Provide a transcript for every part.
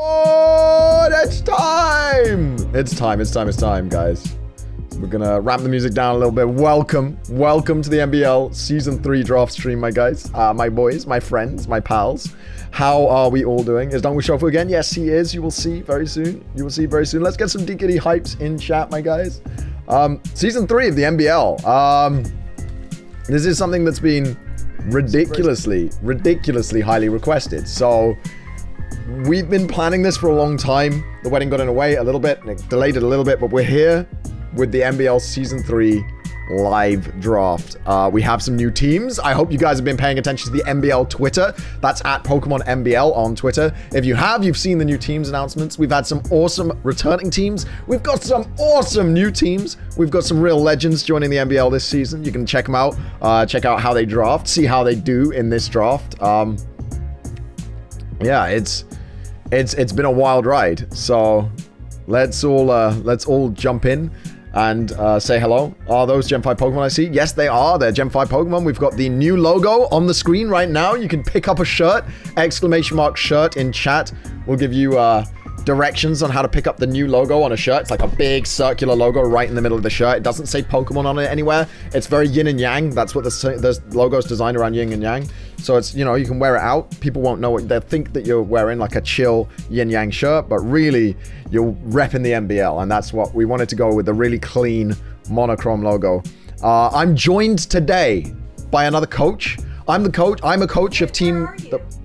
Oh, it's time! It's time, guys. We're gonna ramp the music down a little bit. Welcome to the MBL Season 3 draft stream, my guys. My boys, my friends, my pals. How are we all doing? Is Dong with Shofu again? Yes, he is. You will see very soon. Let's get some DKD hypes in chat, my guys. Season 3 of the MBL. This is something that's been ridiculously highly requested. So we've been planning this for a long time. The wedding got in the way a little bit, and it delayed it a little bit, but we're here with the MBL Season 3 live draft. We have some new teams. I hope you guys have been paying attention to the MBL Twitter. That's at Pokemon MBL on Twitter. If you have, you've seen the new teams announcements. We've had some awesome returning teams. We've got some awesome new teams. We've got some real legends joining the MBL this season. You can check them out. Check out how they draft. See how they do in this draft. Yeah, it's been a wild ride. So let's all jump in and say hello. Are those Gen 5 Pokemon I see? Yes, they are. They're Gen 5 Pokemon. We've got the new logo on the screen right now. You can pick up a shirt, !shirt in chat. We'll give you directions on how to pick up the new logo on a shirt. It's like a big circular logo right in the middle of the shirt. It doesn't say Pokemon on it anywhere. It's very yin and yang. That's what the logo's designed around yin and yang. So it's, you know, you can wear it out. People won't know what they think, that you're wearing like a chill yin yang shirt, but really you're repping the MBL, and that's what we wanted to go with, the really clean monochrome logo. I'm joined today by another coach. I'm a coach of team.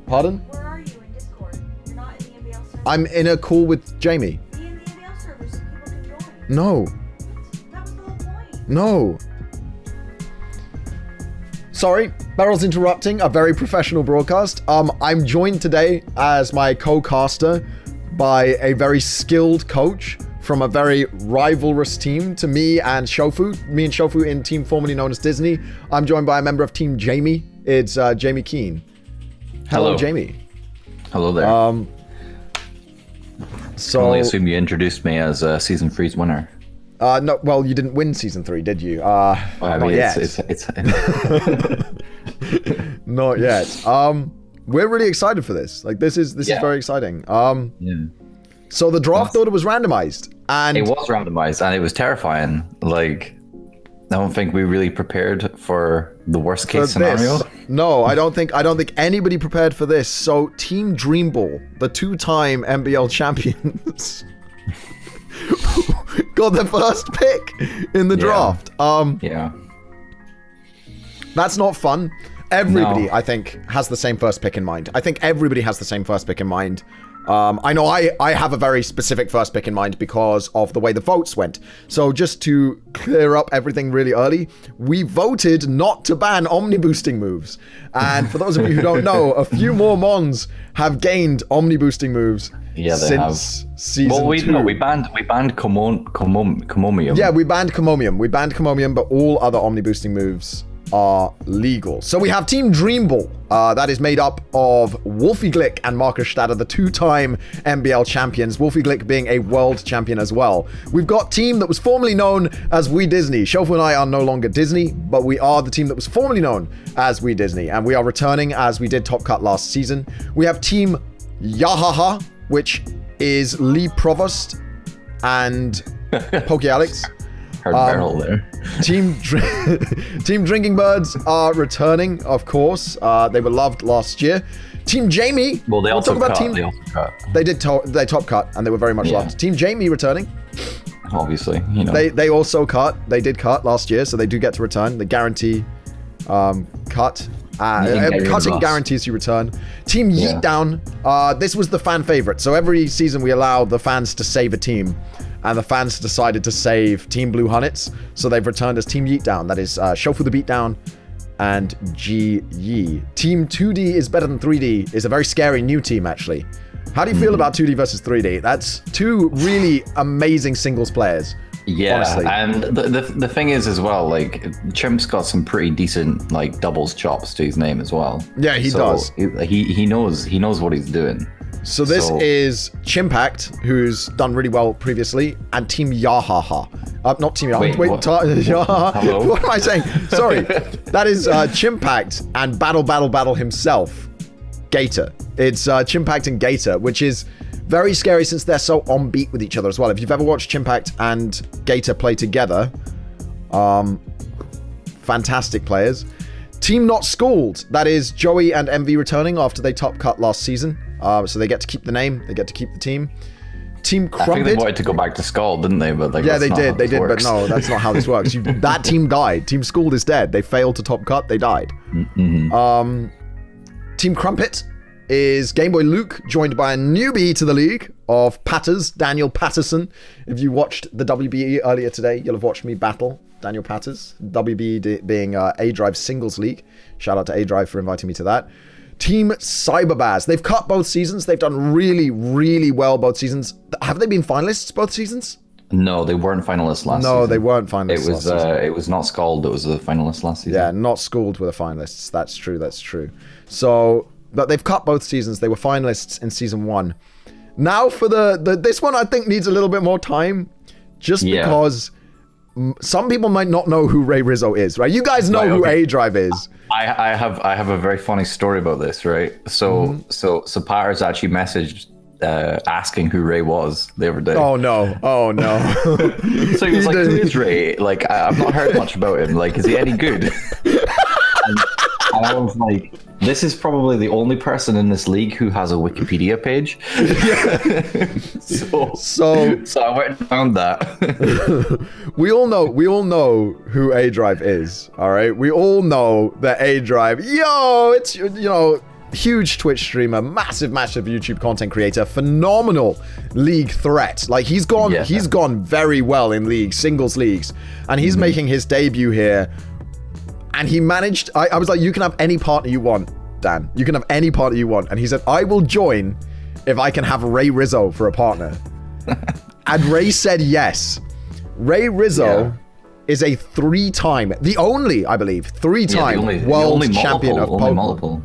Pardon? Where are you in Discord? You're not in the MBL server. I'm in a call with Jamie. Be in the MBL server so people can join. No. That was the whole point. No. Sorry, Barrel's interrupting a very professional broadcast. I'm joined today as my co-caster by a very skilled coach from a very rivalrous team to me and Shofu. Me and Shofu in team formerly known as Disney. I'm joined by a member of Team Jamie. It's Jamie Keane. Hello, Jamie. Hello there. So I only assume you introduced me as Season 3's winner. No, well, you didn't win Season 3, did you? I mean, not yet. It's Not yet. We're really excited for this. Like, this is very exciting. Yeah. So the draft order was randomized, and It was randomized, and it was terrifying. Like, I don't think we really prepared for the worst case scenario. No, I don't think anybody prepared for this. So Team Dream Ball, the two-time MBL champions, got their first pick in the draft. Yeah. That's not fun. Everybody, No. I think, has the same first pick in mind. I know I have a very specific first pick in mind because of the way the votes went. So just to clear up everything really early, we voted not to ban Omni boosting moves. And for those of you who don't know, a few more Mons have gained Omni boosting moves since season 2. No, we banned Comomium. Yeah, we banned Comomium, but all other Omni boosting moves are legal. So we have Team Dream Ball, that is made up of Wolfie Glick and Marcus Stadter, the two-time MBL champions, Wolfie Glick being a world champion as well. We've got team that was formerly known as We Disney. Shofu and I are no longer Disney, but we are the team that was formerly known as We Disney, and we are returning as we did Top Cut last season. We have Team Yahaha, which is Lee Provost and Pokealex. Barrel there. Team Drinking Birds are returning, of course. They were loved last year. Team Jamie. Well, they also cut. They top cut, and they were very much loved. Team Jamie returning. Obviously, you know. They also cut. They did cut last year, so they do get to return. The guarantee cut. Cutting guarantees you return. Team Yeet Down. This was the fan favorite. So every season we allow the fans to save a team. And the fans decided to save Team Blue Hunnits, so they've returned as Team Yeet Down. That is Shofu the Beatdown and G Yi. Team 2D is better than 3D is a very scary new team, actually. How do you feel about 2D versus 3D? That's two really amazing singles players. Yeah, honestly. And the thing is as well, like, Chimp's got some pretty decent like doubles chops to his name as well. Yeah, he does. He knows what he's doing. So this is Chimpact, who's done really well previously, and Team Yahaha. Not Team Yahaha. Wait, Yahaha. Hello? What am I saying? Sorry. That is Chimpact and Battle himself, Gator. It's Chimpact and Gator, which is Very scary since they're so on beat with each other as well. If you've ever watched Chimpact and Gator play together, fantastic players. Team Not Schooled, that is Joey and MV returning after they top cut last season. So they get to keep the name, they get to keep the team. Team Crumpet. I think they wanted to go back to Skull, didn't they? But like, yeah, they did, but no, that's not how this works. That team died. Team Schooled is dead. They failed to top cut, they died. Mm-hmm. Team Crumpet is Game Boy Luke, joined by a newbie to the league of Patters, Daniel Patterson. If you watched the WBE earlier today, you'll have watched me battle Daniel Patters. WBE being A-Drive singles league. Shout out to A-Drive for inviting me to that. Team Cyberbaz. They've cut both seasons. They've done really, really well both seasons. Have they been finalists both seasons? No, they weren't finalists last season. No, they weren't finalists last season. It was not Scald that was the finalist last season. Yeah, Not Schooled were the finalists. That's true. So, but they've cut both seasons. They were finalists in season 1. Now for this one, I think needs a little bit more time, just because some people might not know who Ray Rizzo is, right? You guys know who A-Drive is. I have a very funny story about this, right? So Patters actually messaged asking who Ray was the other day. Oh no. So he was like, who is Ray? Like, I've not heard much about him. Like, is he any good? and I was like, this is probably the only person in this league who has a Wikipedia page. so I went and found that. we all know who A-Drive is, all right? We all know that A-Drive, it's, huge Twitch streamer, massive YouTube content creator, phenomenal league threat. Like, he's gone very well in leagues, singles leagues, and he's making his debut here. And he managed, I was like, you can have any partner you want, Dan. You can have any partner you want. And he said, I will join if I can have Ray Rizzo for a partner. And Ray said yes. Ray Rizzo is a 3-time, the only, I believe, 3-time world champion of Pokemon.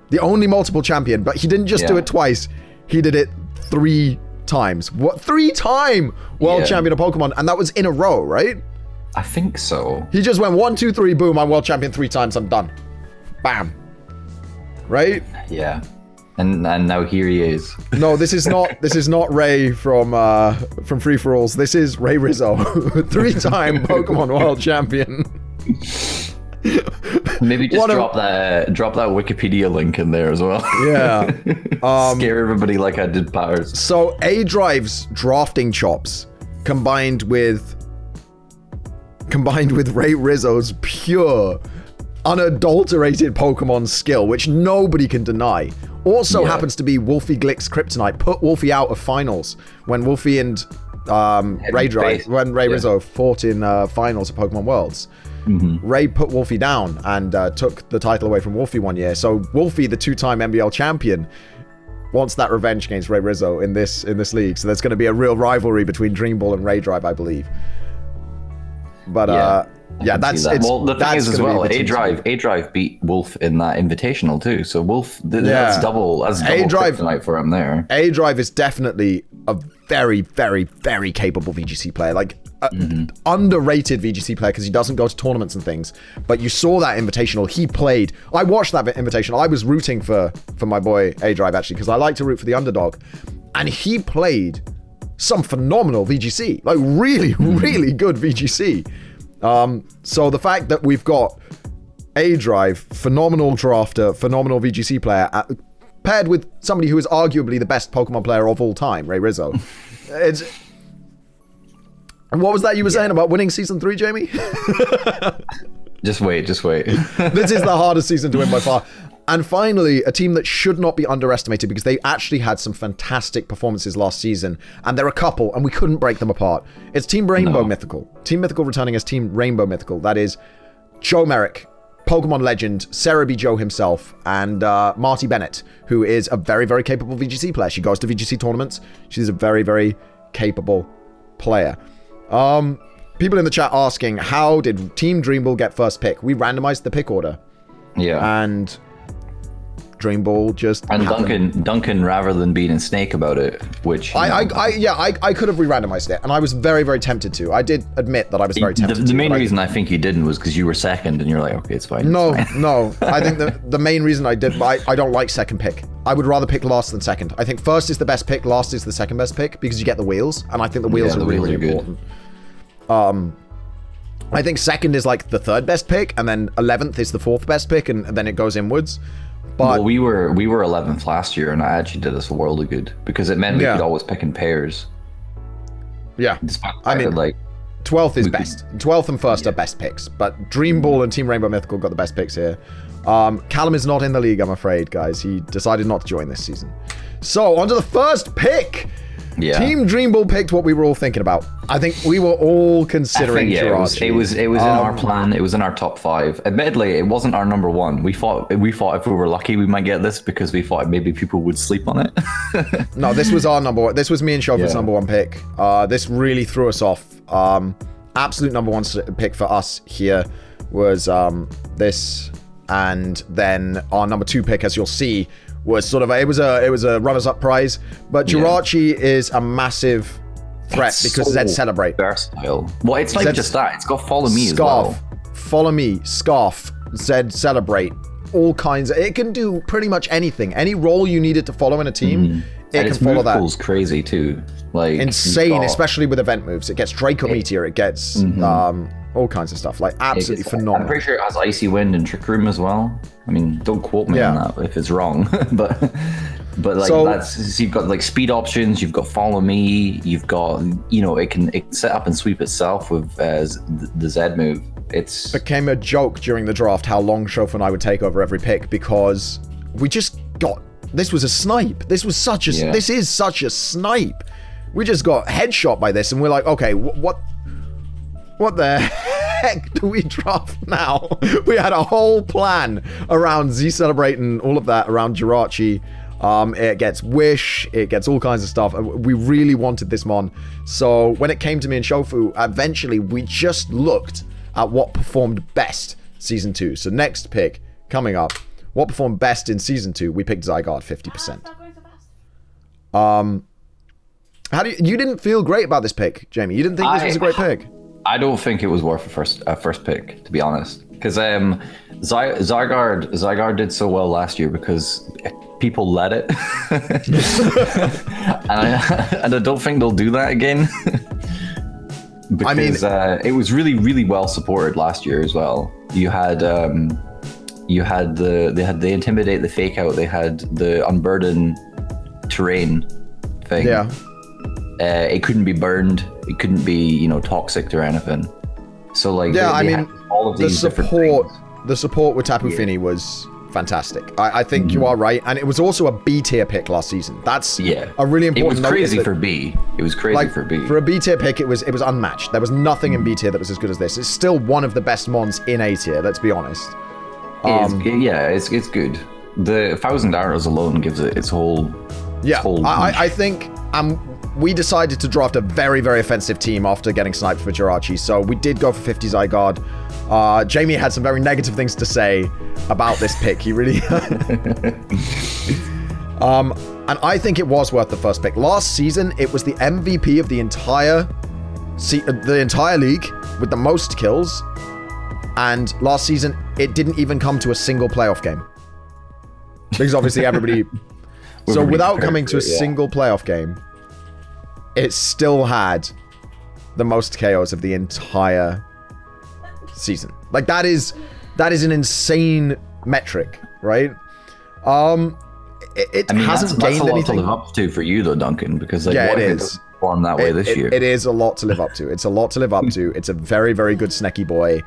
The only multiple champion, but he didn't just do it twice. He did it 3 times. What? 3-time world champion of Pokemon. And that was in a row, right? I think so. He just went 1, 2, 3, boom, I'm world champion 3 times, I'm done. Bam. Right? Yeah. And now here he is. No, this is not Ray from Free For Alls. This is Ray Rizzo, 3-time Pokemon world champion. Maybe just drop that Wikipedia link in there as well. Yeah. Scare everybody like I did Powers. So A-Drive's drafting chops combined with Ray Rizzo's pure, unadulterated Pokemon skill, which nobody can deny, also happens to be Wolfie Glick's kryptonite. Put Wolfie out of finals when Wolfie and Ray Rizzo fought in finals of Pokemon Worlds. Ray put Wolfie down and took the title away from Wolfie one year. So Wolfie, the 2-time MBL champion, wants that revenge against Ray Rizzo in this league. So there's going to be a real rivalry between Dream Ball and Ray Drive, I believe. But that's it. Well, the thing is as well, A-Drive beat Wolf in that invitational too. So Wolf, that's double kryptonite for him there. A-Drive is definitely a very, very, very capable VGC player. Like, underrated VGC player because he doesn't go to tournaments and things. But you saw that invitational. He played. I watched that invitational. I was rooting for my boy A-Drive actually because I like to root for the underdog. And he played some phenomenal VGC, like really, really good VGC. So the fact that we've got A-Drive, phenomenal drafter, phenomenal VGC player, paired with somebody who is arguably the best Pokemon player of all time, Ray Rizzo. And what was that you were saying about winning season 3, Jamie? Just wait. This is the hardest season to win by far. And finally, a team that should not be underestimated because they actually had some fantastic performances last season. And they're a couple, and we couldn't break them apart. It's Team Rainbow Mythical. Team Mythical returning as Team Rainbow Mythical. That is Joe Merrick, Pokemon legend, Cerebi Joe himself, and Marty Bennett, who is a very, very capable VGC player. She goes to VGC tournaments. She's a very, very capable player. People in the chat asking, how did Team Dream Ball get first pick? We randomized the pick order. Yeah. And Dream Ball just And happened. Duncan, rather than being a snake about it, which I could have re-randomized it, and I was very, very tempted to. I did admit that I was very tempted to. The main but reason I think you didn't was because you were second, and you're like, okay, it's fine. No, it's fine. no. I think the main reason I did, but I don't like second pick. I would rather pick last than second. I think first is the best pick, last is the second best pick, because you get the wheels, and I think the wheels are really, really important. I think second is like the third best pick, and then 11th is the fourth best pick, and then it goes inwards. But Well, we were 11th last year, and I actually did us a world of good because it meant we Yeah. could always pick in pairs. yeah, Despite the I fact mean, that, like, 12th is we could- best. 12th and first are best picks, but Dream Ball and Team Rainbow Mythical got the best picks here. Callum is not in the league, I'm afraid, guys. He decided not to join this season. So, on to the first pick. yeah. Team Dream Ball picked what we were all thinking about. I think we were all considering it was Jirachi. in our plan. It was in our top 5. Admittedly, it wasn't our number 1. We thought if we were lucky, we might get this because we thought maybe people would sleep on it. No, this was our number one. This was me and Shofa's Yeah. number one pick. This really threw us off. Absolute number one pick for us here was this, and then our number 2 pick, as you'll see, was sort of it was a runners-up prize. But Jirachi is a massive threat It's because so Zed Celebrate. versatile. Well, it's not Zed's- just that. It's got follow me as Scarf, well. follow me, Scarf, Zed Celebrate, all kinds of, it can do pretty much anything. Any role you need it to follow in a team, it And can its follow move that. pool's crazy too. Like Insane, you've got- especially with event moves. It gets Draco Meteor, it gets all kinds of stuff. Like absolutely I'm phenomenal. pretty sure it has Icy Wind and Trick Room as well. I mean, don't quote me on that if it's wrong, but like So- that's you've got like speed options, you've got follow me, you've got it can set up and sweep itself with the Z move. It's Became a joke during the draft how long Shofa and I would take over every pick because we just got, this was a snipe. This is such a snipe. We just got headshot by this and we're like, okay, what the heck do we draft now? We had a whole plan around Z Celebrate and all of that around Jirachi. It gets Wish, it gets all kinds of stuff. We really wanted this mon. So when it came to me and Shofu, eventually we just looked at what performed best season 2. So next pick coming up, what performed best in season 2? We picked Zygarde 50%. Stop going so fast. How do you didn't feel great about this pick, Jamie? You didn't think this was a great pick? I don't think it was worth a first pick, to be honest, because Zygarde did so well last year because people let it, and I don't think they'll do that again. Because it was really, really well supported last year as well. You had the intimidate, the fake out, they had the unburden terrain thing. Yeah. It couldn't be burned. It couldn't be, toxic or anything. So like, Yeah, they had all of these different things. The support with Tapu Fini was fantastic. I think you are right, and it was also a B tier pick last season. That's a really important. It was note crazy that, for B. It was crazy for B. For a B tier pick, it was unmatched. There was nothing in B tier that was as good as this. It's still one of the best mons in A tier. Let's be honest. It's good. The 1,000 arrows alone gives it its whole. Yeah, I think we decided to draft a very, very offensive team after getting sniped for Jirachi, so we did go for 50 Zygarde. Jamie had some very negative things to say about this pick. He really... and I think it was worth the first pick. Last season, it was the MVP of the entire league with the most kills, and last season, it didn't even come to a single playoff game. Because obviously everybody... So without coming to a single playoff game, it still had the most KOs of the entire season. Like that is an insane metric, right? It hasn't gained that's a lot anything. to live up to for you though, Duncan, because like, Yeah, what it if is. doesn't perform that way this year? It is a lot to live up to. It's a lot to live up to. It's a very, very good Snecky boy.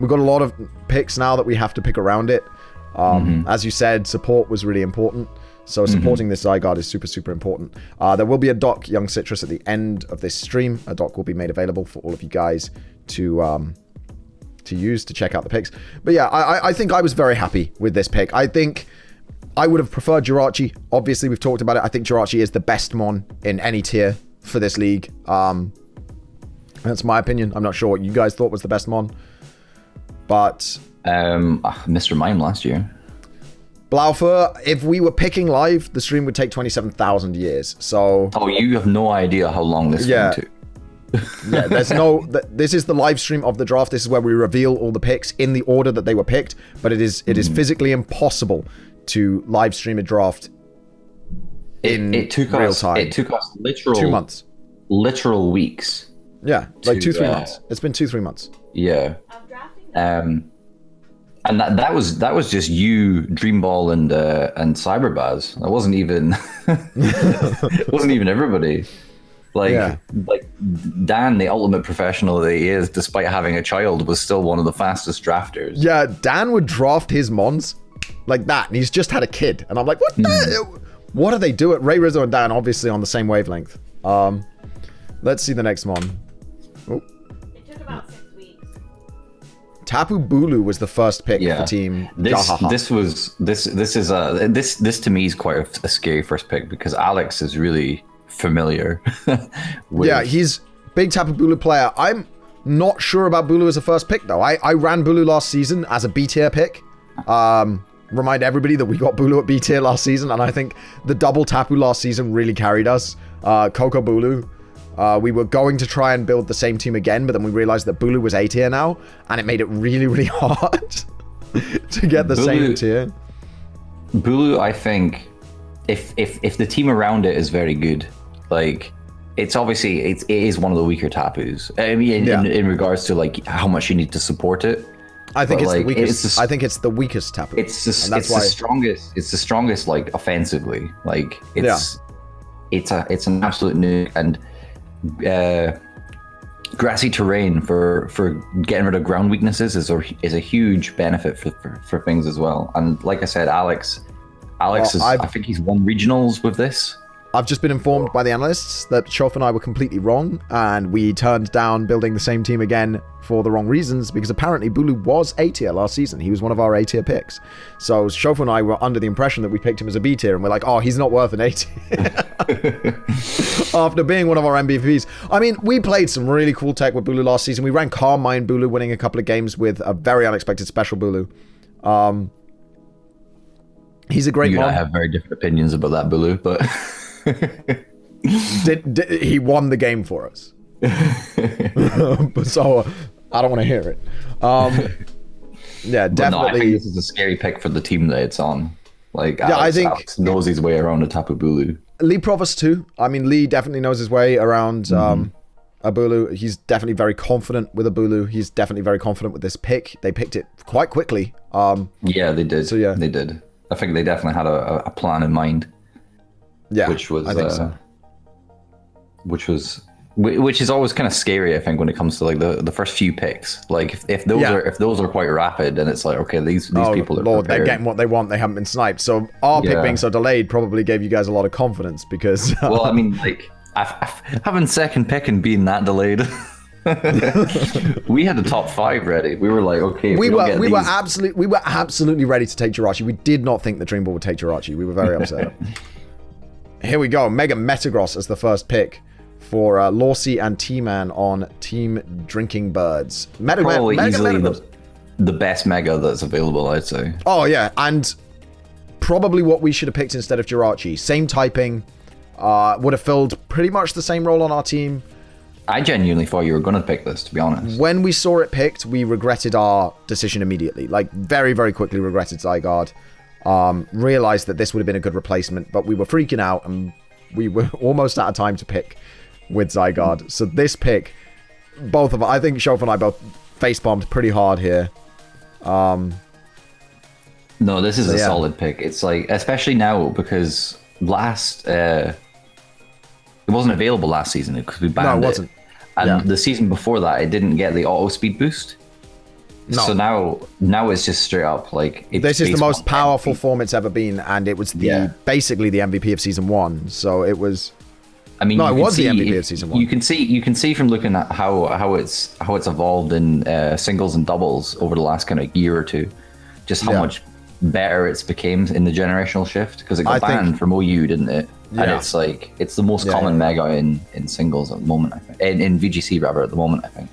We've got a lot of picks now that we have to pick around it. As you said, support was really important. So supporting this Zygarde is super, super important. There will be a doc, Young Citrus, at the end of this stream. A doc will be made available for all of you guys to use to check out the picks. But yeah, I think I was very happy with this pick. I think I would have preferred Jirachi. Obviously, we've talked about it. I think Jirachi is the best mon in any tier for this league. That's my opinion. I'm not sure what you guys thought was the best mon. But Mr. Mime last year. Blaufer, if we were picking live, the stream would take 27,000 years. So. Oh, you have no idea how long this Yeah. took. Yeah, there's no. This is the live stream of the draft. This is where we reveal all the picks in the order that they were picked. But it is physically impossible to live stream a draft in it took real us, time. It took us literal 2 months. Literal weeks. Yeah, like to, 2-3 months. It's been 2-3 months. Yeah. I'm drafting them. And that was just you, Dreamball, and Cyberbaz. That wasn't even it wasn't even everybody. Like Dan, the ultimate professional that he is, despite having a child, was still one of the fastest drafters. Yeah, Dan would draft his mons like that, and he's just had a kid. And I'm like, what do they do? Ray Rizzo and Dan obviously on the same wavelength. Let's see the next one. Oh. It took about 6 weeks. Tapu Bulu was the first pick for team. This to me is quite a scary first pick because Alex is really familiar with... Yeah, he's big Tapu Bulu player. I'm not sure about Bulu as a first pick though. I ran Bulu last season as a B tier pick. Remind everybody that we got Bulu at B tier last season, and I think the double Tapu last season really carried us. Coco Bulu. We were going to try and build the same team again, but then we realized that Bulu was A tier now, and it made it really, really hard to get the same tier. Bulu, I think, if the team around it is very good, like it's obviously it is one of the weaker Tapus. I mean, in regards to like how much you need to support it. I think it's the weakest. I think it's the weakest Tapu. It's the strongest. It's the strongest, like offensively. Like it's an absolute nuke, and grassy terrain for getting rid of ground weaknesses is a huge benefit for things as well. And like I said, Alex is I think he's won regionals with this. I've just been informed by the analysts that Shof and I were completely wrong, and we turned down building the same team again for the wrong reasons, because apparently Bulu was A tier last season. He was one of our A tier picks. So Shof and I were under the impression that we picked him as a B tier, and we're like, oh, he's not worth an A tier. After being one of our MVPs. I mean, we played some really cool tech with Bulu last season. We ran Carmine Bulu, winning a couple of games with a very unexpected special Bulu. He's a great You mon. and I have very different opinions about that Bulu, but... He won the game for us. So I don't want to hear it. Yeah, definitely. No, I think this is a scary pick for the team that it's on. Like, Alex knows his way around a Tapu Bulu. Lee Provost too. I mean, Lee definitely knows his way around a Bulu. He's definitely very confident with a Bulu. He's definitely very confident with this pick. They picked it quite quickly. Yeah, they did. So yeah, they did. I think they definitely had a plan in mind. Yeah, which was I think so. Which is always kind of scary, I think, when it comes to like the first few picks. Like if those are quite rapid, and it's like, okay, these people are Lord, prepared. they're getting what they want. They haven't been sniped. So our pick being so delayed probably gave you guys a lot of confidence because. Well, I mean, like having second pick and being that delayed. We had the top 5 ready. We were like, okay. We were absolutely ready to take Jirachi. We did not think the Dream Ball would take Jirachi. We were very upset. Here we go. Mega Metagross as the first pick for Lawsy and T-Man on Team Drinking Birds. Probably easily the best Mega that's available, I'd say. Oh, yeah. And probably what we should have picked instead of Jirachi. Same typing. Would have filled pretty much the same role on our team. I genuinely thought you were going to pick this, to be honest. When we saw it picked, we regretted our decision immediately. Like, very, very quickly regretted Zygarde. Realized that this would have been a good replacement, but we were freaking out and we were almost out of time to pick with Zygarde. So this pick, both of us, I think Shof and I both face-bombed pretty hard here. No, this is a solid pick. It's like, especially now, because it wasn't available last season because we banned it. No, it wasn't. And the season before that, it didn't get the auto speed boost. No. So now it's just straight up like this is the most powerful form it's ever been, and it was basically the MVP of season 1. So it was. I mean, it was the MVP of season 1. You can see from looking at how it's evolved in singles and doubles over the last kind of year or two, just how much better it's became in the generational shift, because it got banned from OU, didn't it? Yeah. And it's like it's the most common Mega in singles at the moment, I think. In VGC rather at the moment, I think.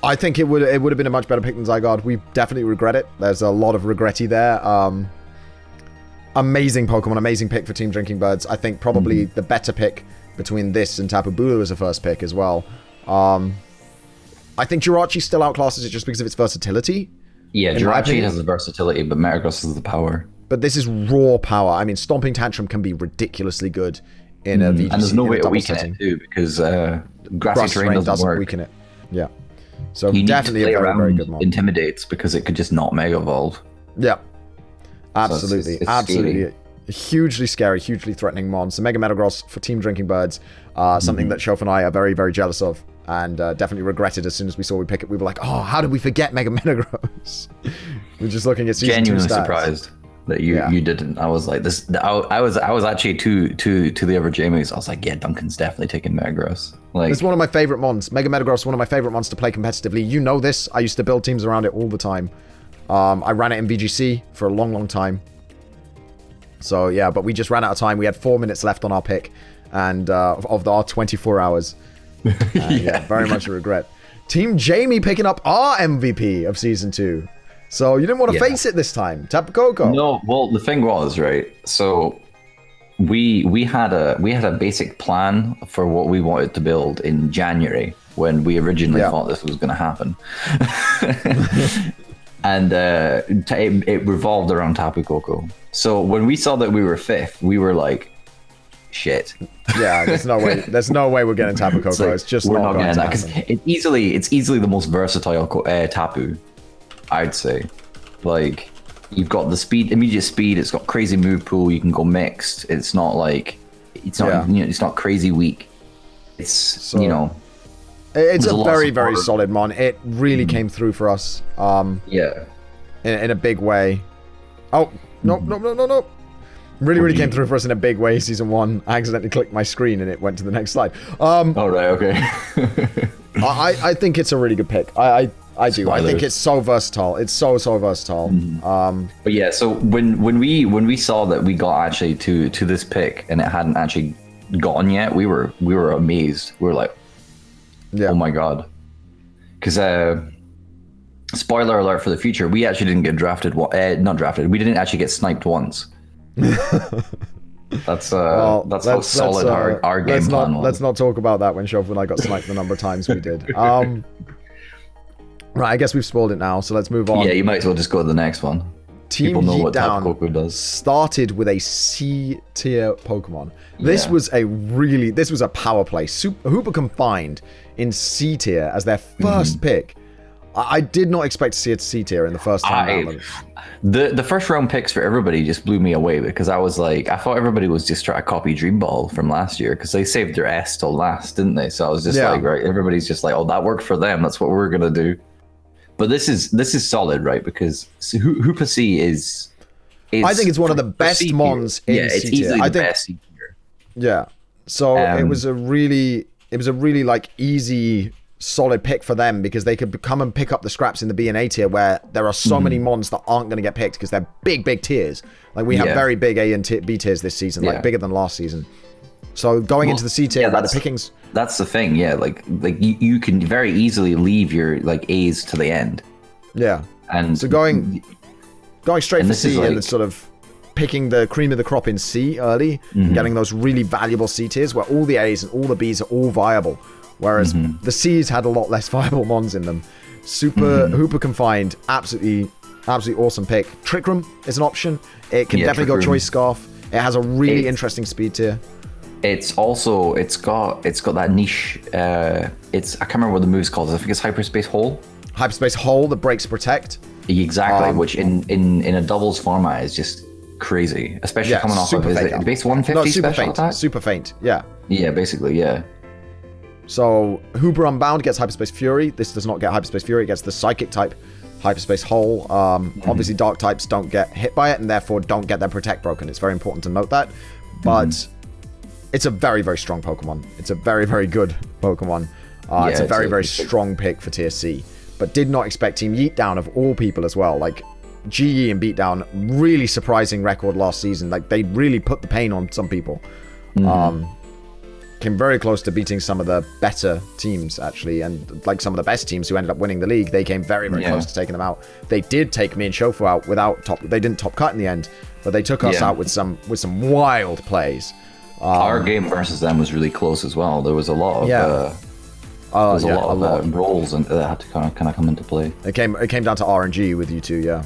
I think it would have been a much better pick than Zygarde. We definitely regret it. There's a lot of regretty there. Amazing Pokemon, amazing pick for Team Drinking Birds. I think probably the better pick between this and Tapu Bulu as a first pick as well. I think Jirachi still outclasses it just because of its versatility. Yeah, Jirachi has the versatility, but Metagross has the power. But this is raw power. I mean, Stomping Tantrum can be ridiculously good in a VGC. And there's no way to weaken it too, because grassy terrain doesn't work. Weaken it. Yeah. So you definitely need to play a very, very good around one. Intimidates, because it could just not Mega Evolve. Yeah. Absolutely. It's Absolutely. scary. Hugely scary, hugely threatening mon. So Mega Metagross for Team Drinking Birds, something that Shof and I are very, very jealous of, and definitely regretted as soon as we saw we pick it. We were like, oh, how did we forget Mega Metagross? We're just looking at season Genuinely 2 stats. surprised that you didn't. I was like, this. I was actually to the other Jamies. I was like, yeah, Duncan's definitely taking Metagross. Like, It's one of my favorite mons. Mega Metagross is one of my favorite mons to play competitively. You know this. I used to build teams around it all the time. I ran it in VGC for a long, long time. So yeah, but we just ran out of time. We had 4 minutes left on our pick, and of our 24 hours. Yeah, very much a regret. Team Jamie picking up our MVP of season 2. So you didn't want to face it this time, Tapu Koko. No, well, the thing was, right, so we had a basic plan for what we wanted to build in January when we originally thought this was going to happen. And it revolved around Tapu Koko. So when we saw that we were 5th, we were like, shit. Yeah, there's no way. There's no way we're getting Tapu Koko. It's just we're not getting going that, to happen. it's easily the most versatile Tapu, I'd say. Like, you've got the speed, immediate speed. It's got crazy move pool. You can go mixed. It's not like it's not crazy weak. It's It's there's a lot of very, very support. solid mon. It really came through for us. Yeah. In a big way. Oh, no. Really came through for us in a big way, season 1. I accidentally clicked my screen and it went to the next slide. All right, okay. I think it's a really good pick. I do. I think it's so versatile. It's so versatile. But yeah, so when we saw that we got actually to this pick and it hadn't actually gotten yet, we were amazed. We were like, oh my god. Because spoiler alert for the future, we actually didn't get drafted. Not drafted. We didn't actually get sniped once. That's how solid our game plan was. Let's not talk about that when Shof and I got sniped the number of times we did. Right, I guess we've spoiled it now, so let's move on. Yeah, you might as well just go to the next one. Team People know Yeet what Tapu Down Koko does. started with a C tier Pokemon. This was a power play. Hooper Confined in C tier as their first pick. I did not expect to see it C tier in the first time round. The first round picks for everybody just blew me away because I was like, I thought everybody was just trying to copy Dream Ball from last year because they saved their S till last, didn't they? So I was just like, right, everybody's just like, oh, that worked for them. That's what we're gonna do. But this is solid, right? Because Hoopa C is I think it's one of the best mons in C tier. It's easily the best C tier. Yeah. So it was a really like easy, solid pick for them because they could come and pick up the scraps in the B and A tier where there are so many mons that aren't going to get picked because they're big tiers. Like we have very big A and B tiers this season, like bigger than last season. So going into the C tier, where the pickings. That's the thing, yeah. Like you can very easily leave your like A's to the end. Yeah. And so going straight for C and sort of picking the cream of the crop in C early, getting those really valuable C tiers where all the A's and all the B's are all viable. Whereas the C's had a lot less viable mons in them. Hooper Confined, absolutely awesome pick. Trick Room is an option. It can definitely go Choice Scarf. It has a really interesting speed tier. It's got that niche. I can't remember what the move's called. I think it's Hyperspace Hole. Hyperspace Hole that breaks Protect. Exactly, which in a doubles format is just crazy, especially coming off of base 150 special attack. Super faint. Yeah. Yeah, basically, yeah. So Hooper Unbound gets Hyperspace Fury. This does not get Hyperspace Fury. It gets the Psychic type Hyperspace Hole. Obviously, Dark types don't get hit by it and therefore don't get their Protect broken. It's very important to note that. But it's a very, very strong Pokemon. It's a very, very good Pokemon. It's a very, very strong pick for Tier C. But did not expect Team Yeet Down of all people as well. Like, GE and Beatdown, really surprising record last season. Like, they really put the pain on some people. came very close to beating some of the better teams, actually, and like some of the best teams who ended up winning the league. They came very, very close to taking them out. They did take me and Shofu out without top. They didn't top cut in the end, but they took us out with some wild plays. Our game versus them was really close as well. There was a lot of a lot of roles and that had to kind of come into play. It came down to RNG with you two,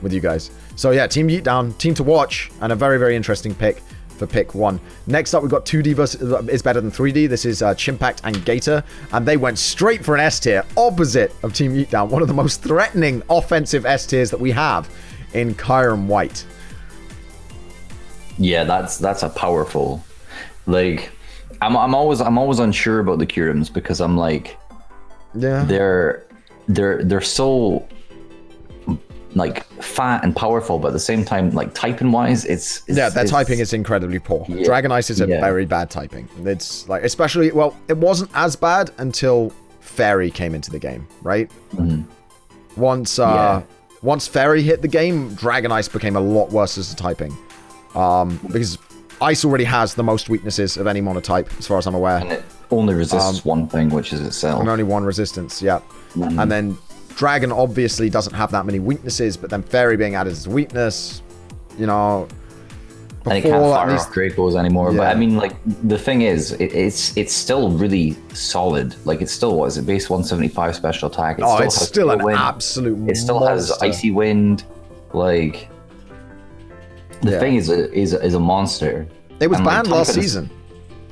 with you guys. So yeah, Team Yeetdown, team to watch, and a very, very interesting pick for pick 1. Next up, we've got 2D versus is better than 3D. This is Chimpact and Gator, and they went straight for an S tier, opposite of Team Yeetdown, one of the most threatening offensive S tiers that we have in Kyron White. Yeah, that's a powerful. Like, I'm always unsure about the Kurums because I'm like, they're so like fat and powerful, but at the same time, like typing wise, their typing is incredibly poor. Dragon Ice is a very bad typing. It's like, especially, it wasn't as bad until Fairy came into the game, right? Once Fairy hit the game, Dragon Ice became a lot worse as a typing, because Ice already has the most weaknesses of any monotype, as far as I'm aware. And it only resists one thing, which is itself. And only one resistance, and then Dragon obviously doesn't have that many weaknesses, but then Fairy being added as a weakness, and it can't fire off Dracos anymore. But I mean, like, the thing is, it's still really solid. Like, it's still, what is it, base 175 special attack? It's still an absolute monster. It still has Icy Wind. Like, the thing is a monster. It was banned last season.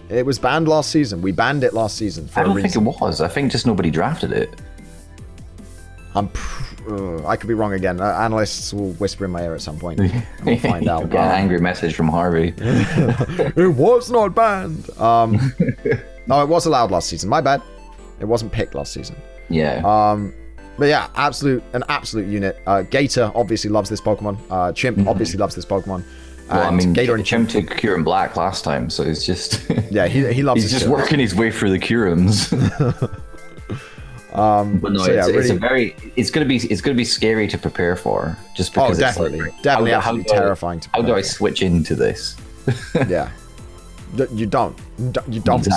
It was banned last season. We banned it last season for a reason. I don't think it was. I think just nobody drafted it. I could be wrong again. Analysts will whisper in my ear at some point. We'll find out. Get an angry message from Harvey. It was not banned. No, it was allowed last season. My bad. It wasn't picked last season. Yeah. But yeah, an absolute unit. Gator obviously loves this Pokemon. Chimp obviously loves this Pokemon. Well, I mean, Gator and Chimp took Kyurem Black last time, so it's just he loves. He's just working his way through the Kurums. But no, it's gonna be scary to prepare for, just because definitely absolutely terrifying to prepare. How do I switch into this? You don't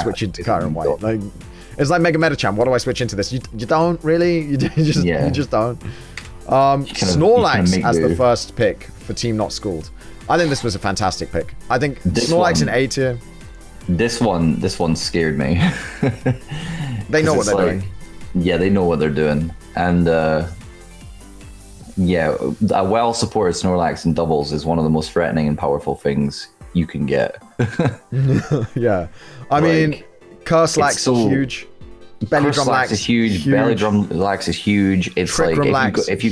switch into Kyron White. Like, it's like Mega Metachamp. What do I switch into this? You don't really. You just don't. Snorlax as the first pick for Team Not Schooled. I think this was a fantastic pick. I think Snorlax in A tier. This one scared me. They know what they're doing. Yeah, they know what they're doing, and a well-supported Snorlax in doubles is one of the most threatening and powerful things you can get. Yeah, I mean, Curselax is huge. Curse-Lax is huge. Bellydrum-Lax is huge. It's like if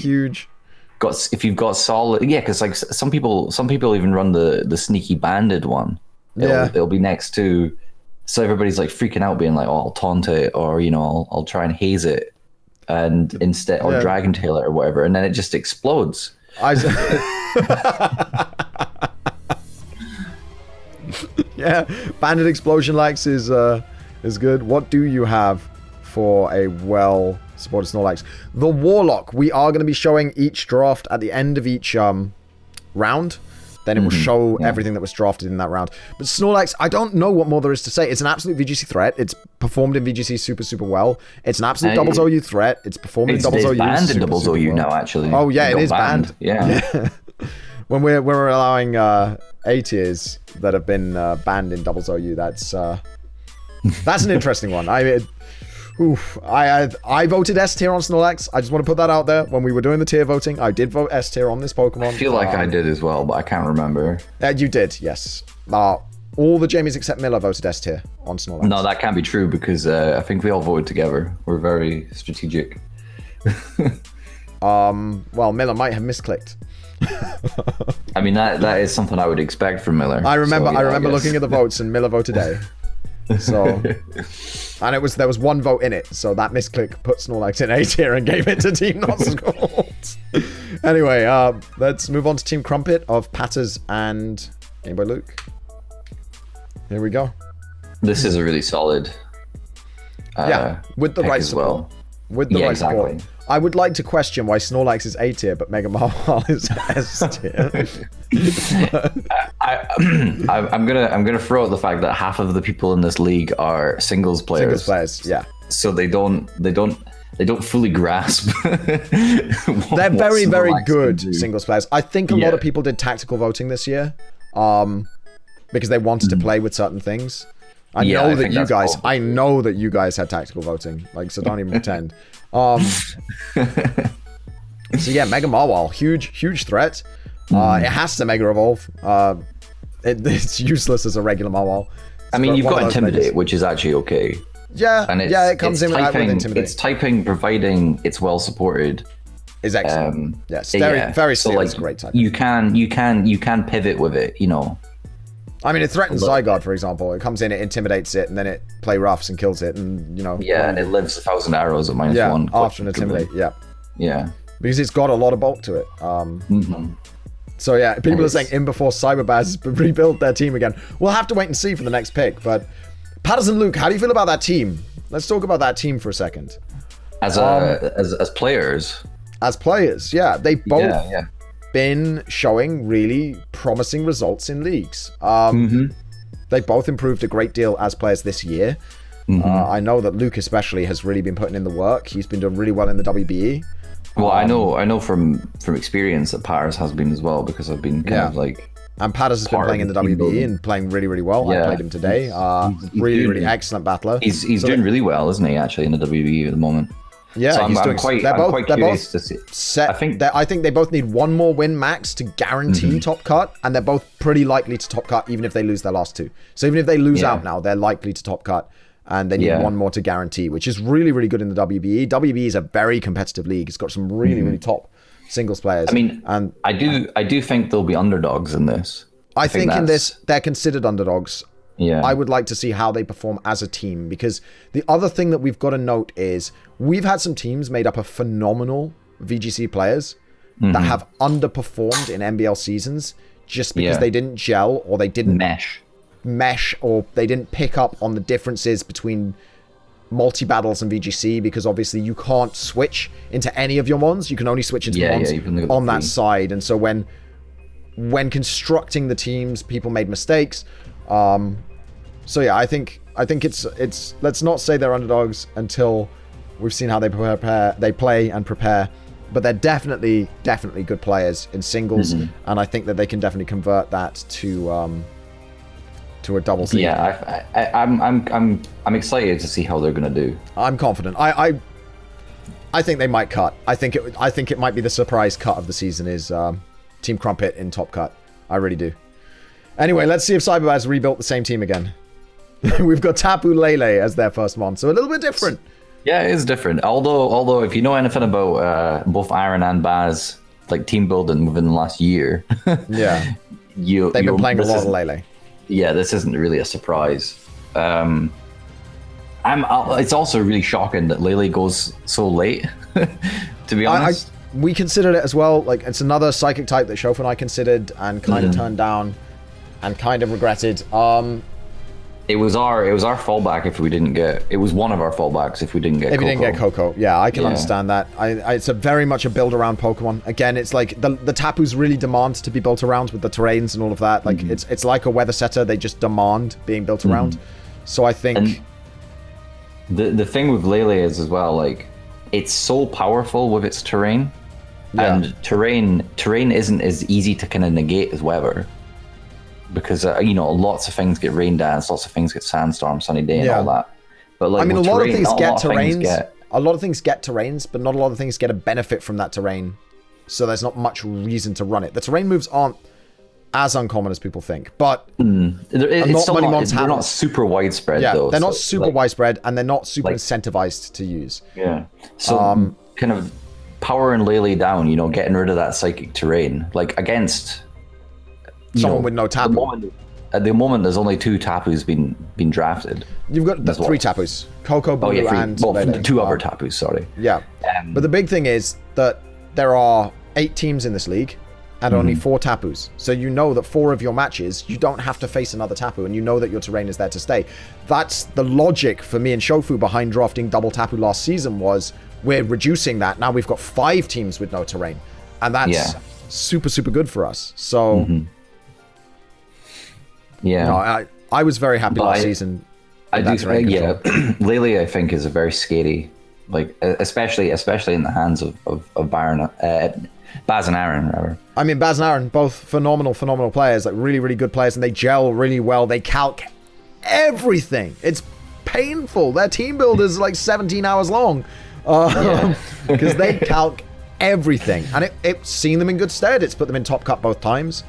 you've got solid, because like some people even run the sneaky banded one. It'll be next to. So everybody's like freaking out, being like, "Oh, I'll taunt it," or I'll try and haze it, and instead, or Dragon Tail it or whatever, and then it just explodes. Yeah, Banded Explosion Lax is good. What do you have for a well-supported Snorlax? The Warlock. We are going to be showing each draft at the end of each round. Then it will show everything that was drafted in that round. But Snorlax, I don't know what more there is to say. It's an absolute VGC threat. It's performed in VGC super, super well. It's an absolute doubles OU threat. It's performed in doubles OU. It's banned in doubles OU now, actually. Oh, yeah, it is banned. Yeah. When we're allowing A tiers that have been banned in doubles OU, that's an interesting one. I voted S tier on Snorlax. I just want to put that out there. When we were doing the tier voting, I did vote S tier on this Pokemon. I feel like I did as well, but I can't remember. You did, yes. All the Jamies except Miller voted S tier on Snorlax. No, that can't be true because I think we all voted together. We're very strategic. Well, Miller might have misclicked. I mean, that is something I would expect from Miller. I remember looking at the votes and Miller voted A. So, and there was one vote in it, so that misclick put Snorlax in A tier and gave it to Team Not Schooled. Anyway, let's move on to Team Crumpet of Patters and Game Boy Luke. Here we go. This is a really solid with the right as support. well. with the Yeah, right support. exactly. I would like to question why Snorlax is A tier, but Mega Marwal is S tier. I'm gonna throw out the fact that half of the people in this league are singles players. Singles players, yeah. So they don't fully grasp. They're very, very good singles players. I think a lot Yeah. of people did tactical voting this year, because they wanted to play with certain things. I Yeah, know I that think you that's guys, probably I know that you guys had tactical voting, like, so don't even pretend. So yeah, Mega Marwal, huge threat. It has to Mega Evolve. It's useless as a regular Marwal. I mean, you've one got of those Intimidate, megas. which is actually okay. Yeah, And it's, yeah, it comes in with typing, Intimidate. It's typing, providing it's well supported. Is excellent. Yes, Yeah. very So, steel like, is great type. You can pivot with it, you know. I mean, it threatens Zygarde, for example. It comes in, it intimidates it, and then it play roughs and kills it, and you know. Yeah, and it lives 1,000 arrows at -1. Yeah, after an intimidate. Yeah, Yeah. because it's got a lot of bulk to it. So yeah, people are saying in before Cyberbaz rebuild their team again. We'll have to wait and see for the next pick. But Patterson Luke, how do you feel about that team? Let's talk about that team for a second. As players. As players, yeah, they both Yeah. been showing really promising results in leagues. They both improved a great deal as players this year. I know that Luke especially has really been putting in the work. He's been doing really well in the WBE. Well, I know from experience that Paris has been as well, because I've been kind of like. And Patterson has been part playing in of the the team WBE building. and playing really, really well. I Yeah. played him today. He's Really, doing- really excellent battler. He's So doing really well, isn't he? Actually, in the WBE at the moment. Yeah, So I'm he's doing. quite they're both curious to see. set. I think- I think they both need one more win max to guarantee top cut, and they're both pretty likely to top cut, even if they lose their last two. So even if they lose Yeah. out now, they're likely to top cut, and they need Yeah. one more to guarantee, which is really, really good in the WBE. WBE is a very competitive league. It's got some really, really top singles players. I mean, and I do think there'll be underdogs in this. I think in that's- this they're considered underdogs. Yeah. I would like to see how they perform as a team, because the other thing that we've got to note is we've had some teams made up of phenomenal VGC players that have underperformed in MBL seasons just because Yeah. they didn't gel, or they didn't mesh. or they didn't pick up on the differences between multi-battles and VGC, because obviously you can't switch into any of your mons. You can only switch into mons you've only got the on that three. side. And so when constructing the teams, people made mistakes. So yeah, I think it's let's not say they're underdogs until we've seen how they play and prepare. But they're definitely good players in singles, and I think that they can definitely convert that to a double seed. Yeah, I'm excited to see how they're gonna do. I'm confident. I think they might cut. I think it might be the surprise cut of the season is Team Crumpet in top cut. I really do. Anyway, let's see if Cyberbaz rebuilt the same team again. We've got Tapu Lele as their first mon, so a little bit different. Yeah, it is different. Although if you know anything about both Aaron and Baz, like team building within the last year, Yeah, they've they've been playing a lot of Lele. Yeah, this isn't really a surprise. It's also really shocking that Lele goes so late. To be honest, We considered it as well. Like, it's another psychic type that Shofu and I considered and kind of turned down and kind of regretted. it was our fallback if we didn't get. It was one of our fallbacks if we didn't get. If you didn't get Coco, yeah, I can Yeah. understand that. It's a very much a build around Pokemon. Again, it's like the Tapus really demand to be built around with the terrains and all of that. Like it's like a weather setter. They just demand being built around. So I think the thing with Lele is as well, like, it's so powerful with its terrain, and terrain isn't as easy to kind of negate as weather, because lots of things get rain dance, lots of things get sandstorm, sunny day, and all that. But like, I mean, a with lot of terrain, things not get a lot of things terrains. get- A lot of things get terrains, but not a lot of things get a benefit from that terrain. So there's not much reason to run it. The terrain moves aren't as uncommon as people think, but It's not still many not, mons they're have not it. super widespread yeah, though. they're not so, super like, widespread, and they're not super like- incentivized to use. Yeah. So kind of powering Lele down, getting rid of that psychic terrain, like against Someone with no tapu. At the moment, there's only 2 Tapus being drafted. You've got the As well. 3 tapus: Coco, Blue, and Lele. 2 other Tapus. Sorry. Yeah, but the big thing is that there are 8 teams in this league, and only 4 tapus. So you know that 4 of your matches, you don't have to face another tapu, and you know that your terrain is there to stay. That's the logic for me and Shofu behind drafting double tapu last season. Was we're reducing that. Now we've got 5 teams with no terrain. And that's super, super good for us. So, I was very happy last season. I do think, Lily, I think, is a very scary, like, especially in the hands of Baron, Baz and Aaron, rather. I mean, Baz and Aaron, both phenomenal players, like really, really good players, and they gel really well. They calc everything. It's painful. Their team build is like 17 hours long because they calc everything, and it's seen them in good stead. It's put them in top cut both times.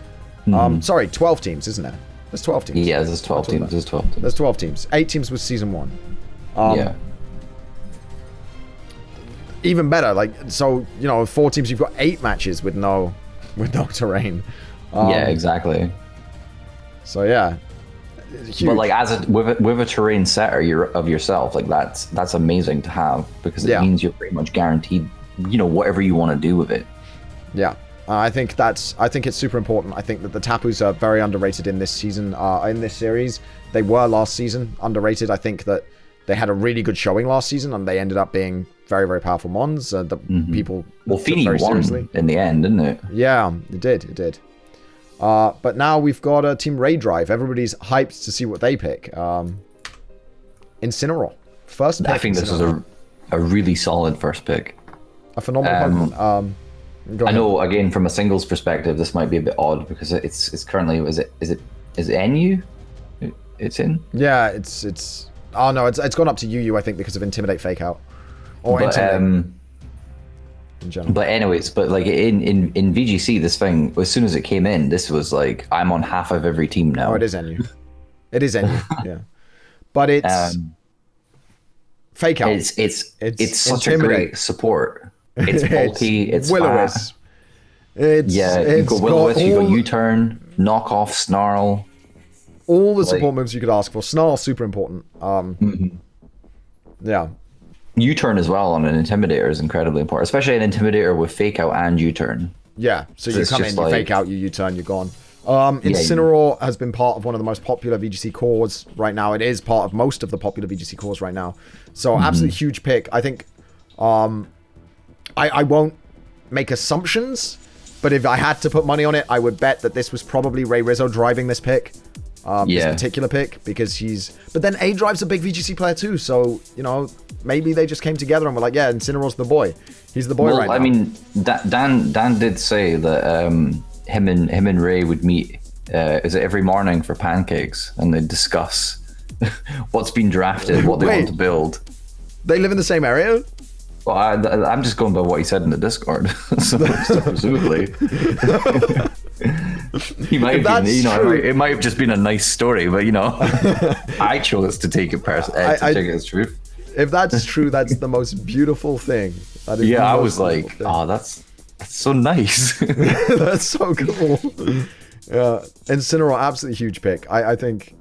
12 teams, isn't it? There's 12 teams. Yeah, there's 12 teams. There's 12 teams. 8 teams was season 1. Even better, like, so, 4 teams, you've got 8 matches with no terrain. Yeah, exactly. So yeah, huge. But like with a terrain setter of yourself, like that's amazing to have, because it means you're pretty much guaranteed, whatever you want to do with it. Yeah. I think it's super important. I think that the Tapus are very underrated in this season, in this series. They were last season underrated. I think that they had a really good showing last season, and they ended up being very, very powerful mons. People took Feeney very won seriously in the end, didn't it? Yeah, it did. But now we've got a Team Raid Drive. Everybody's hyped to see what they pick. Incineroar. First pick. I think this is a really solid first pick. A phenomenal Pokemon. I know, again, from a singles perspective, this might be a bit odd because it's currently is it NU? It's in? Yeah, it's oh no, it's gone up to UU, I think, because of Intimidate Fake Out. Or Intimidate in general. But anyways, like in VGC, this thing, as soon as it came in, this was like, I'm on half of every team now. Oh, it is NU. It is NU, yeah. But it's Fake Out. It's such a great support. It's bulky, it's fast. You've got Will-O-Wisp, you've got U-Turn, Knock Off, Snarl. All the support moves you could ask for. Snarl, super important. Yeah. U-Turn as well on an Intimidator is incredibly important, especially an Intimidator with Fake Out and U-Turn. Yeah, so you come in, you Fake Out, you U-Turn, you're gone. Incineroar has been part of one of the most popular VGC cores right now. It is part of most of the popular VGC cores right now. So absolutely huge pick. I think I won't make assumptions, but if I had to put money on it, I would bet that this was probably Ray Rizzo driving this pick. This particular pick, because but then A-Drive's a big VGC player too, so, maybe they just came together and were like, yeah, Incineroar's the boy. He's the boy right now. I mean, Dan did say that him and Ray would meet every morning for pancakes, and they'd discuss what's been drafted, what they want to build. They live in the same area? Well, I'm just going by what he said in the Discord, so presumably. He might have been, it might have just been a nice story, but I chose to take it as truth. If that's true, that's the most beautiful thing. I was like, oh, that's so nice. That's so cool. Yeah, Incineroar, absolutely huge pick. I think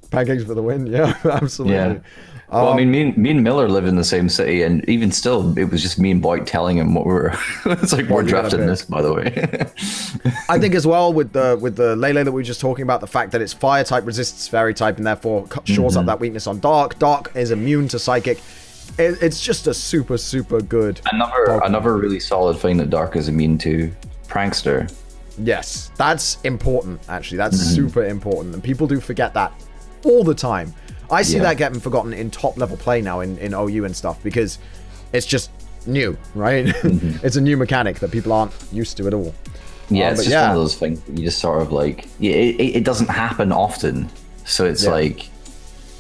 pancakes for the win. Yeah, absolutely. Yeah. Well, I mean, me and Miller live in the same city, and even still, it was just me and Boyd telling him what we're. It's like we're drafting this, by the way. I think as well with the Lele that we were just talking about, the fact that it's fire type resists fairy type, and therefore shores up that weakness on dark. Dark is immune to psychic. It's just a super, super good. Another really solid thing that dark is immune to, Prankster. Yes, that's important. Actually, that's super important, and people do forget that all the time. I see that getting forgotten in top level play now in OU and stuff, because it's just new, right? It's a new mechanic that people aren't used to at all. Yeah, it's just one of those things you just sort of like, it doesn't happen often, so it's like,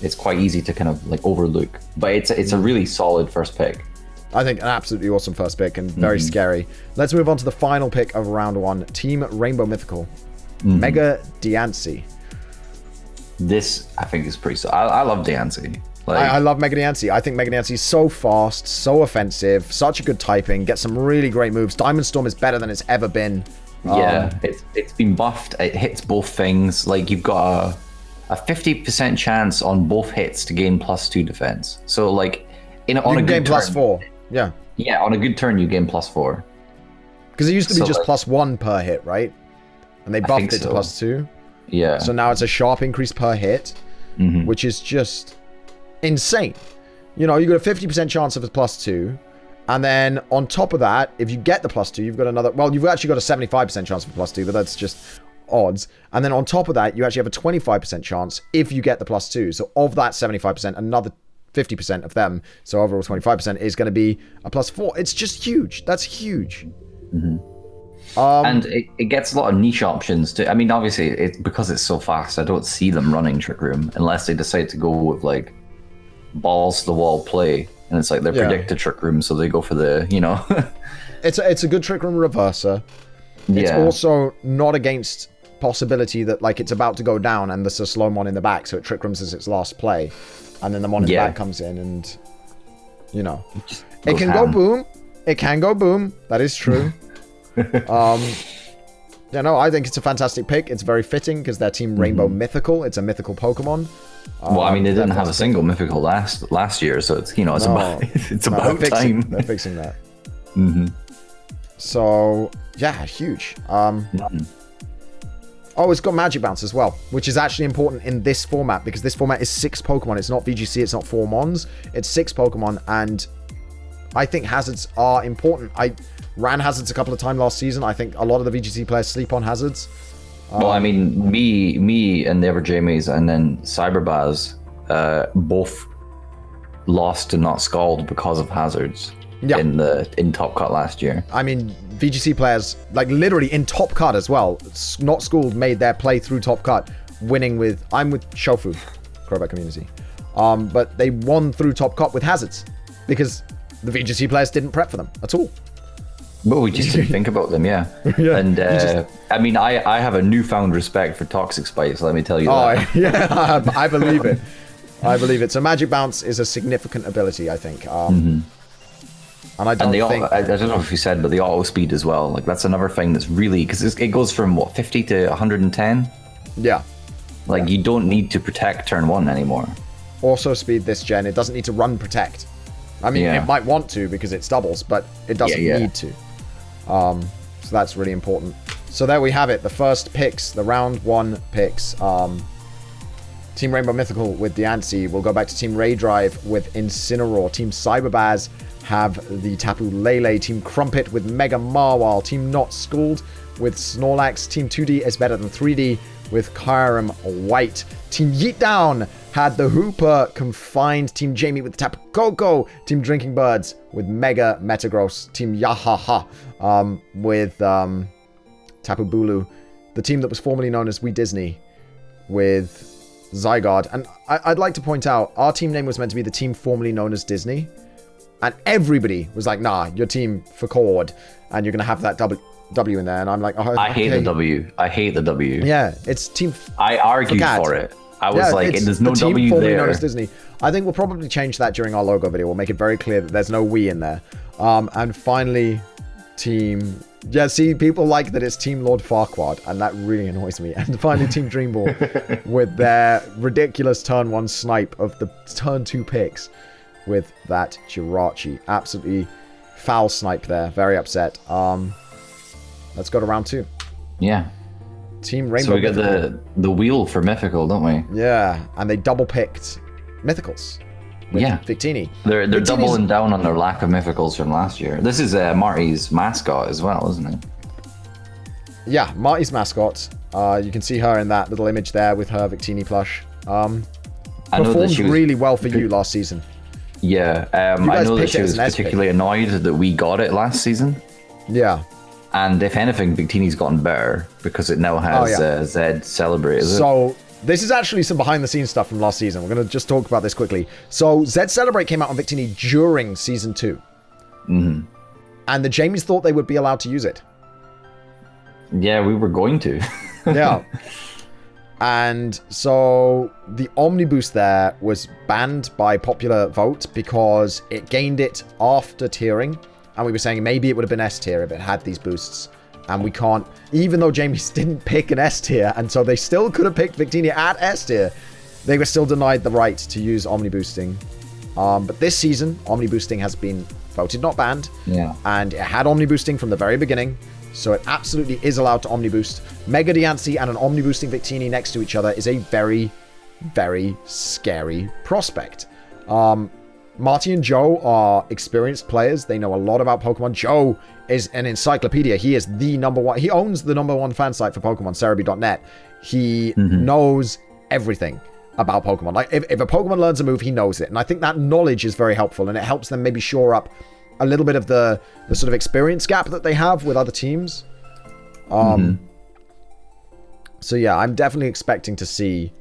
it's quite easy to kind of like overlook. But it's a really solid first pick. I think an absolutely awesome first pick and very scary. Let's move on to the final pick of round 1, Team Rainbow Mythical, Mega Diancie. This, I think, is pretty... I love Diancie. I love Mega Diancie. I think Mega Diancie is so fast, so offensive, such a good typing, gets some really great moves. Diamond Storm is better than it's ever been. It's been buffed. It hits both things. Like, you've got a 50% chance on both hits to gain +2 defense. So, like, on a good turn... +4. Yeah. Yeah, on a good turn, you gain +4. Because it used to be just +1 per hit, right? And they buffed it to +2. Yeah. So now it's a sharp increase per hit, which is just insane. You got a 50% chance of a +2, And then on top of that, if you get the +2, you've got another... Well, you've actually got a 75% chance for +2, but that's just odds. And then on top of that, you actually have a 25% chance if you get the +2. So of that 75%, another 50% of them, so overall 25%, is going to be a +4. It's just huge. That's huge. And it gets a lot of niche options too. I mean, obviously, because it's so fast, I don't see them running Trick Room unless they decide to go with like balls to the wall play, and it's like they're predicted Trick Room, so they go for the, you know. It's a good Trick Room reverser. It's also not against possibility that like it's about to go down and there's a slow mon in the back, so it Trick Rooms as its last play, and then the mon in the back comes in, and you know, it can go boom. It can go boom. That is true. Yeah, no, I think it's a fantastic pick. It's very fitting because their team Rainbow Mythical. It's a mythical Pokemon. Well, I mean, they didn't have a single mythical last year, so it's, you know, it's about time. They're fixing that. So yeah, huge. Oh, it's got Magic Bounce as well, which is actually important in this format because this format is 6 Pokemon. It's not VGC. It's not 4 Mons. It's 6 Pokemon, and I think hazards are important. I ran hazards a couple of times last season. I think a lot of the VGC players sleep on hazards. Well, I mean, me and the Ever Jamies and then Cyberbaz both lost to Not Scald because of hazards in Top Cut last year. I mean, VGC players, like literally in Top Cut as well, Not Schooled made their play through Top Cut, winning with... I'm with Shofu, Crobat Community. But they won through Top Cut with hazards because the VGC players didn't prep for them at all. Well, we just didn't think about them, yeah. And I mean, I have a newfound respect for Toxic Spikes, let me tell you that. Yeah, I believe it. I believe it. So Magic Bounce is a significant ability, I think. And I don't think... I don't know if you said, but the auto speed as well. Like, that's another thing that's really... Because it goes from, what, 50 to 110? Yeah. Like, you don't need to protect turn 1 anymore. Also speed this gen. It doesn't need to run protect. I mean, it might want to because it's doubles, but it doesn't need to. So that's really important. So there we have it. The first picks, the round 1 picks. Team Rainbow Mythical with Diancie. We'll go back to Team Ray Drive with Incineroar. Team Cyberbaz have the Tapu Lele. Team Crumpet with Mega Marwal. Team Not Schooled with Snorlax. Team 2D is better than 3D with Kyurem White. Team Yeet Down had the Hooper confined. Team Jamie with the Tapu Koko. Team Drinking Birds with Mega Metagross. Team Yahaha with Tapu Bulu. The team that was formerly known as We Disney with Zygarde. And I'd like to point out, our team name was meant to be the team formerly known as Disney. And everybody was like, nah, your team for Cord. And you're going to have that W in there. And I'm like, oh, I hate the W. I hate the W. Yeah, it's team... I argued for it. I was like, there's no W team formerly there. known as Disney. I think we'll probably change that during our logo video. We'll make it very clear that there's no we in there. And finally, team... Yeah, see, people like that it's Team Lord Farquaad, and that really annoys me. And finally, Team Dreamball with their ridiculous turn 1 snipe of the turn 2 picks with that Jirachi. Absolutely foul snipe there. Very upset. Let's go to round 2. Yeah. Team Rainbow. So we got the wheel for Mythical, don't we? Yeah, and they double picked Mythicals. With Victini. They're doubling down on their lack of Mythicals from last year. This is Marty's mascot as well, isn't it? Yeah, Marty's mascot. You can see her in that little image there with her Victini plush. I know that she was really well for you last season. Yeah, I know that she was particularly annoyed that we got it last season. Yeah. And if anything, Victini's gotten better because it now has Zed Celebrate, So this is actually some behind-the-scenes stuff from last season. We're going to just talk about this quickly. So Zed Celebrate came out on Victini during Season 2. And the Jamies thought they would be allowed to use it. Yeah, we were going to. Yeah. And so the Omni Boost there was banned by popular vote because it gained it after tiering. And we were saying maybe it would have been S tier if it had these boosts. And we can't, even though Jamies didn't pick an S tier, and so they still could have picked Victini at S tier, they were still denied the right to use Omni Boosting. But this season, Omni Boosting has been voted not banned. Yeah. And it had Omni Boosting from the very beginning. So it absolutely is allowed to Omni Boost. Mega Diancie and an Omni Boosting Victini next to each other is a very, very scary prospect. Marty and Joe are experienced players. They know a lot about Pokemon. Joe is an encyclopedia. He is the number one. He owns the number one fan site for Pokemon, Cerebi.net. He knows everything about Pokemon. Like, if a Pokemon learns a move, he knows it. And I think that knowledge is very helpful, and it helps them maybe shore up a little bit of the sort of experience gap that they have with other teams. So yeah, I'm definitely expecting to see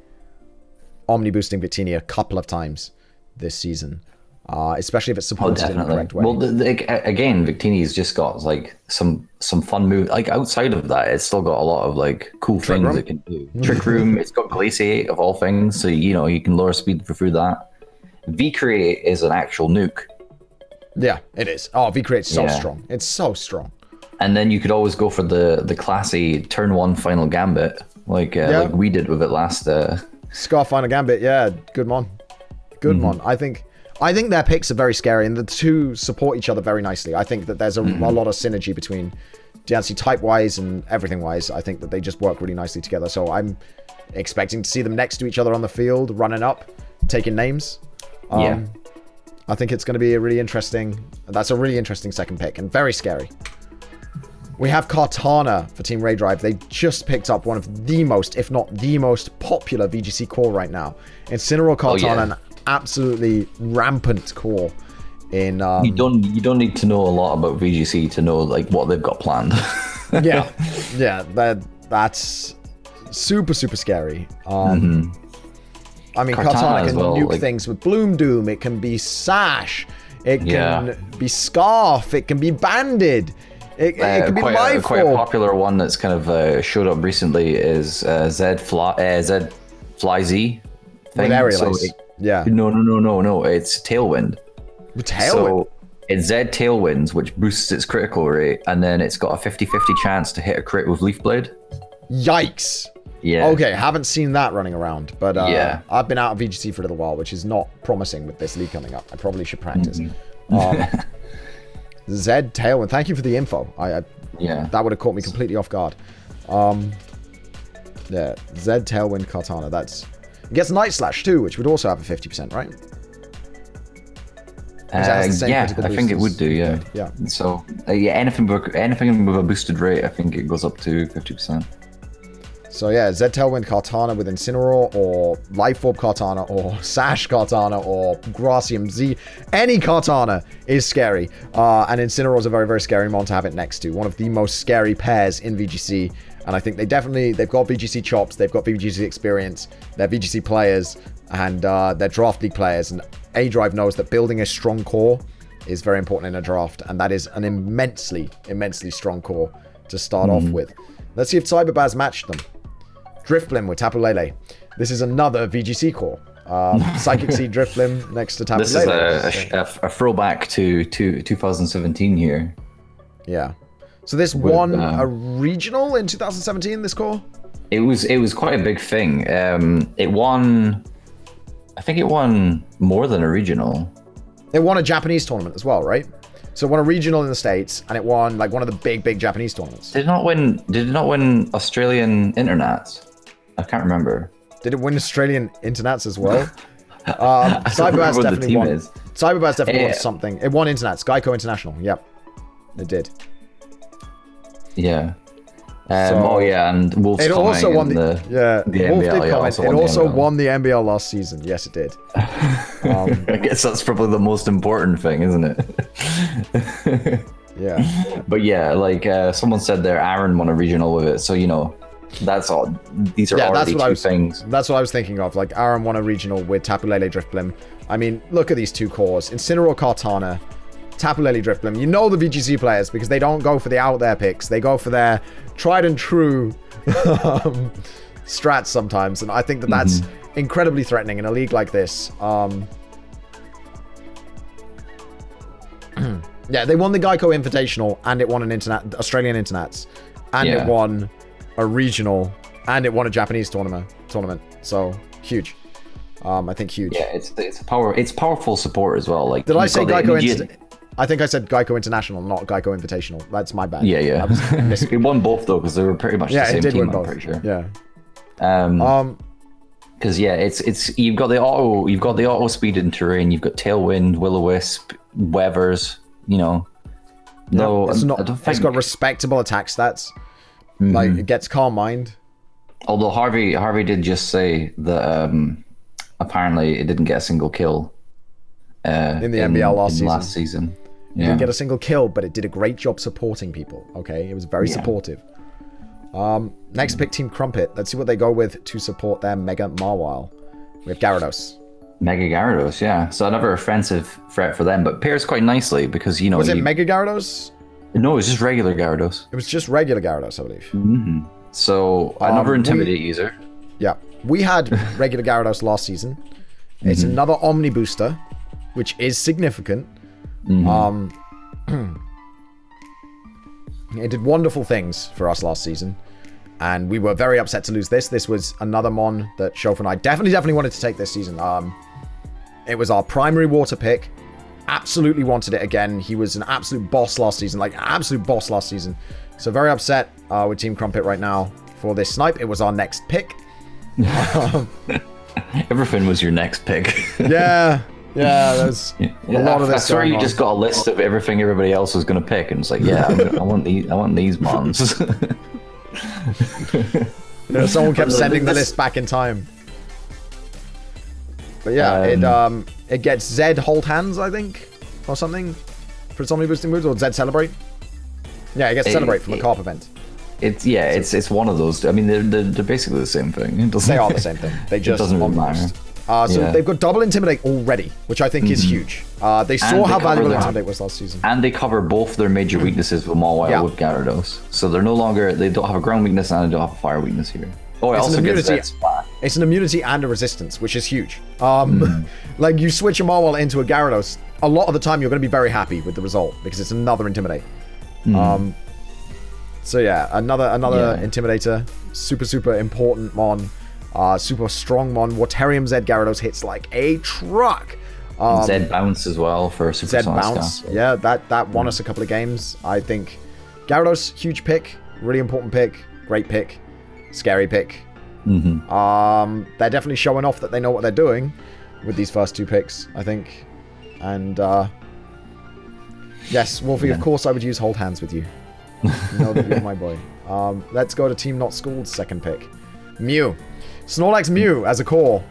Omni boosting Victini a couple of times this season, especially if it's supported in the correct way. Well, again, Victini's just got like some fun moves. Like outside of that, it's still got a lot of like cool things it can do. Trick Room, it's got Glaciate of all things, so you can lower speed through that. V-Create is an actual nuke. Yeah, it is. Oh, V-Create's so strong. It's so strong. And then you could always go for the classy turn 1 final gambit, like we did with it last. Scar Final Gambit, yeah, good mon. Good mon. I think their picks are very scary, and the two support each other very nicely. I think that there's a lot of synergy between Diancie type-wise and everything-wise. I think that they just work really nicely together. So I'm expecting to see them next to each other on the field, running up, taking names. I think it's going to be a really interesting... That's a really interesting second pick, and very scary. We have Kartana for Team Ray Drive. They just picked up one of the most, if not the most popular VGC core right now. Incineroar Kartana, an absolutely rampant core. In you don't need to know a lot about VGC to know like what they've got planned. yeah, that's super scary. I mean, Kartana can nuke things with Bloom Doom. It can be Sash. It can be Scarf. It can be Banded. It can be Life quite a popular one that's kind of showed up recently is Zed Fly Z thing. With Aerial Ace. No. It's Tailwind. Tailwind? So it's Zed Tailwinds, which boosts its critical rate, and then it's got a 50-50 chance to hit a crit with Leaf Blade. Yikes. Yeah. Okay, haven't seen that running around, but I've been out of VGC for a little while, which is not promising with this league coming up. I probably should practice. Zed Tailwind, thank you for the info. That would have caught me completely off guard. Zed Tailwind Kartana. It gets Night Slash too, which would also have a 50%, right? I think it would do. Yeah. So anything with a boosted rate, I think it goes up to 50%. So yeah, Zed Tailwind Kartana with Incineroar, or Life Orb Kartana, or Sash Kartana, or Gracium Z. Any Kartana is scary. And Incineroar is a very, very scary mon to have it next to. One of the most scary pairs in VGC. And I think they've got VGC chops, they've got VGC experience, they're VGC players, and they're draft league players. And A-Drive knows that building a strong core is very important in a draft. And that is an immensely strong core to start off with. Let's see if Cyberbaz matched them. Drifblim with Tapu Lele. This is another VGC core. Psychic Seed Drifblim next to Tapu Lele. This is a throwback to 2017 here. Yeah. So this won a regional in 2017, this core? It was quite a big thing. I think it won more than a regional. It won a Japanese tournament as well, right? So it won a regional in the States, and it won like one of the big Japanese tournaments. Did it not win Australian Internats? I can't remember. Did it win Australian Internats as well? Cyberbaz definitely won. Cyberbaz definitely won something. It won Internats. Geico International. Yep. It did. Yeah. And Wolf's it also won the Wolf MBL. did comment. It also won the MBL last season. Yes, it did. I guess that's probably the most important thing, isn't it? Yeah. But yeah, like someone said there, Aaron won a regional with it. So, that's all. These are already two things. That's what I was thinking of. Like, Aaron won a regional with Tapu Lele Drifblim. I mean, look at these two cores. Incineroar Kartana, Tapu Lele Drifblim. You know the VGC players because they don't go for the out there picks. They go for their tried and true strats sometimes. And I think that that's incredibly threatening in a league like this. Yeah, they won the Geico Invitational, and it won an Australian Internats, and it won a regional, and it won a Japanese tournament. So huge. I think huge. Yeah, it's powerful support as well. Like, did I say Geico? I think I said Geico International, not Geico Invitational. That's my bad. Yeah. It won both though, because they were pretty much the same team. I'm pretty sure. Yeah. Because yeah, it's you've got the auto speed in terrain. You've got tailwind, will-o-wisp, weathers. You know, no, it's I not. don't think. It's got respectable attack stats. Like it gets calm mind. Although Harvey did just say that apparently it didn't get a single kill In the MBL last season. It didn't get a single kill, but it did a great job supporting people. Okay, it was very supportive. Next pick, Team Crumpet. Let's see what they go with to support their Mega Marwile. We have Gyarados. Mega Gyarados, yeah. So another offensive threat for them, but pairs quite nicely because, you know... Was it Mega Gyarados? No, it was just regular Gyarados. It was just regular Gyarados, I believe. Mm-hmm. So another Intimidate user. Yeah. We had regular Gyarados last season. It's another Omni booster, which is significant. It did wonderful things for us last season. And we were very upset to lose this. This was another Mon that Shof and I definitely wanted to take this season. It was our primary water pick. Absolutely wanted it again. He was an absolute boss last season. Like, absolute boss last season. So very upset with Team Crumpet right now for this snipe. It was our next pick. Everything was your next pick. Yeah, there's a lot of this. I swear you just got a list of everything everybody else was going to pick, and it's like, yeah, I want these Mons. Someone kept sending the list back in time. But yeah, it gets Zed Hold Hands, I think, or something, for its Omni boosting moves, or Zed Celebrate. Yeah, it gets Celebrate from a Carp event. It's one of those. I mean, they're basically the same thing. They are the same thing. They just doesn't really matter. So they've got double Intimidate already, which I think is huge. They saw how valuable Intimidate was last season. And they cover both their major weaknesses with Mawile with Gyarados. So they don't have a ground weakness and they don't have a fire weakness here. Oh, it also gets Zed Splat. It's an immunity and a resistance, which is huge. Like, you switch a Mawile into a Gyarados, a lot of the time you're going to be very happy with the result, because it's another Intimidate. So yeah, another Intimidator. Super important Mon. Super strong Mon. Waterium Zed Gyarados hits like a truck. Zed Bounce as well for Super Zed Bounce. Yeah, that won us a couple of games. I think Gyarados, huge pick. Really important pick. Great pick. Scary pick. They're definitely showing off that they know what they're doing with these first two picks, I think. And yes, Wolfie, of course I would use Hold Hands with you. You know that you're my boy. Let's go to Team Not Schooled's second pick. Mew. Snorlax Mew as a core.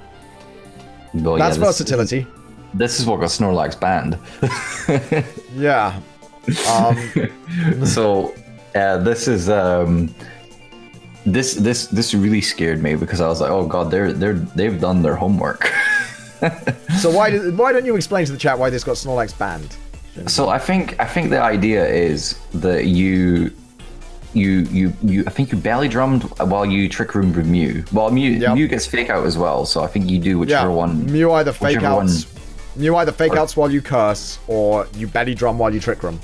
Well, that's versatility. This is what got Snorlax banned. Yeah. So this is this really scared me because I was like, oh god, they've done their homework. So why don't you explain to the chat why this got Snorlax banned? So I think the idea is that you I think you belly drummed while you trick roomed with Mew. Well, Mew gets fake out as well, so I think you do whichever one. Mew either fake outs while you curse, or you belly drum while you trick room.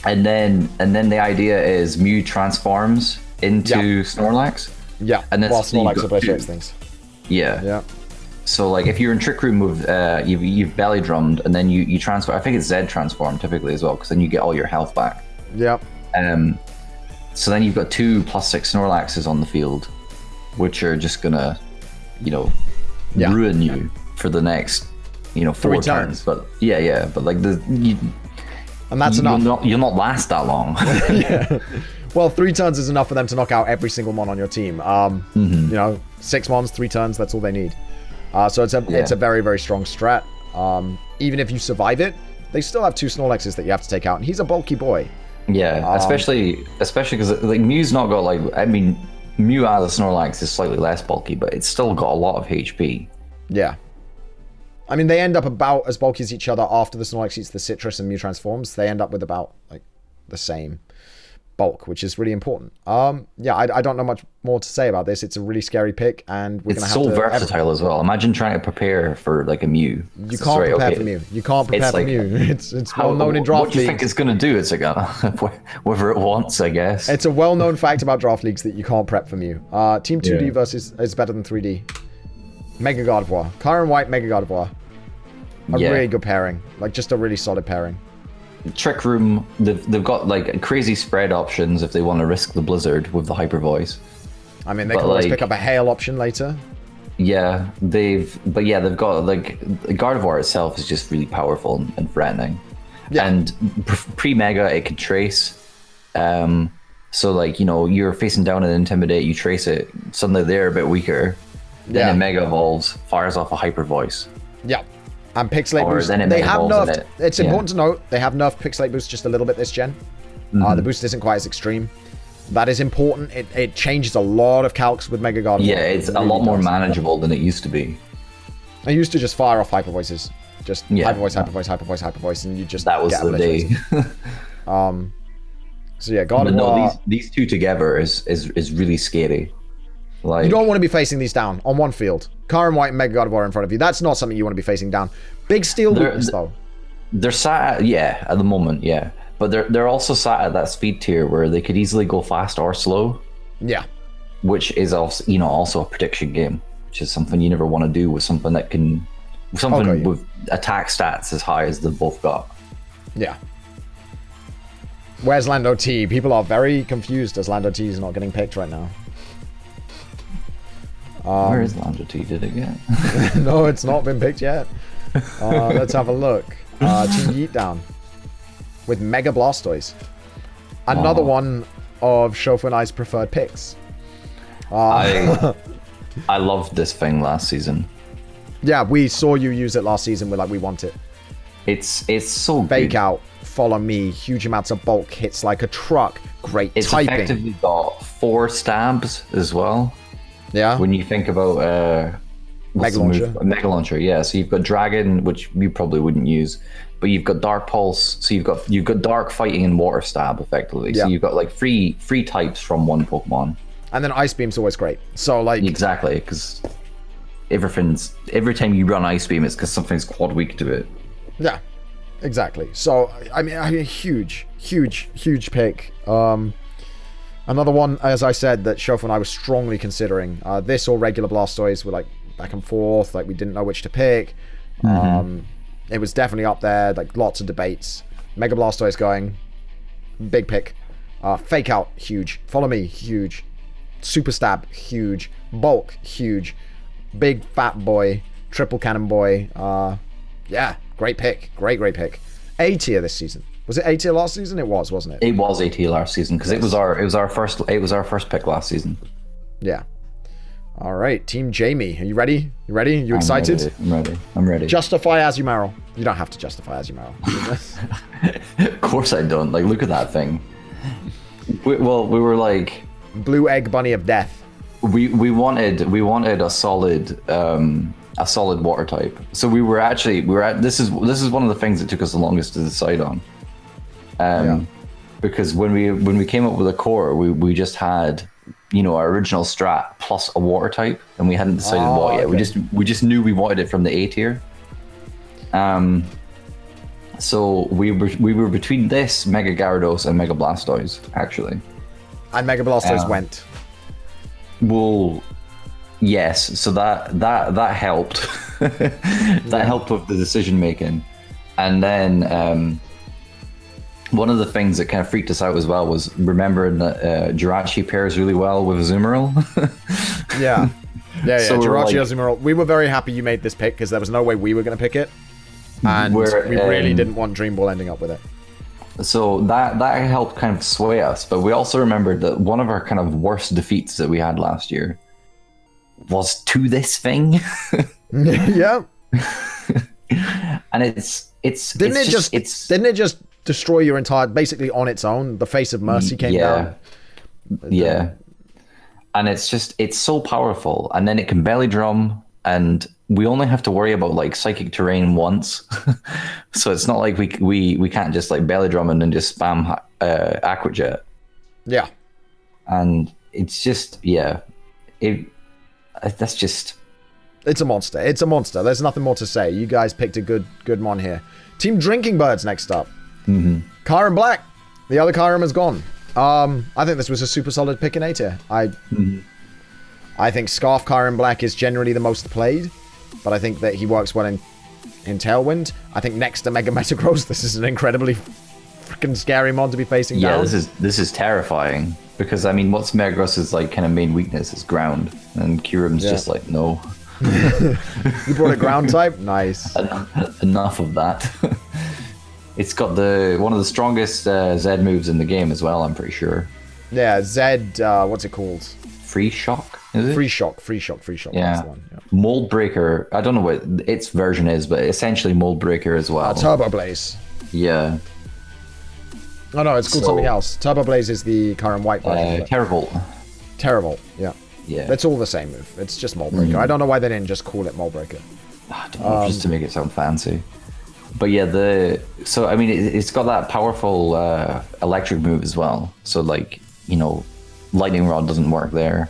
And then the idea is Mew transforms into Snorlax. Yeah. And then while Snorlax obliterates things. Yeah. Yeah. So like if you're in Trick Room with you've belly drummed and then you transfer. I think it's Zed transform typically as well, because then you get all your health back. Yeah. So then you've got 2 +6 Snorlaxes on the field, which are just gonna, ruin you for the next, 4 turns. But but like and that's enough. You'll not last that long. Yeah. Well, 3 turns is enough for them to knock out every single Mon on your team. 6 Mons, 3 turns, that's all they need. So it's a very, very strong strat. Even if you survive it, they still have 2 Snorlaxes that you have to take out, and he's a bulky boy. Yeah, especially because like Mew's not got Mew as a Snorlax is slightly less bulky, but it's still got a lot of HP. Yeah. I mean, they end up about as bulky as each other after the Snorlax eats the citrus and Mew transforms. They end up with about the same bulk, which is really important. I don't know much more to say about this. It's a really scary pick, and we're gonna have to... It's so versatile as well. Imagine trying to prepare for a Mew. You can't prepare for Mew. You can't prepare for Mew. It's well known in draft leagues. What do you think it's gonna do? It's whether it wants, I guess. It's a well-known fact about draft leagues that you can't prep for Mew. Team 2D versus is better than 3D. Mega Gardevoir. Kyron White, Mega Gardevoir. A really good pairing. Just a really solid pairing. Trick Room, they've got crazy spread options if they want to risk the Blizzard with the Hyper Voice. I mean, they can always pick up a Hail option later. Yeah, they've got like Gardevoir itself is just really powerful and threatening. Yeah. And pre-Mega, it could trace. So like, you know, you're facing down and Intimidate, you trace it, suddenly they're a bit weaker. Then Yeah. it Mega evolves, fires off a Hyper Voice. Yeah. And Pixelate Or Boost, then it they Mega have Evolves in nerfed. it. It's Yeah. important to note, they have nerfed Pixelate Boost just a little bit this gen. The boost isn't quite as extreme. That is important. It changes a lot of calcs with Mega Gardevoir. Yeah, it's It a really lot more does. manageable than it used to be. I used to just fire off Hyper Voices. Just Yeah. Hyper Voice, Hyper Voice, Hyper Voice, Hyper Voice, and you just That was get the day. obliterated. So yeah, But no, Gardevoir... these two together is really scary. Like, You don't want to be facing these down on one field. Karen White and Mega Gardevoir in front of you. That's not something you want to be facing down. Big steel weakness, though. they're sat at the moment, yeah. But they're also sat at that speed tier where they could easily go fast or slow, Yeah. which is also, you know, also a prediction game, which is something you never want to do with something that can, Okay, yeah. with attack stats as high as they've both got. Yeah. Where's Lando T? People are very confused as Lando T is not getting picked right now. Where is Lando T? Did it get? No, it's not been picked yet. Let's have a look. Team Yeet down with Mega Blastoise. Another one of Shofu and I's preferred picks. I loved this thing last season. Yeah, we saw you use it last season. We're like, we want it. It's so Fake good. out, follow me, huge amounts of bulk, hits like a truck, great It's typing. effectively got 4 stabs as well. Yeah, When you think about what's Mega the move? Launcher. Mega Launcher, yeah. So you've got Dragon, which you probably wouldn't use, but you've got Dark Pulse. So you've got Dark Fighting and Water Stab effectively. Yeah. So you've got like three types from one Pokemon. and then Ice Beam's always great. So like, Exactly, because every time you run Ice Beam, it's because something's quad weak to it. yeah, exactly. So I mean, huge pick. Another one, as I said, that Shofu and I were strongly considering. This or regular Blastoise were like back and forth, like we didn't know which to pick. It was definitely up there, like lots of debates. Mega Blastoise going, big pick. Fake out, huge. Follow me, huge. Super stab, huge. Bulk, huge. Big fat boy, triple cannon boy. Yeah, great pick, great pick. A tier this season. Was it A tier last season? It was, wasn't it? It was AT last season because it was our first pick last season. Yeah. All right, Team Jamie, are you ready? You ready? You excited? I'm ready. Justify Azumarill. You don't have to justify Azumarill. Of course I don't. Like, look at that thing. We were like, Blue Egg Bunny of Death. we wanted a solid water type. So this is one of the things that took us the longest to decide on. Because when we came up with a core, we just had, you know, our original strat plus a water type, and we hadn't decided what yet. okay. We just knew we wanted it from the A tier. So we were between this Mega Gyarados and Mega Blastoise actually. And Mega Blastoise went. Well, yes. So that helped. That helped with the decision making, and then one of the things that kind of freaked us out as well was remembering that Jirachi pairs really well with Azumarill. Yeah. Yeah. So we were Jirachi like- Azumarill. We were very happy you made this pick because there was no way we were going to pick it. And we really didn't want Dream Ball ending up with it. So that helped kind of sway us, but we also remembered that one of our kind of worst defeats that we had last year was to this thing. Yeah. And it's Didn't it just destroy your entire, basically on its own? The Face of Mercy came down. Yeah. And it's so powerful, and then it can belly drum, and we only have to worry about like psychic terrain once. So it's not like we can't just like belly drum and then just spam Aqua Jet. Yeah. And it's just that's just. It's a monster. It's a monster. There's nothing more to say. You guys picked a good mon here. Team Drinking Birds next up. Kyron Black. The other Kyron is gone. I think this was a super solid pick in A tier. I think Scarf Kyron Black is generally the most played, but I think that he works well in Tailwind. I think next to Mega Metagross, this is an incredibly freaking scary mon to be facing down. This is terrifying because I mean, what's Metagross's like kind of main weakness is ground, and Kyurem's just like no. You brought a ground type? Nice. Enough of that. It's got one of the strongest Z moves in the game as well, I'm pretty sure. Yeah, Z, what's it called? Free Shock, is it? Free shock. Yeah. That's the one. Yeah. Mold Breaker, I don't know what its version is, but essentially Mold Breaker as well. Turbo Blaze. Yeah. Oh no, it's called something else. Turbo Blaze is the current white version. Terravolt. Terrible, yeah. Yeah. It's all the same move. It's just Mold Breaker. I don't know why they didn't just call it Mold Breaker. I don't know, just to make it sound fancy. But yeah, I mean, it's got that powerful electric move as well. So like, you know, Lightning Rod doesn't work there.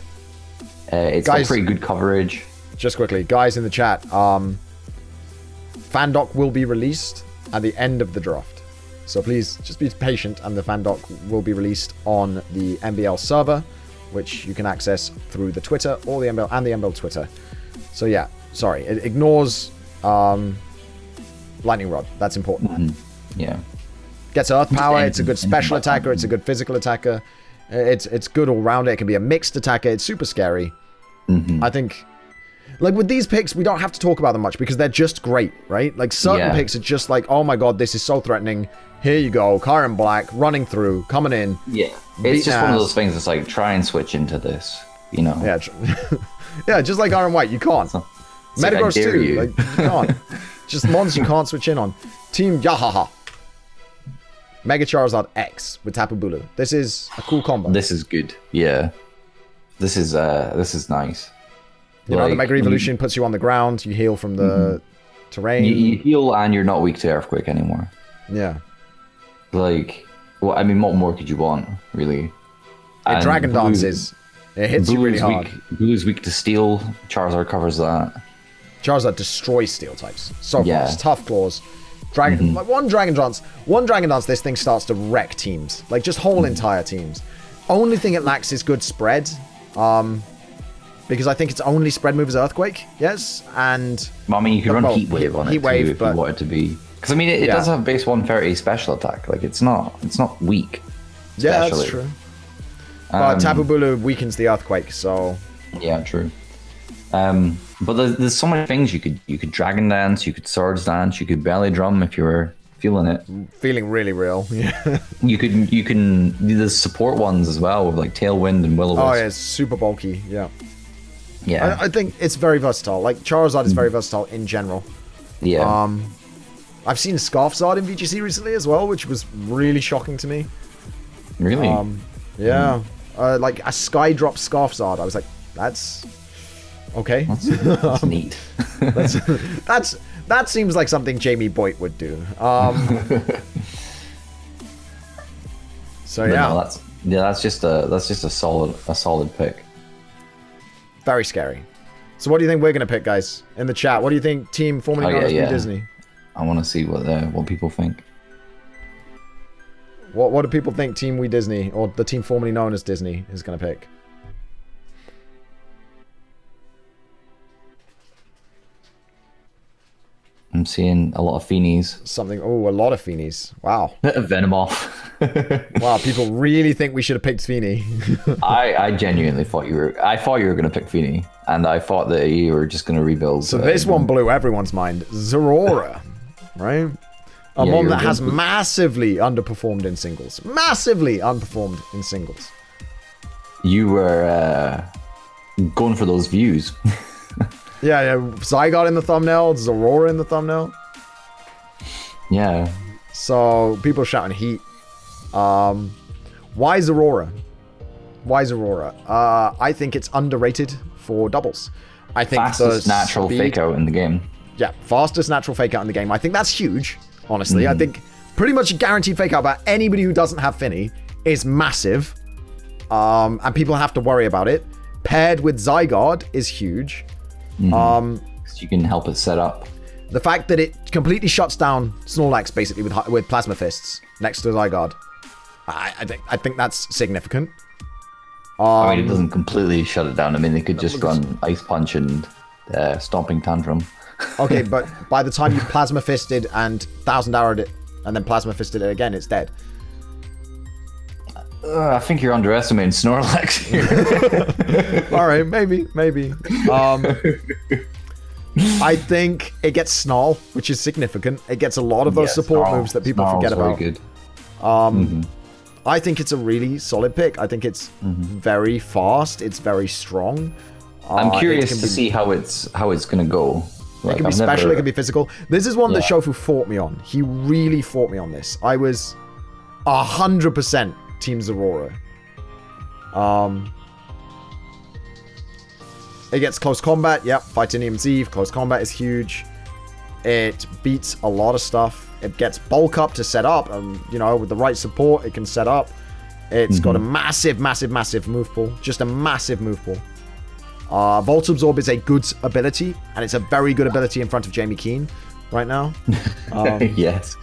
It's got pretty good coverage. Just quickly, guys in the chat, Fandoc will be released at the end of the draft. So please just be patient, and the Fandoc will be released on the MBL server, which you can access through the Twitter or the MBL and the MBL Twitter. So yeah, sorry, it ignores Lightning Rod. That's important. Mm-hmm. Yeah. Gets earth power. It's a good special attacker. It's a good physical attacker. It's good all rounder. It can be a mixed attacker. It's super scary. Mm-hmm. I think, like with these picks, we don't have to talk about them much because they're just great, right? Like certain picks are just like, oh my god, this is so threatening. Here you go, Kyron Black running through, coming in. Yeah, it's just one of those things. It's like try and switch into this, you know. Yeah, yeah, just like Iron White, you can't. Metagross too, you. like you can't. Just mons you can't switch in on. Team Yahaha. Mega Charizard X with Tapu Bulu. This is a cool combo. This is good. Yeah. This is nice. You know, the Mega Evolution puts you on the ground. You heal from the terrain. You heal and you're not weak to Earthquake anymore. Yeah. Like, well, I mean, what more could you want, really? It Dragon Dances. It hits you really hard. Blue's weak to Steel. Charizard covers that. Charizard destroys Steel types. So fast. Tough claws. Mm-hmm. Like one Dragon Dance, this thing starts to wreck teams. Like just whole entire teams. Only thing it lacks is good spread. Because I think its only spread move is Earthquake. Yes, and well, I mean, you could run Heat Wave on it too, if you wanted to be. Because I mean, it does have base 130 special attack. Like it's not weak. Yeah, that's true. But Tapu Bulu weakens the Earthquake, so. Yeah, true. But there's so many things you could Dragon Dance, you could Swords Dance, you could Belly Drum if you were feeling it. Feeling really real. Yeah. You can there's support ones as well with like Tailwind and Will-O-Wisp. Oh yeah, it's super bulky. Yeah. Yeah. I think it's very versatile. Like Charizard is very versatile in general. Yeah. I've seen Scarf Zard in VGC recently as well, which was really shocking to me. Really? Yeah. Like a Skydrop Scarf Zard. I was like, that's okay. That's neat. That seems like something Jamie Boyd would do. So yeah. No, that's just a solid pick. Very scary. So what do you think we're gonna pick, guys? In the chat, what do you think team formerly known as New Disney? I want to see what people think. What do people think Team We Disney, or the team formerly known as Disney, is gonna pick? I'm seeing a lot of Feenies. A lot of Feenies. Wow. Venomoth. Wow, people really think we should have picked Feeny. I genuinely thought you were going to pick Feeny, and I thought that you were just going to rebuild. So this one blew everyone's mind. Zorora, right? A mon that has massively underperformed in singles. Massively underperformed in singles. You were going for those views. Yeah. Zygarde in the thumbnail, Zorora in the thumbnail. Yeah. So people shouting heat. Why Zorora? I think it's underrated for doubles. I think fastest natural fake out in the game. Yeah, fastest natural fake out in the game. I think that's huge, honestly. I think pretty much a guaranteed fake out by anybody who doesn't have Finny is massive. And people have to worry about it. Paired with Zygarde is huge. Because you can help it set up. The fact that it completely shuts down Snorlax basically with Plasma Fists next to Zygarde. I think that's significant. I mean, it doesn't completely shut it down. I mean, they could just run Ice Punch and Stomping Tantrum. Okay, but by the time you Plasma Fisted and 1000 arrowed it, and then Plasma Fisted it again, it's dead. I think you're underestimating Snorlax here. All right, maybe. I think it gets Snarl, which is significant. It gets a lot of those support moves that people forget about. Good. I think it's a really solid pick. I think it's very fast. It's very strong. I'm curious to see how it's gonna go. Like, it can be special. It can be physical. This is one that Shofu fought me on. He really fought me on this. I was 100% Team Zerora. It gets close combat. Yep, Titanium's Eve. Close combat is huge. It beats a lot of stuff. It gets bulk up to set up. And, you know, with the right support, it can set up. It's got a massive, massive, massive move pool. Just a massive move pool. Volt Absorb is a good ability. And it's a very good ability in front of Jamie Keane right now. Yes.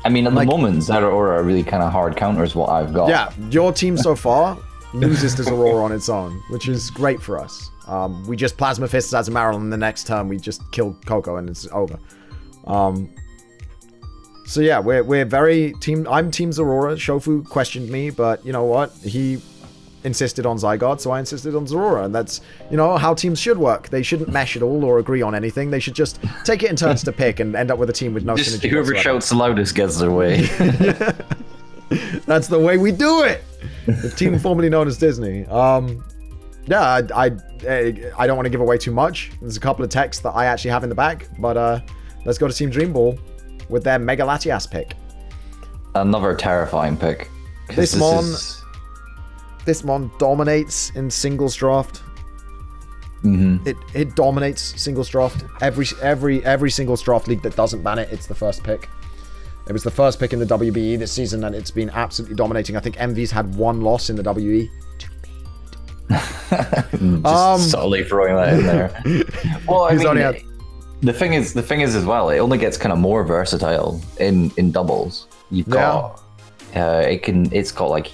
I mean, at the moment, Zeraora really kind of hard counters what I've got. Yeah, your team so far loses to Zeraora on its own, which is great for us. We just Plasma Fists as a Marill, and the next turn we just kill Coco and it's over. So yeah, we're very team. I'm Team Zeraora. Shofu questioned me, but you know what? He insisted on Zygarde, so I insisted on Zeraora, and that's, you know, how teams should work. They shouldn't mesh at all or agree on anything. They should just take it in turns to pick and end up with a team with no just synergy. Whoever shouts the loudest gets their way. That's the way we do it. The team formerly known as Disney. Yeah, I don't want to give away too much. There's a couple of texts that I actually have in the bag, but let's go to Team Dream Ball with their Mega Latias pick. Another terrifying pick. This mon dominates in singles draft. It dominates singles draft. Every singles draft league that doesn't ban it, it's the first pick. It was the first pick in the WBE this season, and it's been absolutely dominating. I think MV's had one loss in the WE. Just subtly throwing that in there. Well, I mean, the thing is as well, it only gets kind of more versatile in doubles. You've got it's got like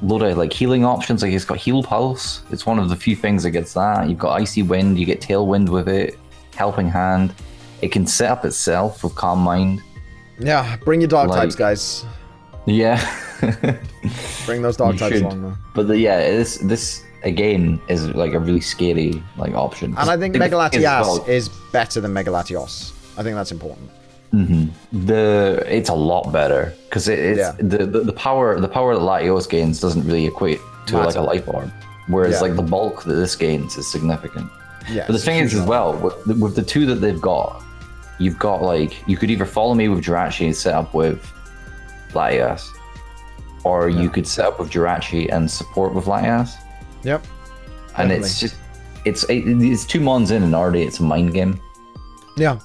load of like healing options. Like it's got Heal Pulse. It's one of the few things that gets that. You've got Icy Wind. You get Tailwind with it. Helping Hand. It can set up itself with Calm Mind. Yeah, bring your dark types, guys. Yeah. Bring those dark types along, though. But this again is like a really scary like option. And I think Mega Latias is better than Mega Latios. I think that's important. It's a lot better because the power that Latios gains doesn't really equate to like a life orb, whereas like the bulk that this gains is significant. Yeah. But the thing is as well with the two that they've got. You've got like, you could either follow me with Jirachi and set up with Latias, or you could set up with Jirachi and support with Latias. Yep. And it's just, it's 2 mons in and already it's a mind game. Yeah.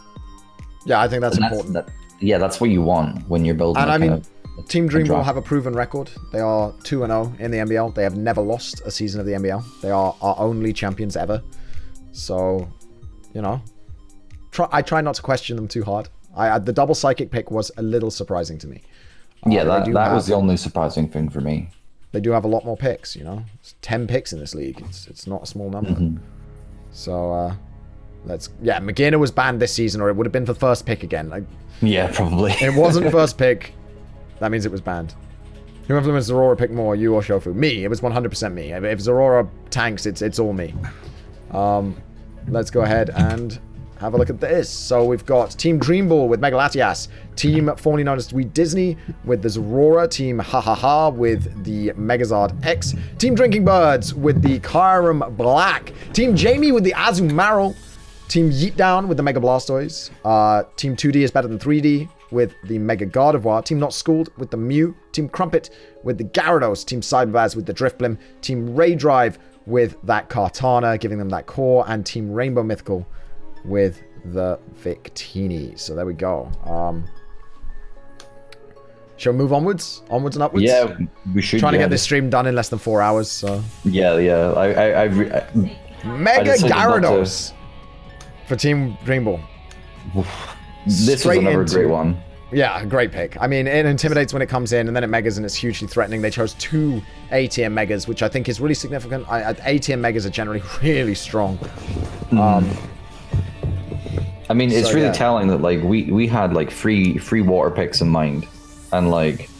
Yeah, I think that's important. That's what you want when you're building. And I mean, Team Dream will have a proven record. They are 2-0 in the MBL. They have never lost a season of the MBL. They are our only champions ever. So, you know. I try not to question them too hard. The double psychic pick was a little surprising to me. Yeah, that was the only surprising thing for me. They do have a lot more picks, you know. It's 10 picks in this league. It's not a small number. So Magina was banned this season, or it would have been for first pick again. Yeah, probably. It wasn't first pick. That means it was banned. Who influenced Zeraora pick more, you or Shofu? Me. It was 100% me. If Zeraora tanks, it's all me. Let's go ahead and have a look at this. So we've got Team Dream Ball with Mega Latias, Team formerly known as Sweet Disney with the Zeraora, Team Ha Ha Ha with the Megazard X, Team Drinking Birds with the Kyurem Black, Team Jamie with the Azumarill, Team Yeet Down with the Mega Blastoise, Team 2D is better than 3D with the Mega Gardevoir, Team Not Schooled with the Mew, Team Crumpet with the Gyarados, Team Cyberbaz with the Drifblim, Team Ray Drive with that Kartana, giving them that core, and Team Rainbow Mythical with the Victini. So there we go. Shall we move onwards and upwards? Yeah, we should. Trying to get this stream done in less than 4 hours. So yeah. Mega Gyarados for Team Dream Ball. This was another great one. Yeah, great pick. I mean, it intimidates when it comes in, and then it megas, and it's hugely threatening. They chose 2 A-tier megas, which I think is really significant. A-tier megas are generally really strong. I mean, it's really telling that like we had like free water picks in mind, and like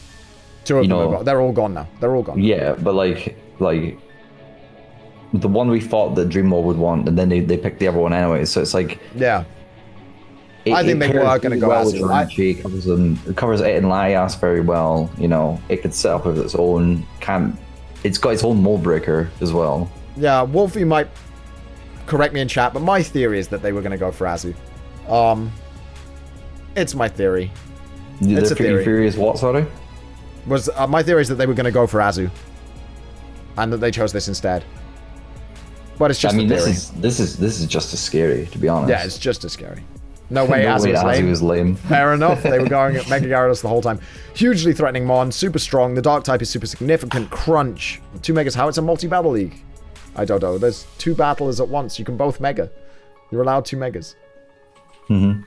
2 of them are gone. They're all gone now. They're all gone. Yeah, but like the one we thought that Dreamwall would want, and then they picked the other one anyway. So it's like, Yeah. I think they were going to go well. Azu. It covers it in Laias very well. You know, it could set up with its own camp. It's got its own mold breaker as well. Yeah, Wolfie might correct me in chat, but my theory is that they were going to go for Azu. It's my theory. It's a theory. Theory is what, sorry? My theory is that they were going to go for Azu, and that they chose this instead. But it's just. I mean, a theory. this is just as scary, to be honest. Yeah, it's just as scary. No way, No Azu way was lame. Azu was lame. Fair enough. They were going at Mega Gyarados the whole time. Hugely threatening Mon, super strong. The Dark type is super significant. Crunch. 2 Megas. How? It's a multi-battle league. I don't know. There's 2 battlers at once. You can both Mega. You're allowed 2 Megas. Mm-hmm.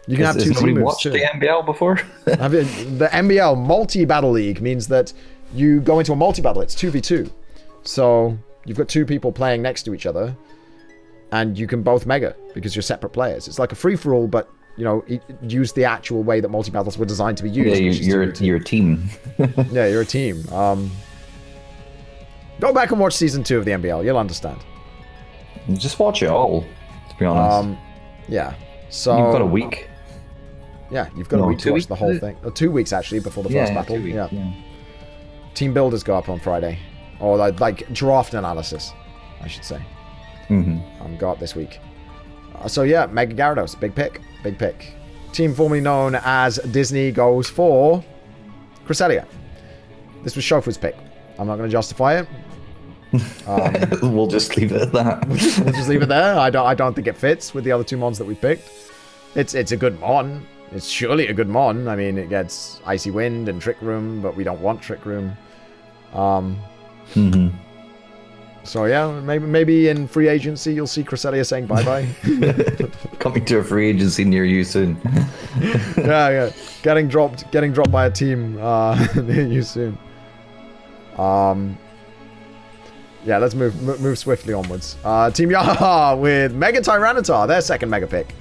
You can have 2 Somebody Z-moves watched too. the MBL before? The MBL multi-battle league means that you go into a multi-battle. It's 2v2. So you've got 2 people playing next to each other, and you can both Mega because you're separate players. It's like a free-for-all, but you know, use the actual way that multi-battles were designed to be used. Yeah, you're a team. Yeah, you're a team. Go back and watch season 2 of the MBL. You'll understand. Just watch it all, to be honest. Yeah. So You've got a week. Yeah, you've got a week to 2 watch weeks, the whole is it? thing. 2 weeks actually before the first battle. 2 weeks, yeah. Team builders go up on Friday, or like draft analysis, I should say. Go up this week. So yeah, Mega Gyarados, big pick. Team formerly known as Disney goes for Cresselia. This was Shofu's pick. I'm not going to justify it. We'll just leave it at that. We'll just leave it there. I don't think it fits with the other 2 mons that we picked. It's a good mon. It's surely a good mon. I mean, it gets Icy Wind and Trick Room, but we don't want Trick Room. So yeah, maybe in free agency you'll see Cresselia saying bye-bye. Coming to a free agency near you soon. yeah. Getting dropped by a team near you soon. Yeah, let's move swiftly onwards. Team Yaha with Mega Tyranitar, their second Mega pick.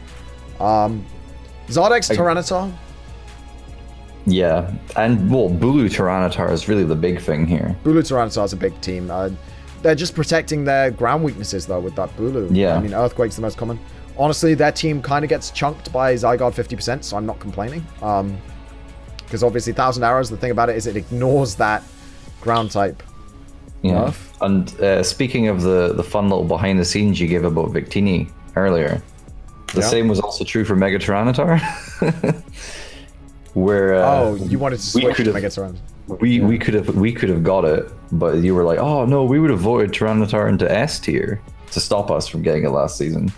Zardex Tyranitar. Yeah, and well, Bulu Tyranitar is really the big thing here. Bulu Tyranitar is a big team. They're just protecting their ground weaknesses though with that Bulu. Yeah. I mean, Earthquake's the most common. Honestly, their team kind of gets chunked by Zygarde 50%, so I'm not complaining. Because obviously 1,000 Arrows, the thing about it is it ignores that ground type. Yeah. And speaking of the fun little behind the scenes you gave about Victini earlier, the same was also true for Mega Tyranitar. Where you wanted to switch to Mega Tyranitar. We could have got it, but you were like, oh no, we would have voted Tyranitar into S tier to stop us from getting it last season.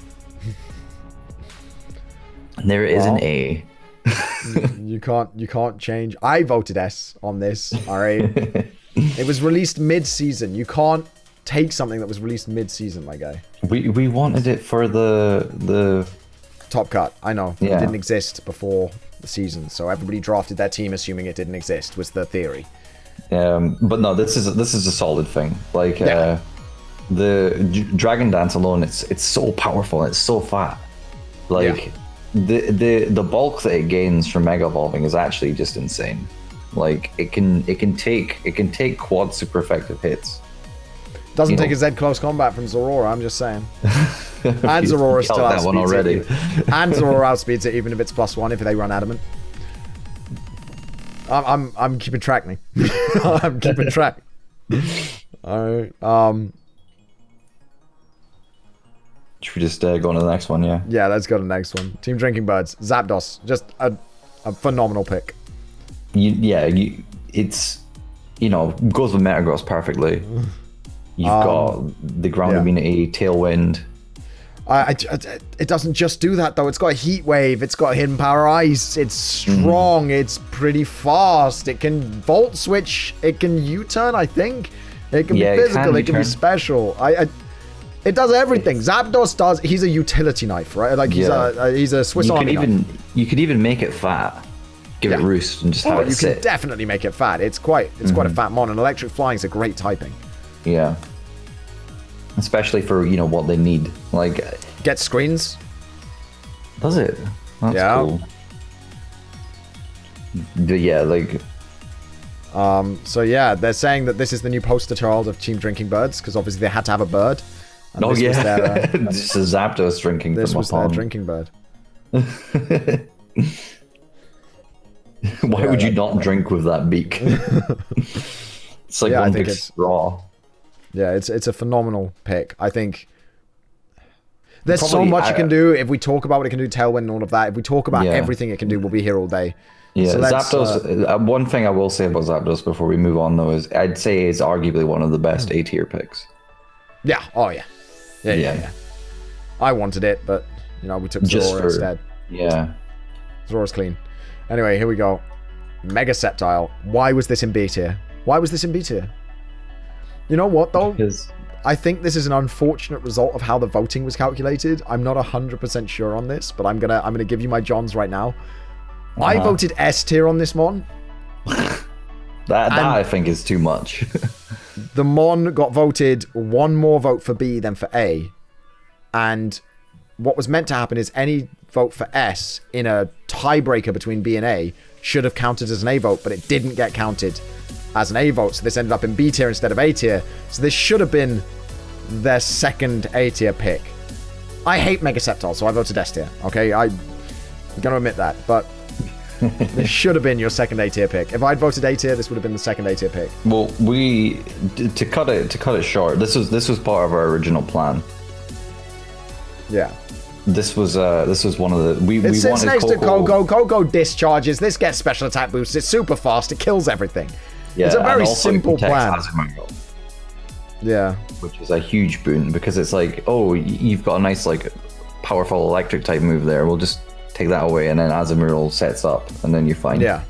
And there is an A. You can't change. I voted S on this. All right. It was released mid-season. You can't take something that was released mid-season, my guy. We wanted it for the Top Cut. I know. Yeah. It didn't exist before the season, so everybody drafted their team assuming it didn't exist. Was the theory. But no, this is a solid thing. Like the Dragon Dance alone, it's so powerful. It's so fat. Like the bulk that it gains from Mega Evolving is actually just insane. Like it can take quad super effective hits. Doesn't take a Z close combat from Zorora, I'm just saying. And Zorora still that one already. It. And Zorora outspeeds it even if it's +1 if they run adamant. I'm keeping track, me. I'm keeping track. Alright. Should we just go on to the next one, yeah? Yeah, let's go to the next one. Team Drinking Birds. Zapdos. Just a phenomenal pick. It's goes with Metagross perfectly. You've got the ground immunity, Tailwind. It doesn't just do that though. It's got a Heat Wave. It's got Hidden Power Ice. It's strong. It's pretty fast. It can Volt Switch. It can U-turn. I think it can be physical. It can be special. It does everything. Zapdos does. He's a utility knife, right? Like he's a Swiss Army knife. You could even make it fat. Give it roost and just have it you sit. can definitely make it fat. It's quite a fat mon, and electric flying is a great typing. Yeah. Especially for what they need. Like get screens. Does it? That's cool. But yeah, like So yeah, they're saying that this is the new poster child of Team Drinking Birds, because obviously they had to have a bird. And Oh this was yeah, their, this is Zapdos drinking. this from was a their pond. drinking bird. Why Yeah, would you that- not drink with that beak? It's like Yeah, I one think big it's- straw. Yeah, it's a phenomenal pick. I think there's so Probably, much it can do. If we talk about what it can do, Tailwind and all of that, if we talk about Yeah. everything it can do, we'll be here all day. Yeah, So let's, Zapdos. One thing I will say about Zapdos before we move on, though, is I'd say it's arguably one of the best A tier picks. Yeah. Oh yeah. Yeah. Yeah. Yeah. Yeah. I wanted it, but you know we took Just Zora for- instead. Yeah. Zora's clean. Anyway, here we go. Mega Sceptile. Why was this in B tier? Why was this in B tier? You know what though? Because I think this is an unfortunate result of how the voting was calculated. I'm not 100% sure on this, but I'm gonna give you my Johns right now. I voted S tier on this Mon. that I think is too much. The Mon got voted one more vote for B than for A. And what was meant to happen is any vote for S in a tiebreaker between B and A should have counted as an A vote, but it didn't get counted as an A vote. So this ended up in B tier instead of A tier. So this should have been their second A tier pick. I hate Mega Sceptile, so I voted S tier. Okay, I'm going to admit that. But this should have been your second A tier pick. If I'd voted A tier, this would have been the second A tier pick. Well, to cut it short. This was part of our original plan. Yeah. This was one of the we It sits wanted next to Coco. Coco. Coco discharges. This gets special attack boosts. It's super fast. It kills everything. Yeah, It's a very and also it simple protects plan. Azumarill, Yeah. which is a huge boon because it's like, oh, you've got a nice like powerful electric type move there. We'll just take that away, and then Azumarill sets up, and then you're fine. Yeah.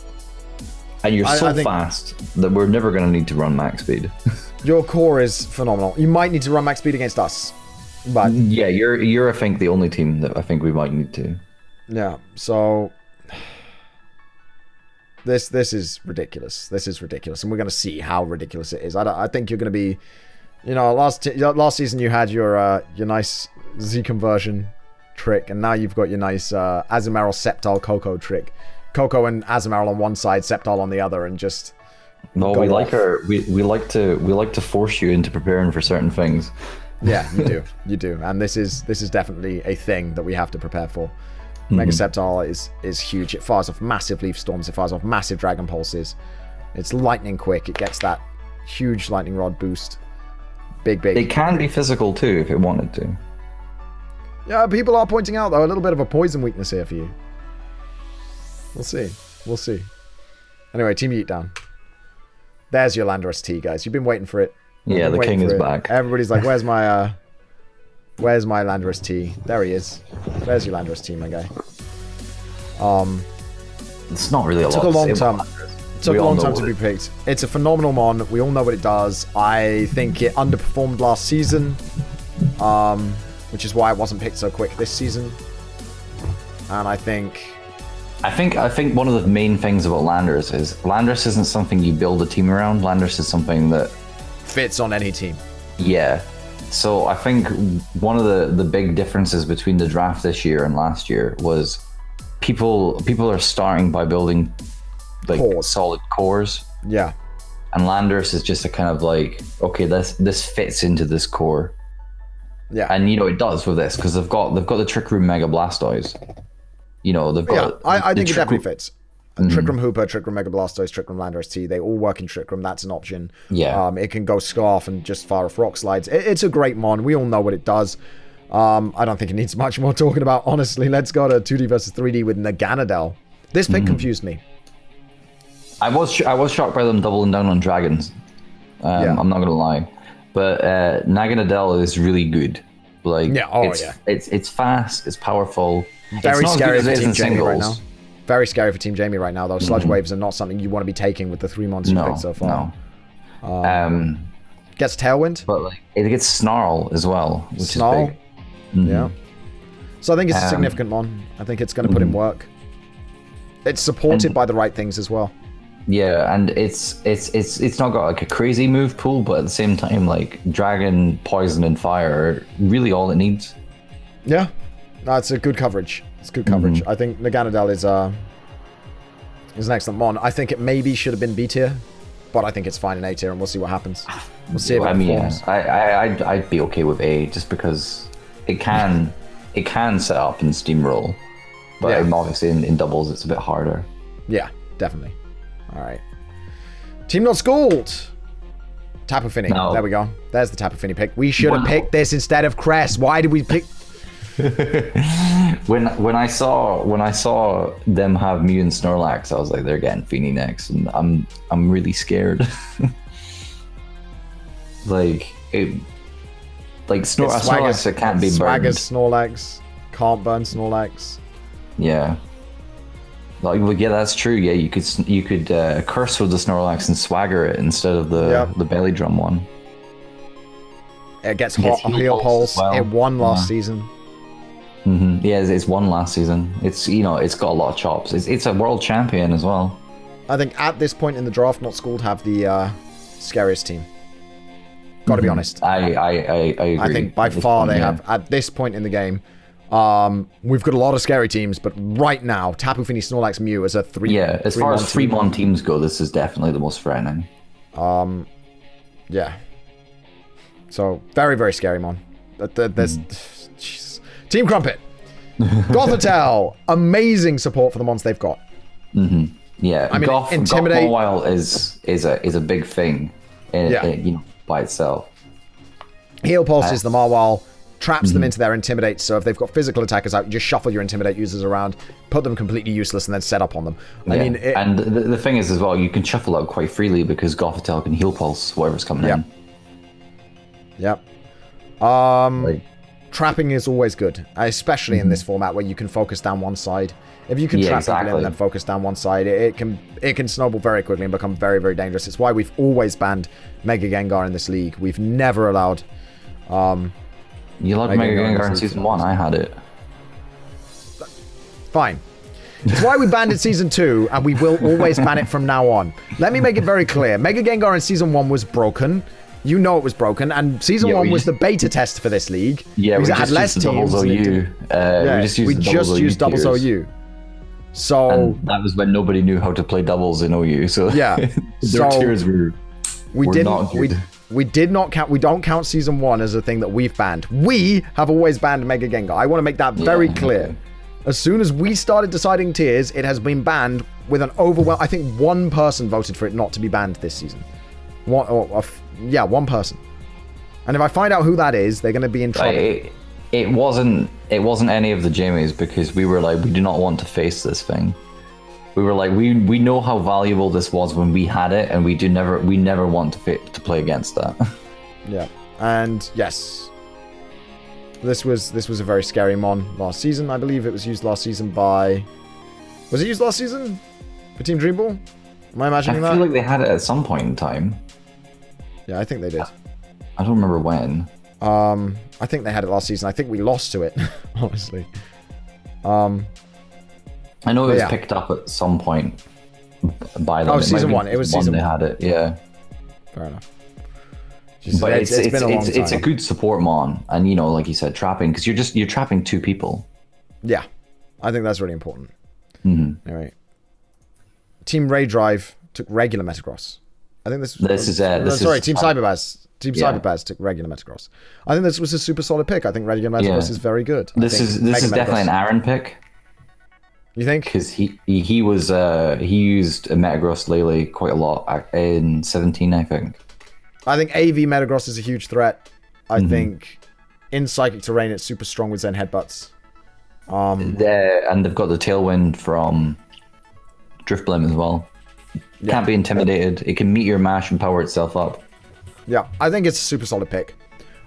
And you're so I think- fast that we're never going to need to run max speed. Your core is phenomenal. You might need to run max speed against us. But Yeah, you're I think the only team that I think we might need to. yeah, so this is ridiculous. This is ridiculous, and we're going to see how ridiculous it is. I think you're going to be, you know, last season you had your nice Z conversion trick, and now you've got your nice Azumarill Sceptile Coco trick. Coco and Azumarill on one side, Sceptile on the other, and just No, go we like off. we like to force you into preparing for certain things. Yeah, you do, and this is definitely a thing that we have to prepare for. Mega Sceptile is huge. It fires off massive leaf storms. It fires off massive dragon pulses. It's lightning quick. It gets that huge lightning rod boost. Big. It can be physical too if it wanted to. Yeah, people are pointing out though a little bit of a poison weakness here for you. We'll see. Anyway, Team Yeet down. There's your Landorus T, guys. You've been waiting for it. Yeah, the king is back. Everybody's like, where's my Landorus T? There he is. There's your Landorus T, my guy. It's not really a lot. Took a to long say time. about Landorus. Took We a all long know time to what be it- picked. It's a phenomenal mon. We all know what it does. I think it underperformed last season, which is why it wasn't picked so quick this season. And I think I think one of the main things about Landorus is Landorus isn't something you build a team around. Landorus is something that, fits on any team. yeah. So I think one of the big differences between the draft this year and last year was people are starting by building like Cores. solid cores, Yeah. and Landorus is just a kind of like, okay, this fits into this core, Yeah. and you know it does with this because they've got the Trick Room Mega Blastoise. You know they've Yeah, got. I the think it Trick definitely Room- fits. Trick Room Hooper, Trick Room Mega Blastoise, Trick Room Landorus T, they all work in Trick Room. That's an option. Yeah. It can go Scarf and just fire off Rock Slides. It's a great mon. We all know what it does. I don't think it needs much more talking about, honestly. Let's go to 2D versus 3D with Naganadel. This pick confused me. I was shocked by them doubling down on dragons. Yeah. I'm not gonna lie, but Naganadel is really good. Like, Yeah, oh, it's, yeah. it's fast, it's powerful. Very it's not scary as good for as it is Team in Jamie right now. singles. Very scary for Team Jamie right now, though. Sludge Waves are not something you want to be taking with the 3 months you've No, picked so far. no. Gets Tailwind. But like it gets Snarl as well, which Snarl. is big. Yeah. So I think it's a Um, significant mon. I think it's going to put in work. It's supported by the right things as well. Yeah, and it's not got like a crazy move pool, but at the same time, like Dragon, Poison, and Fire are really all it needs. Yeah. No, it's a good coverage. It's good coverage. I think Naganadel is an excellent mon. I think it maybe should have been B tier. but I think it's fine in A tier, and we'll see what happens. We'll see if it I mean, performs. I'd be okay with A just because it can set up and steamroll, but Yeah. obviously in doubles it's a bit harder. Yeah, definitely. All right. Team Not Schooled. Tapu Fini. No. There we go. There's the Tapu Fini pick. We should have Wow. picked this instead of Cress. Why did we pick... When I saw them have Mew and Snorlax, I was like, they're getting Fini next, and I'm really scared. Like Snorlax, it can't be burned. Swagger's Snorlax. Can't burn Snorlax. Yeah. Like, well, yeah, that's true. Yeah, you could curse with the Snorlax and swagger it instead of the belly drum one. It gets It hot. gets Heal Pulse. as well. It won last season. Yeah, it's won last season. It's it's got a lot of chops. It's a world champion as well. I think at this point in the draft, Not Schooled have the scariest team. Got to be honest. I agree. I think by At this far point, they yeah. have at this point in the game. We've got a lot of scary teams, but right now, Tapu Fini, Snorlax, Mew as a three. Yeah, as far as three-mon team. 3-mon teams go, this is definitely the most frightening. Yeah. So very, very scary, mon. There's Jesus. Team Crumpet. Gothitelle. Amazing support for the mons they've got. Yeah, I mean, Goth Intimidate- Mobile is a big thing, by itself. Heal Pulse is the Marwal. Traps them into their Intimidate, so if they've got physical attackers out, you just shuffle your Intimidate users around, put them completely useless, and then set up on them. I mean, and the thing is as well, you can shuffle out quite freely because Gothitelle can heal pulse whatever's coming in. Yep. Like, Trapping is always good, especially in this format where you can focus down one side. If you can Yeah, trap people in exactly. and then focus down one side, it can snowball very quickly and become very, very dangerous. It's why we've always banned Mega Gengar in this league. We've never allowed... you allowed Mega Gengar in Season 1, I had it. Fine. It's why we banned it Season 2, and we will always ban it from now on. Let me make it very clear. Mega Gengar in Season 1 was broken. You know it was broken, and Season 1 was the beta test for this league. Yeah, we because it had just less used the teams. doubles and it OU. didn't- We just used doubles tiers. OU. So... And that was when nobody knew how to play doubles in OU, so Yeah. their So- tiers were not good. We did not count. We don't count Season 1 as a thing that we've banned. We have always banned Mega Gengar. I want to make that very clear. okay. As soon as we started deciding tiers, it has been banned with an overwhelm. I think one person voted for it not to be banned this season. One person. And if I find out who that is, they're going to be in trouble. It wasn't any of the Jamies because we were like, we do not want to face this thing. We were like, we know how valuable this was when we had it, and we never want to play against that. Yeah, and yes, this was a very scary mon last season. I believe it was used last season by. Was it used last season for Team Dream Ball? Am I I imagining feel that? like they had it at some point in time. Yeah, I think they did. I don't remember when. I think they had it last season. I think we lost to it, honestly. I know it was yeah. picked up at some point by them. Oh, It might season be one. It was season season they one. had it. Yeah. Fair enough. Jesus, But it's been a long time. it's a good support mon, and like you said, trapping because you're trapping two people. Yeah, I think that's really important. Mm-hmm. All right. Team Ray Drive took regular Metagross. I think this is Team Cyberbaz. Team Yeah. Cyberbaz took regular Metagross. I think this was a super solid pick. I think regular Metagross is very good. This is definitely an Aaron pick You think? because he used a Metagross Lele quite a lot in 17, I think. I think AV Metagross is a huge threat. I think in Psychic Terrain it's super strong with Zen Headbutts. And they've got the Tailwind from Driftblim as well. Can't be intimidated. It can meet your mash and power itself up. Yeah, I think it's a super solid pick.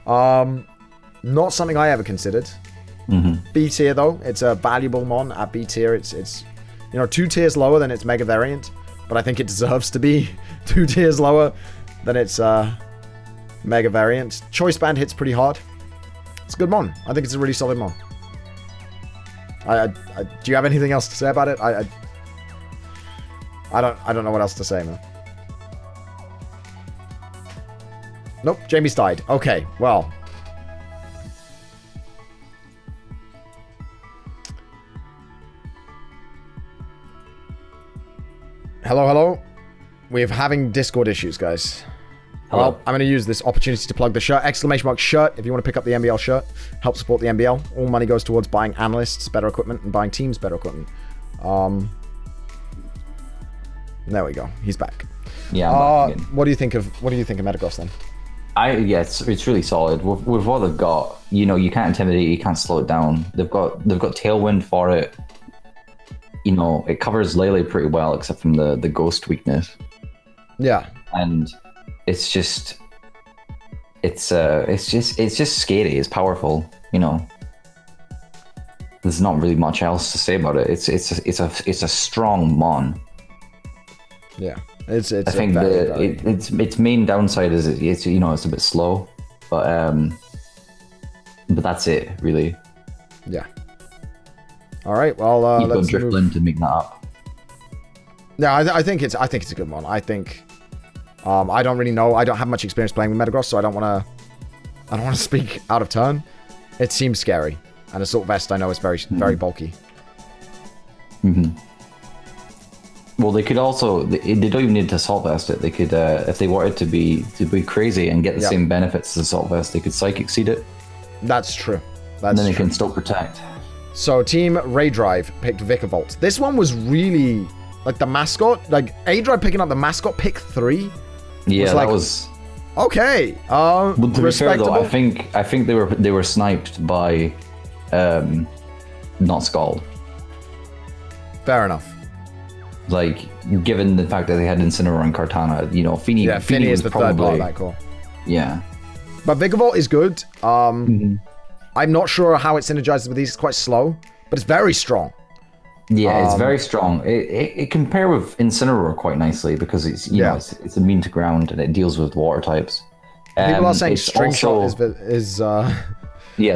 Not something I ever considered. B tier though, it's a valuable mon at B tier. It's 2 tiers lower than its Mega Variant, but I think it deserves to be 2 tiers lower than its Mega Variant. Choice Band hits pretty hard. It's a good mon. I think it's a really solid mon. Do you have anything else to say about it? I don't know what else to say, man. Nope, Jamie's died. Okay, well. Hello, hello. we're having Discord issues, guys. Hello. Well, I'm going to use this opportunity to plug the shirt. !shirt if you want to pick up the MBL shirt. Help support the MBL. All money goes towards buying analysts better equipment and buying teams better equipment. There we go. He's back. Yeah. I'm back again. What do you think of Metagross then? It's really solid with what they've got. You know, you can't intimidate it, you can't slow it down. They've got Tailwind for it. You know, it covers Lele pretty well, except from the ghost weakness. Yeah. And it's just scary. It's powerful. You know, there's not really much else to say about it. It's a strong mon. Yeah. It's I think its main downside is it's a bit slow, but that's it really. Yeah. All right. Well, You've got let's Driftlin to make that up. Yeah, I think it's a good one. I think I don't really know. I don't have much experience playing with Metagross, so I don't want to speak out of turn. It seems scary, and Assault Vest I know is very bulky. Mm-hmm. Well, they could also they don't even need to Assault Vest it. They could if they wanted to be crazy and get the same benefits as Assault Vest, they could Psychic Seed it. That's true. And then they can still protect. So Team Ray Drive picked Vikavolt. This one was really like the mascot, like A Drive picking up the mascot pick 3. Yeah, that was okay. But to be fair though, respectable. I think they were sniped by not Scald. Fair enough. Like, given the fact that they had Incineroar and Kartana, you know, Fini is the third part of that call. Yeah. But Vikavolt is good. I'm not sure how it synergizes with these. It's quite slow, but it's very strong. Yeah, it's very strong. It can pair with Incineroar quite nicely because it's it's immune to ground and it deals with water types. People are saying String Shot is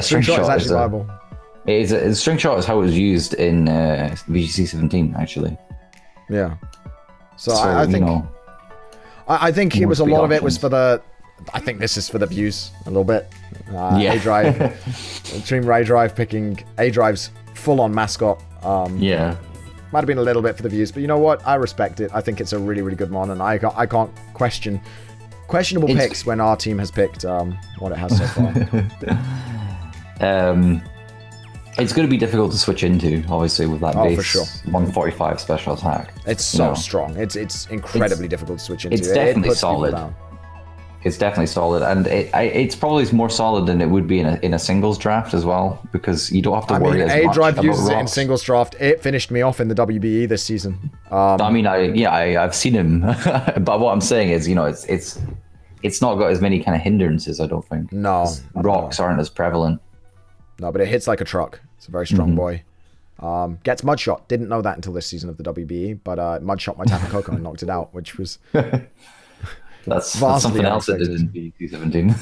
String Shot is actually viable. String Shot is how it was used in VGC 17 actually. Yeah. So I think I think it was a lot of it was for the. I think this is for the views a little bit. A Drive, Team Ray Drive picking A Drive's full-on mascot. Might have been a little bit for the views, but you know what? I respect it. I think it's a really, really good mon, and I can't question questionable picks when our team has picked what it has so far. It's going to be difficult to switch into, obviously, with that base for sure. 145 special attack. It's so strong. It's incredibly difficult to switch into. It's definitely solid. It's definitely solid, and it's probably more solid than it would be in a singles draft as well, because you don't have to worry as much about A-Drive uses rocks. it in singles draft. It finished me off in the WBE this season. I mean, I've seen him, but what I'm saying is, it's not got as many kind of hindrances, I don't think. No. Rocks aren't as prevalent. No, but it hits like a truck. It's a very strong boy. Gets Mudshot. Didn't know that until this season of the WBE, but Mudshot my Tapu Koko and knocked it out, which was... That's something else it did in VGC 17.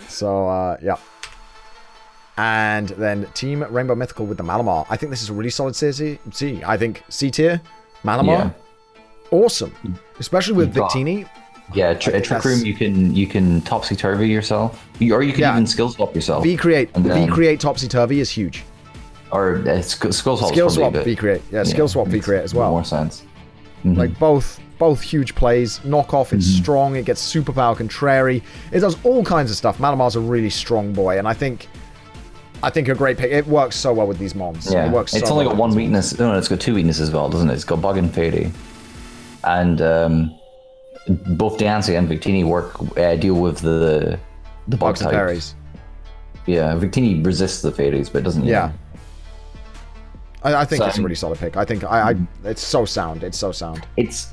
So, yeah. And then Team Rainbow Mythical with the Malamar. I think this is a really solid C. I think C tier, Malamar, awesome. Especially with Victini. Yeah, Trick Room, you can topsy-turvy yourself. Or you can even skill swap yourself. V-Create topsy-turvy is huge. Or skill swap. Skill swap V-Create. Yeah, skill swap V-Create as well. More sense. Like both huge plays. Knockoff, it's strong, it gets superpower contrary. It does all kinds of stuff. Malamar's a really strong boy, and I think a great pick. It works so well with these mons. Yeah, it works it's only got one weakness. No, it's got two weaknesses as well, doesn't it? It's got Bug and Fairy. And both Diancie and Victini deal with the bug type. Fairies. Yeah, Victini resists the fairies, but doesn't. Yeah. I think it's a really solid pick. I think it's so sound. It's so sound. It's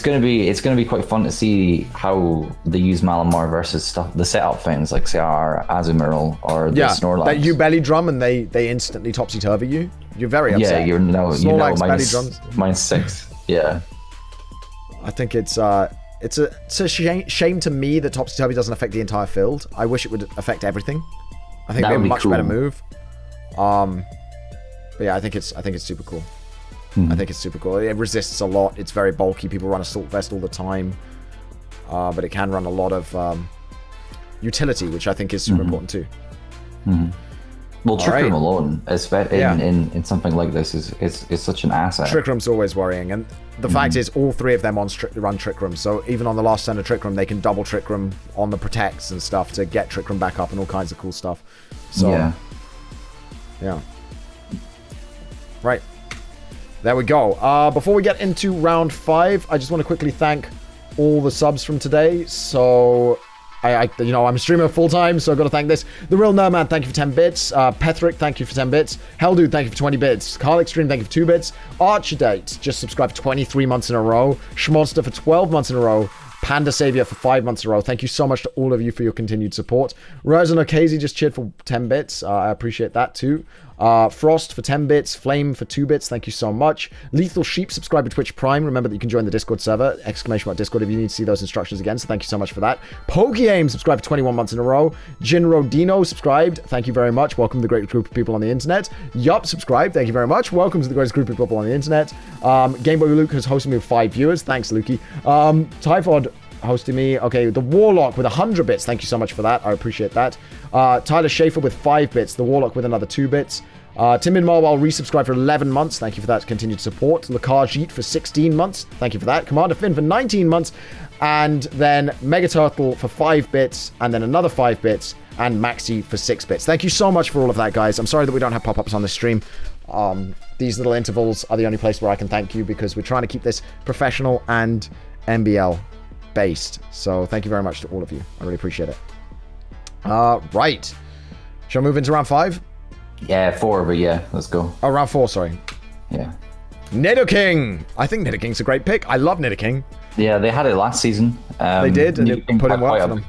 gonna be quite fun to see how they use Malamar versus stuff, the setup things like CR, Azumarill, or the Snorlax. That you belly drum and they instantly topsy turvy you. You're very upset. Yeah, Snorlax belly drums. -6. Yeah. I think it's a shame to me that topsy turvy doesn't affect the entire field. I wish it would affect everything. I think it'd be a much better move. But yeah, I think it's super cool. I think it's super cool. It resists a lot. It's very bulky. People run Assault Vest all the time. But it can run a lot of utility, which I think is super important too. Well, Trick right. Room alone, in something like this, is such an asset. Trick Room's always worrying, and the fact is, all three of them run Trick Room. So even on the last turn of Trick Room, they can double Trick Room on the protects and stuff to get Trick Room back up and all kinds of cool stuff. So yeah. Right. There we go. Before we get into round 5, I just want to quickly thank all the subs from today. So I'm a streamer full time, so I've got to thank this. The Real Nerman, thank you for 10 bits. Pethrick, thank you for 10 bits. Helldude, thank you for 20 bits. Carl Extreme, thank you for 2 bits. Archidate, just subscribed for 23 months in a row. Schmonster for 12 months in a row. Panda Savior for 5 months in a row. Thank you so much to all of you for your continued support. Rosen Okazi just cheered for 10 bits. I appreciate that too. Frost for 10 bits. Flame for 2 bits. Thank you so much. Lethal Sheep, subscribe to Twitch Prime. Remember that you can join the Discord server. ! Discord if you need to see those instructions again. So thank you so much for that. PokeAim, subscribed for 21 months in a row. Jinro Dino, subscribed. Thank you very much. Welcome to the great group of people on the internet. Yup, subscribed. Thank you very much. Welcome to the greatest group of people on the internet. Gameboy Luke has hosted me with 5 viewers. Thanks, Lukey. Typhod hosting me. Okay, the Warlock with 100 bits. Thank you so much for that. I appreciate that. Tyler Schaefer with 5 bits. The Warlock with another 2 bits. Timin Marwell resubscribed for 11 months. Thank you for that continued support. Lakajit for 16 months. Thank you for that. Commander Finn for 19 months. And then Megaturtle for 5 bits. And then another 5 bits. And Maxi for 6 bits. Thank you so much for all of that, guys. I'm sorry that we don't have pop-ups on this stream. These little intervals are the only place where I can thank you because we're trying to keep this professional and MBL based. So thank you very much to all of you. I really appreciate it. Right. Shall we move into round 5? Yeah, 4, but yeah, let's go. Oh, round 4, sorry. Yeah. Nidoking! I think Nidoking's a great pick. I love Nidoking. Yeah, they had it last season. They did, and it put in work for them.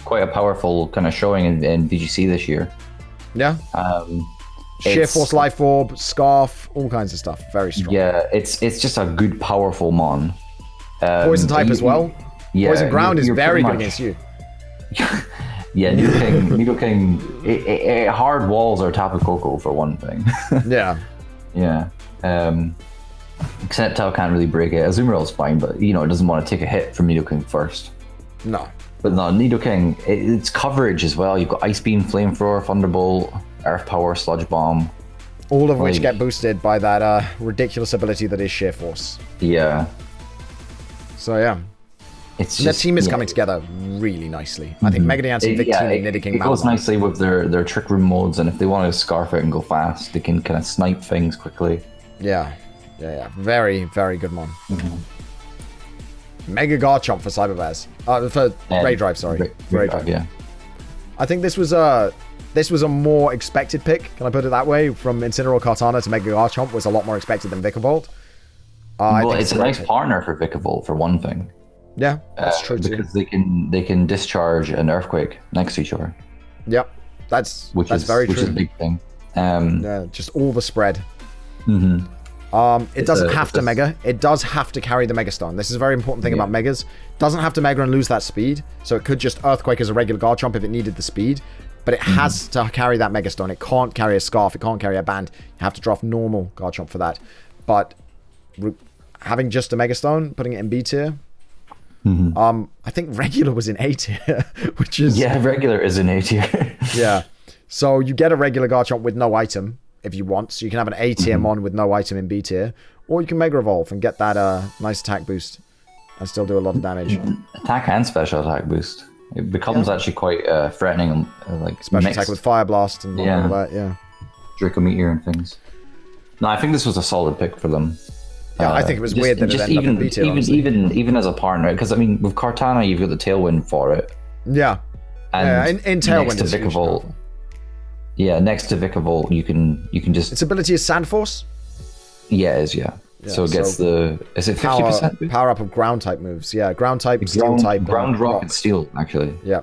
Quite a powerful kind of showing in VGC this year. Yeah. Sheer Force Life Orb, Scarf, all kinds of stuff. Very strong. Yeah, it's just a good, powerful mon. Poison type as well. Yeah, Poison Ground is very good much against you. Yeah, Nidoking, it hard walls are Tapu Koko for one thing. Yeah. Yeah. Except can't really break it. Azumarill's fine, but it doesn't want to take a hit from Nidoking first. No. But no, Nidoking, it's coverage as well. You've got Ice Beam, Flamethrower, Thunderbolt, Earth Power, Sludge Bomb. All of which get boosted by that ridiculous ability that is Sheer Force. Yeah. So yeah. Their team is coming together really nicely. I think Mega Diancie, Victini, Nidoking, it goes nicely with their Trick Room modes, and if they want to scarf it and go fast, they can kind of snipe things quickly. Yeah. Very, very good mon. Mega Garchomp for Cyberbaz. For Ray Drive, sorry. Ray Drive, yeah. I think this was a more expected pick. Can I put it that way? From Incineroar Kartana to Mega Garchomp was a lot more expected than Vikavolt. Well, it's a nice partner for Vikavolt for one thing. Yeah, that's true too. Because they can discharge an Earthquake next to each other. Yep, that's very true. Which is a big thing. Yeah, just all the spread. It doesn't have to Mega. It does have to carry the Mega Stone. This is a very important thing about Megas. Doesn't have to Mega and lose that speed. So it could just Earthquake as a regular Garchomp if it needed the speed. But it has to carry that Mega Stone. It can't carry a Scarf. It can't carry a Band. You have to draft normal Garchomp for that. But having just a Mega Stone, putting it in B tier. I think regular was in A tier, which is... Yeah, regular is in A tier. Yeah. So you get a regular Garchomp with no item if you want. So you can have an A tier mon with no item in B tier. Or you can Mega Evolve and get that nice attack boost and still do a lot of damage. Attack and special attack boost. It becomes actually quite threatening. Special attack with Fire Blast and all that, yeah. Draco Meteor and things. No, I think this was a solid pick for them. Yeah, I think it was weird that it ended up in B tier, even as a partner, because I mean, with Kartana, you've got the Tailwind for it. Yeah. And in Tailwind, next to Vikavolt. Yeah, next to Vikavolt, you can just. Its ability is Sand Force. Yeah, it is. Yeah. So it gets is it 50%? Power up of ground type moves. Yeah, ground type, steel type, ground rock and steel actually. Yeah.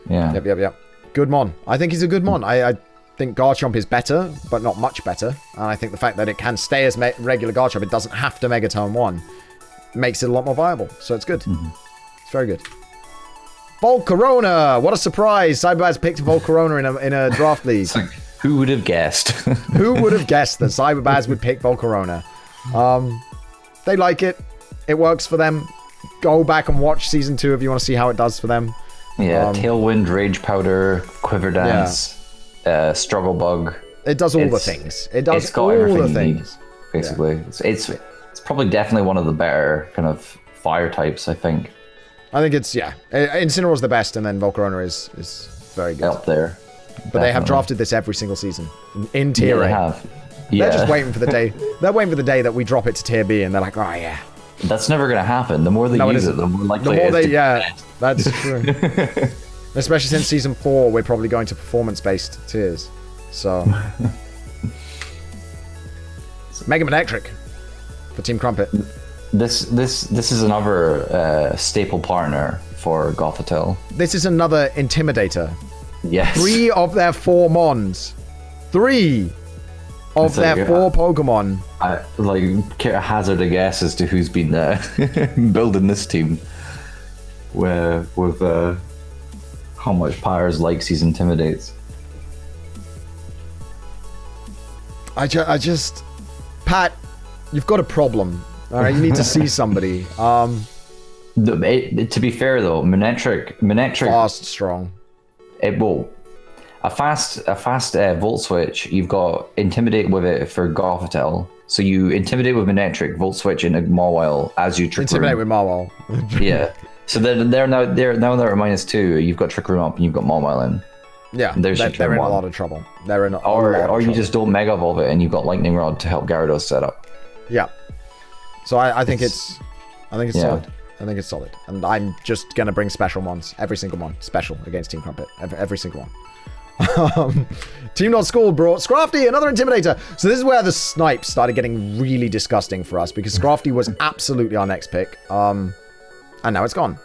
Yeah. Yep. Good mon. I think he's a good mon. I think Garchomp is better, but not much better. And I think the fact that it can stay as regular Garchomp, it doesn't have to Mega Turn 1, makes it a lot more viable. So it's good. It's very good. Volcarona! What a surprise! Cyberbaz picked Volcarona in a draft league. Who would have guessed? Who would have guessed that Cyberbaz would pick Volcarona? They like it. It works for them. Go back and watch Season 2 if you want to see how it does for them. Yeah, Tailwind, Rage Powder, Quiver Dance. struggle bug. It does all the things. It does It's got all everything the you things. need, basically. It's probably definitely one of the better kind of fire types, I think. I think it's, yeah. Incineroar's the best, and then Volcarona is very good. Up there. But they have drafted this every single season in tier Yeah, A. they have. They're Yeah. just waiting for the day. They're waiting for the day that we drop it to tier B, and they're like, oh yeah. That's never going to happen. The more they use it, the more likely it is to that's true. Especially since season 4, we're probably going to performance-based tiers. So, Mega Manectric for Team Crumpet. This is another staple partner for Gothitelle. This is another Intimidator. Yes. 3 of their 4 Mons. 3 of So their you 4 Pokemon. I hazard a guess as to who's been building this team. With how much Pyres likes these Intimidates. I just... Pat, you've got a problem. All right, you need to see somebody. To be fair though, Manectric Fast, strong. it will a fast Volt Switch. You've got Intimidate with it for Gothitelle. So you Intimidate with Manectric, Volt Switch into Mawile as you Trick Intimidate Room. with Marwell. Yeah. So they're now they're at -2. You've got Trick Room up and you've got Mawile in. Yeah, There's your they're in turn a one. lot of trouble. They're in a lot Or of you trouble. just don't Mega Evolve it and you've got Lightning Rod to help Gyarados set up. Yeah. So I think it's Yeah. solid. I think it's solid. And I'm just going to bring special ones. Every single one. Special against Team Crumpet. Every single one. Team Not Schooled brought Scrafty, another Intimidator. So this is where the snipes started getting really disgusting for us, because Scrafty was absolutely our next pick. And now it's gone.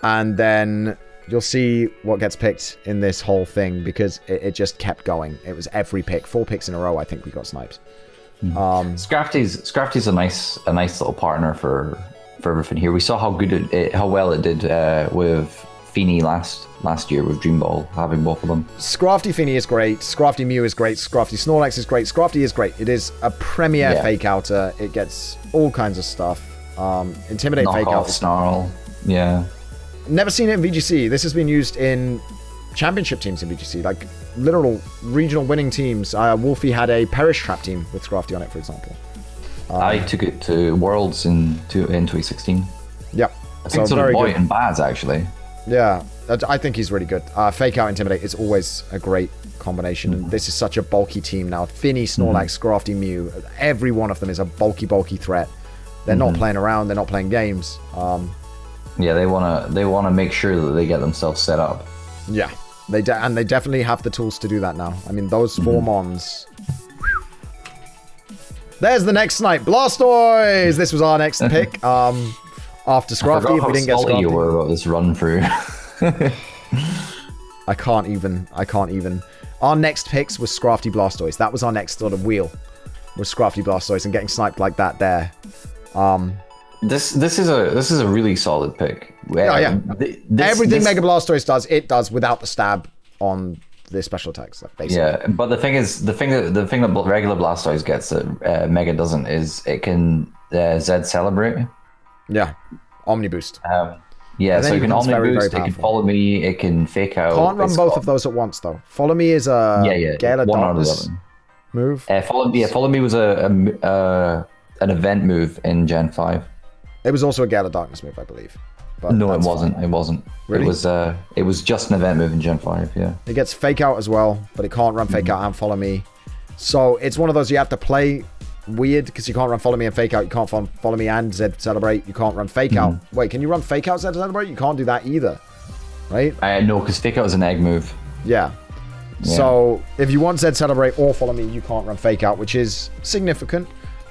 And then you'll see what gets picked in this whole thing, because it just kept going. It was every pick. 4 picks in a row, I think we got snipes. Scrafty's a nice little partner for everything here. We saw how well it did with Feeny last year with Dream Ball, having both of them. Scrafty Feeny is great. Scrafty Mew is great. Scrafty Snorlax is great. Scrafty is great. It is a premier fake outer. It gets all kinds of stuff. Intimidate Knock fake off out. Snarl. Yeah. Never seen it in VGC. This has been used in championship teams in VGC, like literal regional winning teams. Wolfie had a Perish Trap team with Scrafty on it, for example. I took it to Worlds in 2016. Yep. I think so did Boy and Baz, actually. Yeah, I think he's really good. Fake out Intimidate is always a great combination. And this is such a bulky team now. Finny, Snorlax, Scrafty, Mew. Every one of them is a bulky threat. They're not playing around. They're not playing games. Yeah, they wanna make sure that they get themselves set up. Yeah, they definitely have the tools to do that now. I mean, those 4 Mons. There's the next snipe, Blastoise. This was our next pick. After Scrafty, if we didn't get Scrafty, you Scrafty. were about this run through. I can't even. Our next picks was Scrafty, Blastoise. That was our next sort of wheel. Was Scrafty, Blastoise, and getting sniped like that there. This is a really solid pick. Yeah. Everything this, Mega Blastoise does, it does without the stab on the special attacks, like, basically. Yeah, but the thing that regular Blastoise gets that Mega doesn't is it can Z Celebrate. Yeah, Omni Boost. Yeah, so it it can becomes Omni very, Boost, very it can powerful. Follow Me, it can Fake Out. Can't run both of those at once, though. Follow Me is a Gale of 1 out of Darkness 11. move. Follow Me was an event move in Gen 5. It was also a Gale of Darkness move, I believe. But No, it that's wasn't. fine. It wasn't. Really? It was just an event move in Gen 5. Yeah. It gets Fake Out as well, but it can't run Fake Out and Follow Me. So it's one of those you have to play weird, because you can't run Follow Me and Fake Out. You can't Follow Me and Z Celebrate. You can't run Fake Out. Wait, can you run Fake Out, Z Celebrate? You can't do that either, right? No, because Fake Out is an egg move. Yeah. So if you want Z Celebrate or Follow Me, you can't run Fake Out, which is significant.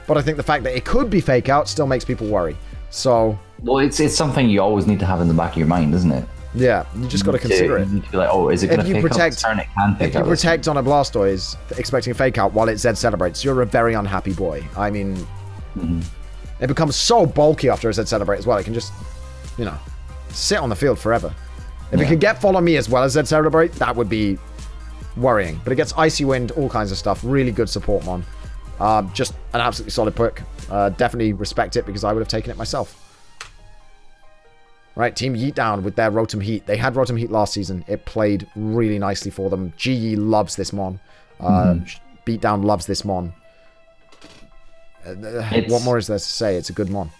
But I think the fact that it could be Fake Out still makes people worry. So Well, it's something you always need to have in the back of your mind, isn't it? yeah, you just got to consider it. You need to be like, oh, is it going to If you Fake protect- Out? It can Fake If you Out. protect on a Blastoise expecting a Fake Out while it Z Celebrates, you're a very unhappy boy. I mean, it becomes so bulky after a Z Celebrate as well. It can just, sit on the field forever. If it could get Follow Me as well as Z Celebrate, that would be worrying. But it gets Icy Wind, all kinds of stuff. Really good support mon. Just an absolutely solid pick. Definitely respect it, because I would have taken it myself. Right, Team Yeet Down with their Rotom Heat. They had Rotom Heat last season. It played really nicely for them. GE loves this mon. Beatdown loves this mon. What more is there to say? It's a good mon.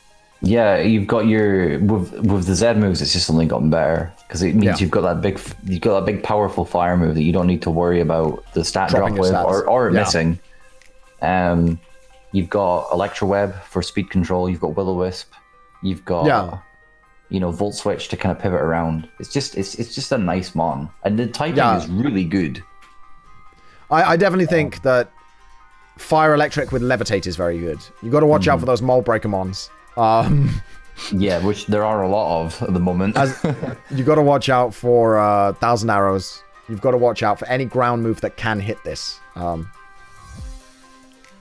Yeah, you've got your with the Z moves. It's just only gotten better because it means you've got that big powerful fire move that you don't need to worry about the stat Dropping drop with stats. or missing. You've got Electro Web for speed control. You've got Will-O-Wisp. You've got Volt Switch to kind of pivot around. It's just a nice mon, and the typing is really good. I definitely think that Fire Electric with Levitate is very good. You got to watch out for those Mold Breaker mons. Yeah, which there are a lot of at the moment. You got to watch out for 1,000 Arrows. You've got to watch out for any ground move that can hit this.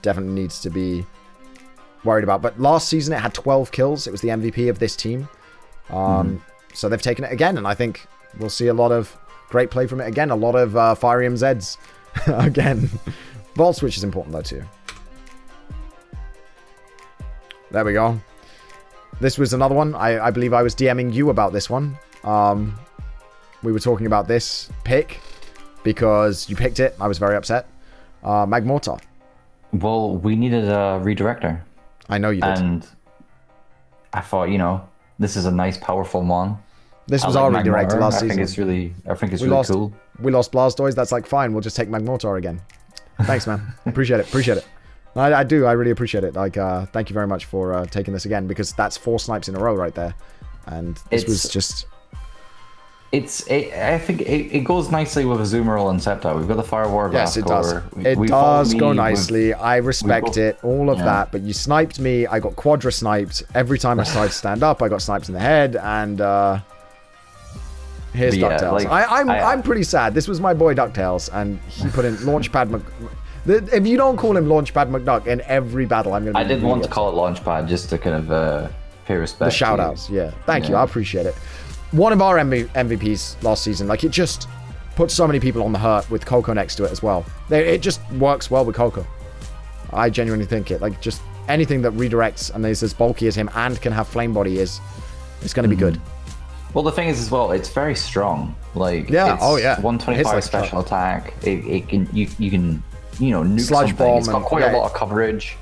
Definitely needs to be worried about. But last season it had 12 kills. It was the MVP of this team. So they've taken it again, and I think we'll see a lot of great play from it again. A lot of Firium Zeds again. Volt Switch is important though too. There we go. This was another one. I believe I was DMing you about this one. We were talking about this pick because you picked it. I was very upset. Magmortar. Well, we needed a redirector. I know you did. And I thought, this is a nice, powerful mon. This was our redirector last season. I think it's really cool. We lost Blastoise. That's like fine. We'll just take Magmortar again. Thanks, man. Appreciate it. I do. I really appreciate it. Like, thank you very much for taking this again, because that's 4 snipes in a row right there, and this was just. I think it goes nicely with Azumarill and Sceptile. We've got the Fire War. Yes, it does. It does go nicely. I respect it. All of that. But you sniped me. I got quadra sniped. Every time I tried to stand up, I got sniped in the head. And here's DuckTales. I'm pretty sad. This was my boy DuckTales, and he put in Launchpad. If you don't call him Launchpad McDuck in every battle, I'm gonna. I did want to call it Launchpad just to kind of pay respect. The shout outs, yeah. Thank you. I appreciate it. One of our MVPs last season, like, it just put so many people on the hurt with Coco next to it as well. It just works well with Coco. I genuinely think it. Like, just anything that redirects and is as bulky as him and can have flame body it's going to be good. Well, the thing is as well, it's very strong. Like, it's 125 like special attack. You can nuke Sludge something. bomb. It's got quite a lot of coverage.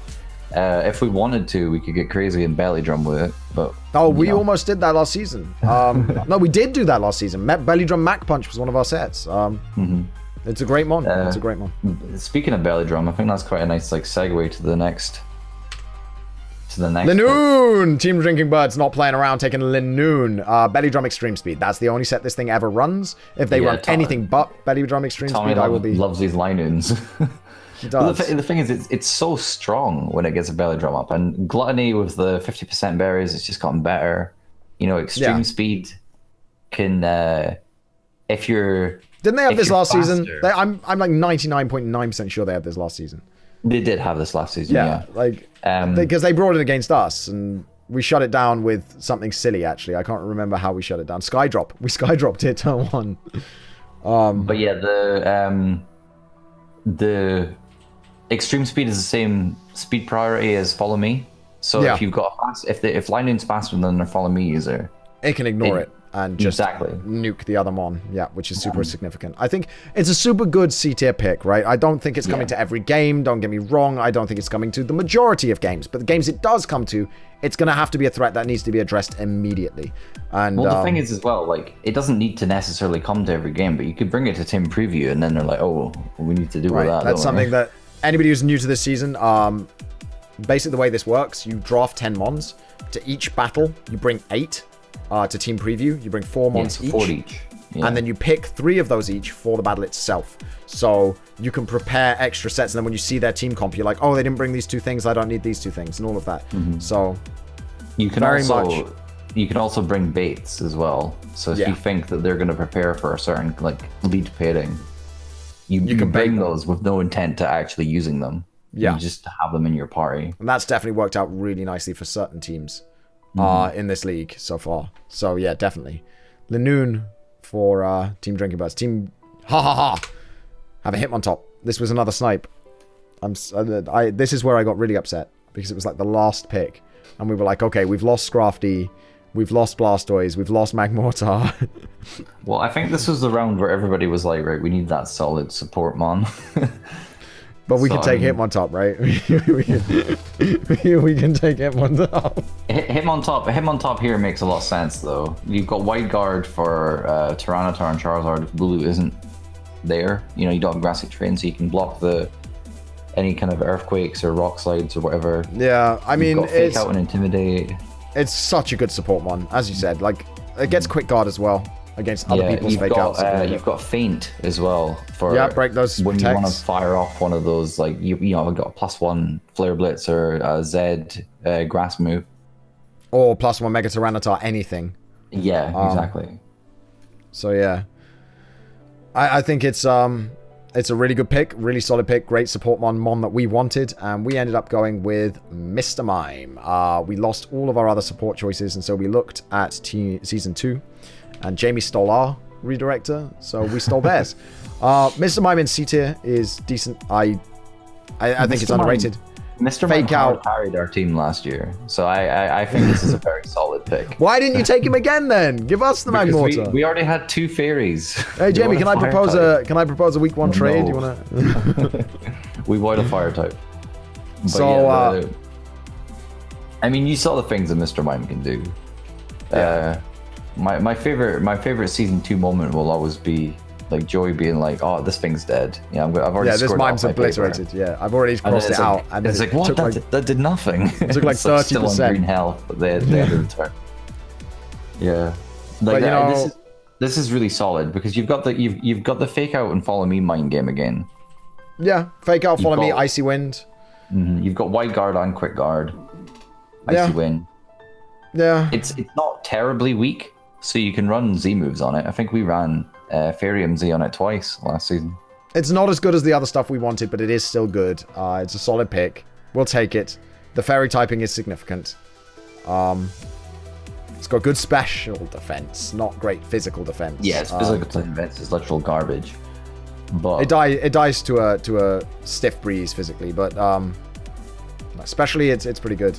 If we wanted to, we could get crazy and belly drum with it, but we almost did that last season. No, we did do that last season. Belly drum Mac Punch was one of our sets. It's a great mon. It's a great mon. Speaking of belly drum, I think that's quite a nice segue to the next. Linoon! Team Drinking Birds not playing around, taking Linoon. Belly Drum Extreme Speed. That's the only set this thing ever runs. If they run anything but Belly Drum Extreme Speed, I will be. Loves these Linoons. He does. The thing is, it's so strong when it gets a belly drum up, and Gluttony with the 50% berries, it's just gotten better. Extreme Speed can, if you're. Didn't they have this last season? I'm like 99.9% sure they had this last season. They did have this last season. Yeah. Because they brought it against us, and we shut it down with something silly. Actually, I can't remember how we shut it down. Skydrop. We skydropped it turn 1. But yeah, the Extreme Speed is the same speed priority as Follow Me. So if you've got if Linoon's faster than their Follow Me user, it can ignore it and just nuke the other mon. Yeah, which is super significant. I think it's a super good C tier pick, right? I don't think it's coming to every game. Don't get me wrong. I don't think it's coming to the majority of games. But the games it does come to, it's going to have to be a threat that needs to be addressed immediately. And the thing is as well, it doesn't need to necessarily come to every game, but you could bring it to Team Preview, and then they're like, oh, we need to do with that. That's something that anybody who's new to this season, basically the way this works, you draft 10 mons. To each battle, you bring 8. To Team Preview, you bring 4 mons each. 4 each. Yeah. And then you pick 3 of those each for the battle itself. So you can prepare extra sets, and then when you see their team comp, you're like, oh, they didn't bring these 2 things, I don't need these 2 things, and all of that. So you can also bring baits as well. So if you think that they're going to prepare for a certain lead pairing, you can bring those with no intent to actually using them. You just have them in your party. And that's definitely worked out really nicely for certain teams in this league so far. So yeah, definitely. Linoon for Team Drinking Birds. Team have a Hitmontop. This was another snipe. This is where I got really upset, because it was like the last pick, and we were like, okay, we've lost Scrafty, We've lost Blastoise. We've lost Magmortar. Well, I think this was the round where everybody was like, right, we need that solid support mon. But we can take Hitmontop, right? we can take Hitmontop. Hitmontop here makes a lot of sense, though. You've got Wide Guard for Tyranitar and Charizard if Bulu isn't there. You know, you don't have Grassy Train, so you can block any kind of earthquakes or rock slides or whatever. Yeah, I mean, You've got Fake Out and Intimidate. It's such a good support mon, as you said. Like, it gets Quick Guard as well against other people's Fake Outs. You've got Feint as well for break those when attacks. you want to fire off one of those, like you know, I've got a +1 Flare Blitz or a Z Grass move, or +1 Mega Tyranitar, anything. Yeah, exactly. So yeah, I think it's a really good pick, really solid pick, great support mon that we wanted, and we ended up going with Mr. Mime. We lost all of our other support choices, and so we looked at Season 2, and Jamie stole our redirector, so we stole theirs. Mr. Mime in C tier is decent. I think it's underrated. Mr. Mime carried our team last year, so I think this is a very solid pick. Why didn't you take him again then? Give us the Magmortar. We already had 2 fairies. Hey Jamie, can I propose a week 1 trade? No. You wanna? We want a fire type. But so I mean, you saw the things that Mr. Mime can do. Yeah. My favorite season 2 moment will always be like Joey being like, "Oh, this thing's dead." Yeah, I've already. Yeah, this Mime's obliterated. Yeah, I've already crossed it out, and it's like, what? That did nothing. It took like 30%. Still on green health, but they had the turn. Yeah, like but, this is really solid because you've got the Fake Out and Follow Me mind game again. Yeah, Fake Out, Follow Me, Icy Wind. You've got Wide Guard and Quick Guard. Icy Wind. Yeah, it's not terribly weak, so you can run Z moves on it. I think we ran Fairy Z on it twice last season. It's not as good as the other stuff we wanted, but it is still good. It's a solid pick. We'll take it. The fairy typing is significant. It's got good special defense, not great physical defense. Yeah, its physical defense is literal garbage. But it dies to a stiff breeze physically, but especially it's pretty good.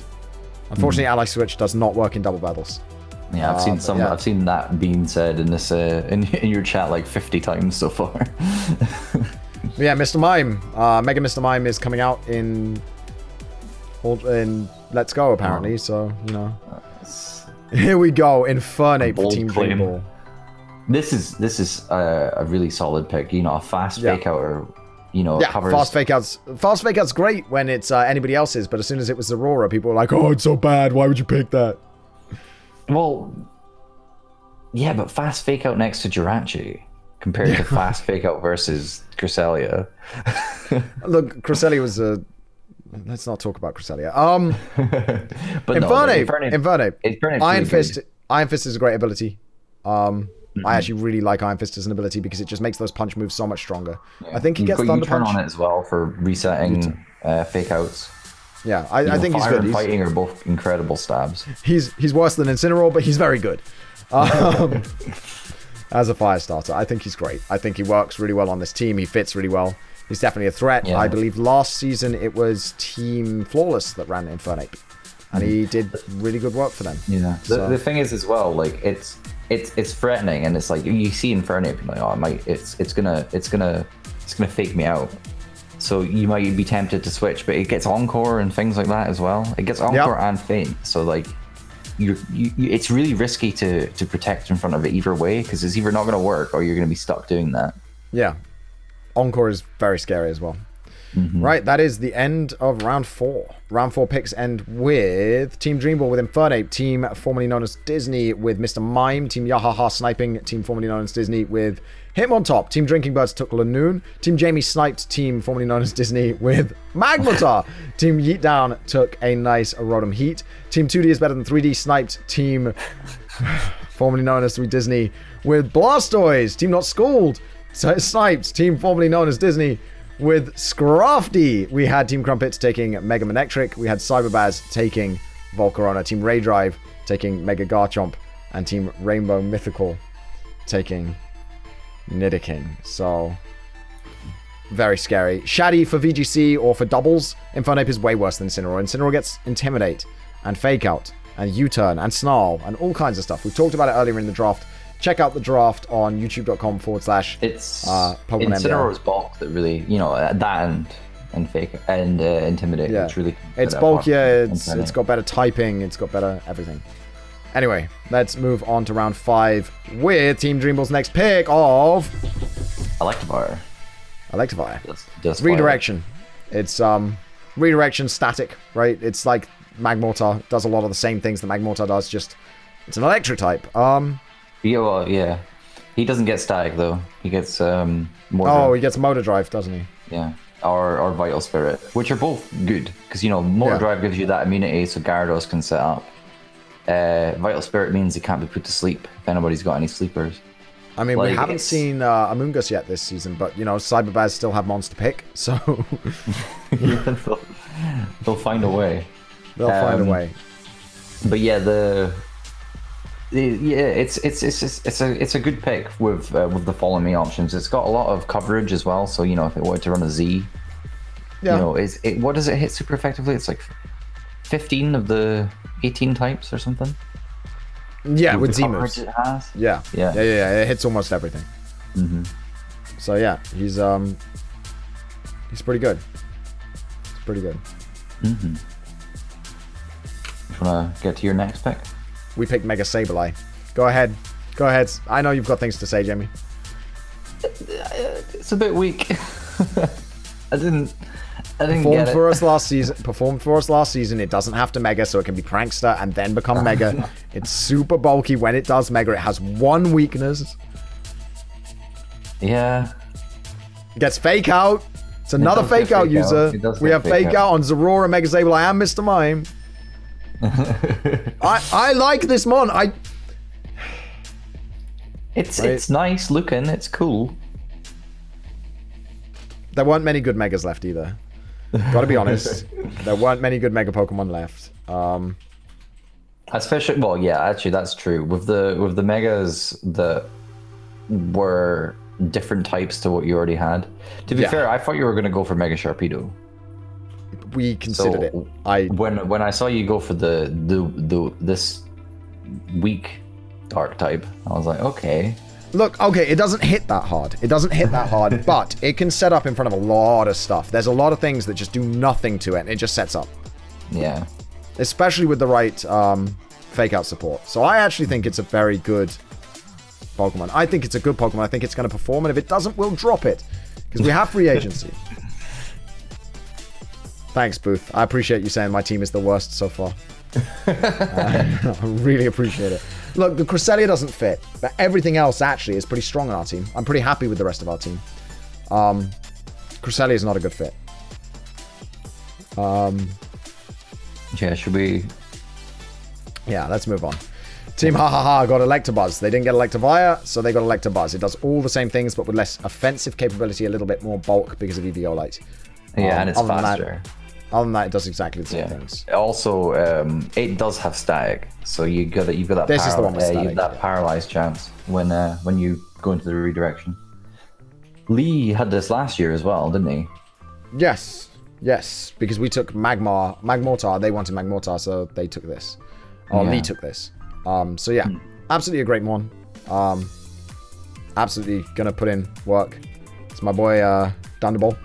Unfortunately, Ally Switch does not work in double battles. Yeah, I've seen that being said in this in your chat like 50 times so far. Yeah, Mr. Mime, Mega Mr. Mime is coming out in Let's Go apparently. So you know, here we go, Infernape for Team Dream Ball. This is a really solid pick. You know, a fast fake out or covers. Fast fake outs great when it's anybody else's, but as soon as it was Aurora, people were like, "Oh, it's so bad. Why would you pick that?" Well, yeah, but fast fake out next to Jirachi compared to fast fake out versus Cresselia. Look, Cresselia was a. Let's not talk about Cresselia. But Infernape. Iron Fist. Iron Fist is a great ability. I actually really like Iron Fist as an ability because it just makes those punch moves so much stronger. Yeah. I think he gets Thunder Punch on it as well for resetting fake outs. Yeah, I think he's good. And fighting are both incredible stabs. He's worse than Incineroar, but he's very good. As a fire starter, I think he's great. I think he works really well on this team. He fits really well. He's definitely a threat. Yeah. I believe last season it was Team Flawless that ran Infernape, and he did really good work for them. Yeah. The thing is as well, like it's threatening, and it's like you see Infernape, and like, oh, it's gonna fake me out. So you might be tempted to switch, but it gets Encore and things like that as well. It gets Encore and Feint. So like, it's really risky to protect in front of it either way, because it's either not going to work or you're going to be stuck doing that. Yeah, Encore is very scary as well. Right, that is the end of round 4. Round 4 picks end with Team Dreamball with Infernape, team formerly known as Disney with Mr. Mime, Team Yahaha Sniping, team formerly known as Disney with Hitmontop, Team Drinking Birds took Lanoon, Team Jamie Sniped, team formerly known as Disney with Magmortar, Team Yeet Down took a nice Rotom Heat, Team 2D is better than 3D Sniped, team formerly known as Disney with Blastoise, Team Not Schooled Sniped, team formerly known as Disney with Scrafty. We had Team Crumpet taking Mega Manectric. We had Cyberbaz taking Volcarona. Team Ray Drive taking Mega Garchomp. And Team Rainbow Mythical taking Nidoking. So, very scary. Shaddy for VGC or for doubles. Infernape is way worse than Incineroar. Incineroar gets Intimidate and Fake Out. and U-turn and snarl and all kinds of stuff. We talked about it earlier in the draft. Check out the draft on youtube.com/ It's Pokemon Incineroar's bulk that really, that and fake and intimidate. Yeah. Which really It's bulkier, it's got better typing, it's got better everything. Anyway, let's move on to round 5 with Team Dream Ball's next pick of Electivire. It's redirection. It's redirection static, right? It's like Magmortar, does a lot of the same things that Magmortar does, just it's an electric type. Yeah. He doesn't get static though. He gets more. Oh, he gets motor drive, doesn't he? Yeah. Or Vital Spirit, which are both good because Motor Drive gives you that immunity, so Gyarados can set up. Vital Spirit means he can't be put to sleep if anybody's got any sleepers. I mean, we haven't seen Amoonguss yet this season, but Cyberbaz still have Monster Pick, so they'll find a way. They'll find a way. But yeah, it's a good pick with the Follow Me options. It's got a lot of coverage as well, so if it wanted to run a Z, what does it hit super effectively? It's like 15 of the 18 types or something. Yeah, with Z moves. It has. Yeah. It hits almost everything. Mm-hmm. So yeah, he's pretty good. He's pretty good. Mm-hmm. You wanna get to your next pick? We picked Mega Sableye. Go ahead. I know you've got things to say, Jamie. It's a bit weak. I didn't Performed for us last season. It doesn't have to Mega, so it can be Prankster and then become Mega. It's super bulky when it does Mega. It has one weakness. Yeah. It gets Fake Out. It's another Fake Out user. We have Fake Out on Zorora, Mega Sableye, and Mr. Mime. I like this mon. It's nice looking. It's cool. There weren't many good Megas left either. Gotta be honest. There weren't many good Mega Pokemon left. Especially, well, yeah, actually, that's true. With the Megas that were different types to what you already had. To be fair, I thought you were gonna go for Mega Sharpedo. We considered it. When I saw you go for this weak dark type, I was like, okay. Look, okay, it doesn't hit that hard. But it can set up in front of a lot of stuff. There's a lot of things that just do nothing to it, and it just sets up. Yeah. Especially with the right Fake Out support. So I actually think it's a very good Pokemon. I think it's a good Pokemon. I think it's going to perform, and if it doesn't, we'll drop it. Because we have free agency. Thanks, Booth. I appreciate you saying my team is the worst so far. I really appreciate it. Look, the Cresselia doesn't fit, but everything else actually is pretty strong on our team. I'm pretty happy with the rest of our team. Cresselia is not a good fit. Yeah, should we? Yeah, let's move on. Team got Electabuzz. They didn't get Electivire, so they got Electabuzz. It does all the same things, but with less offensive capability, a little bit more bulk because of Eviolite. Yeah, and it's faster. Other than that, it does exactly the same things. Also, it does have static, so you've got that. This is the one with static. You have that paralyzed chance when you go into the redirection. Lee had this last year as well, didn't he? Yes, because we took Magmortar. They wanted Magmortar, so they took this. Lee took this. So yeah, absolutely a great one. Absolutely gonna put in work. It's my boy Thunderbolt.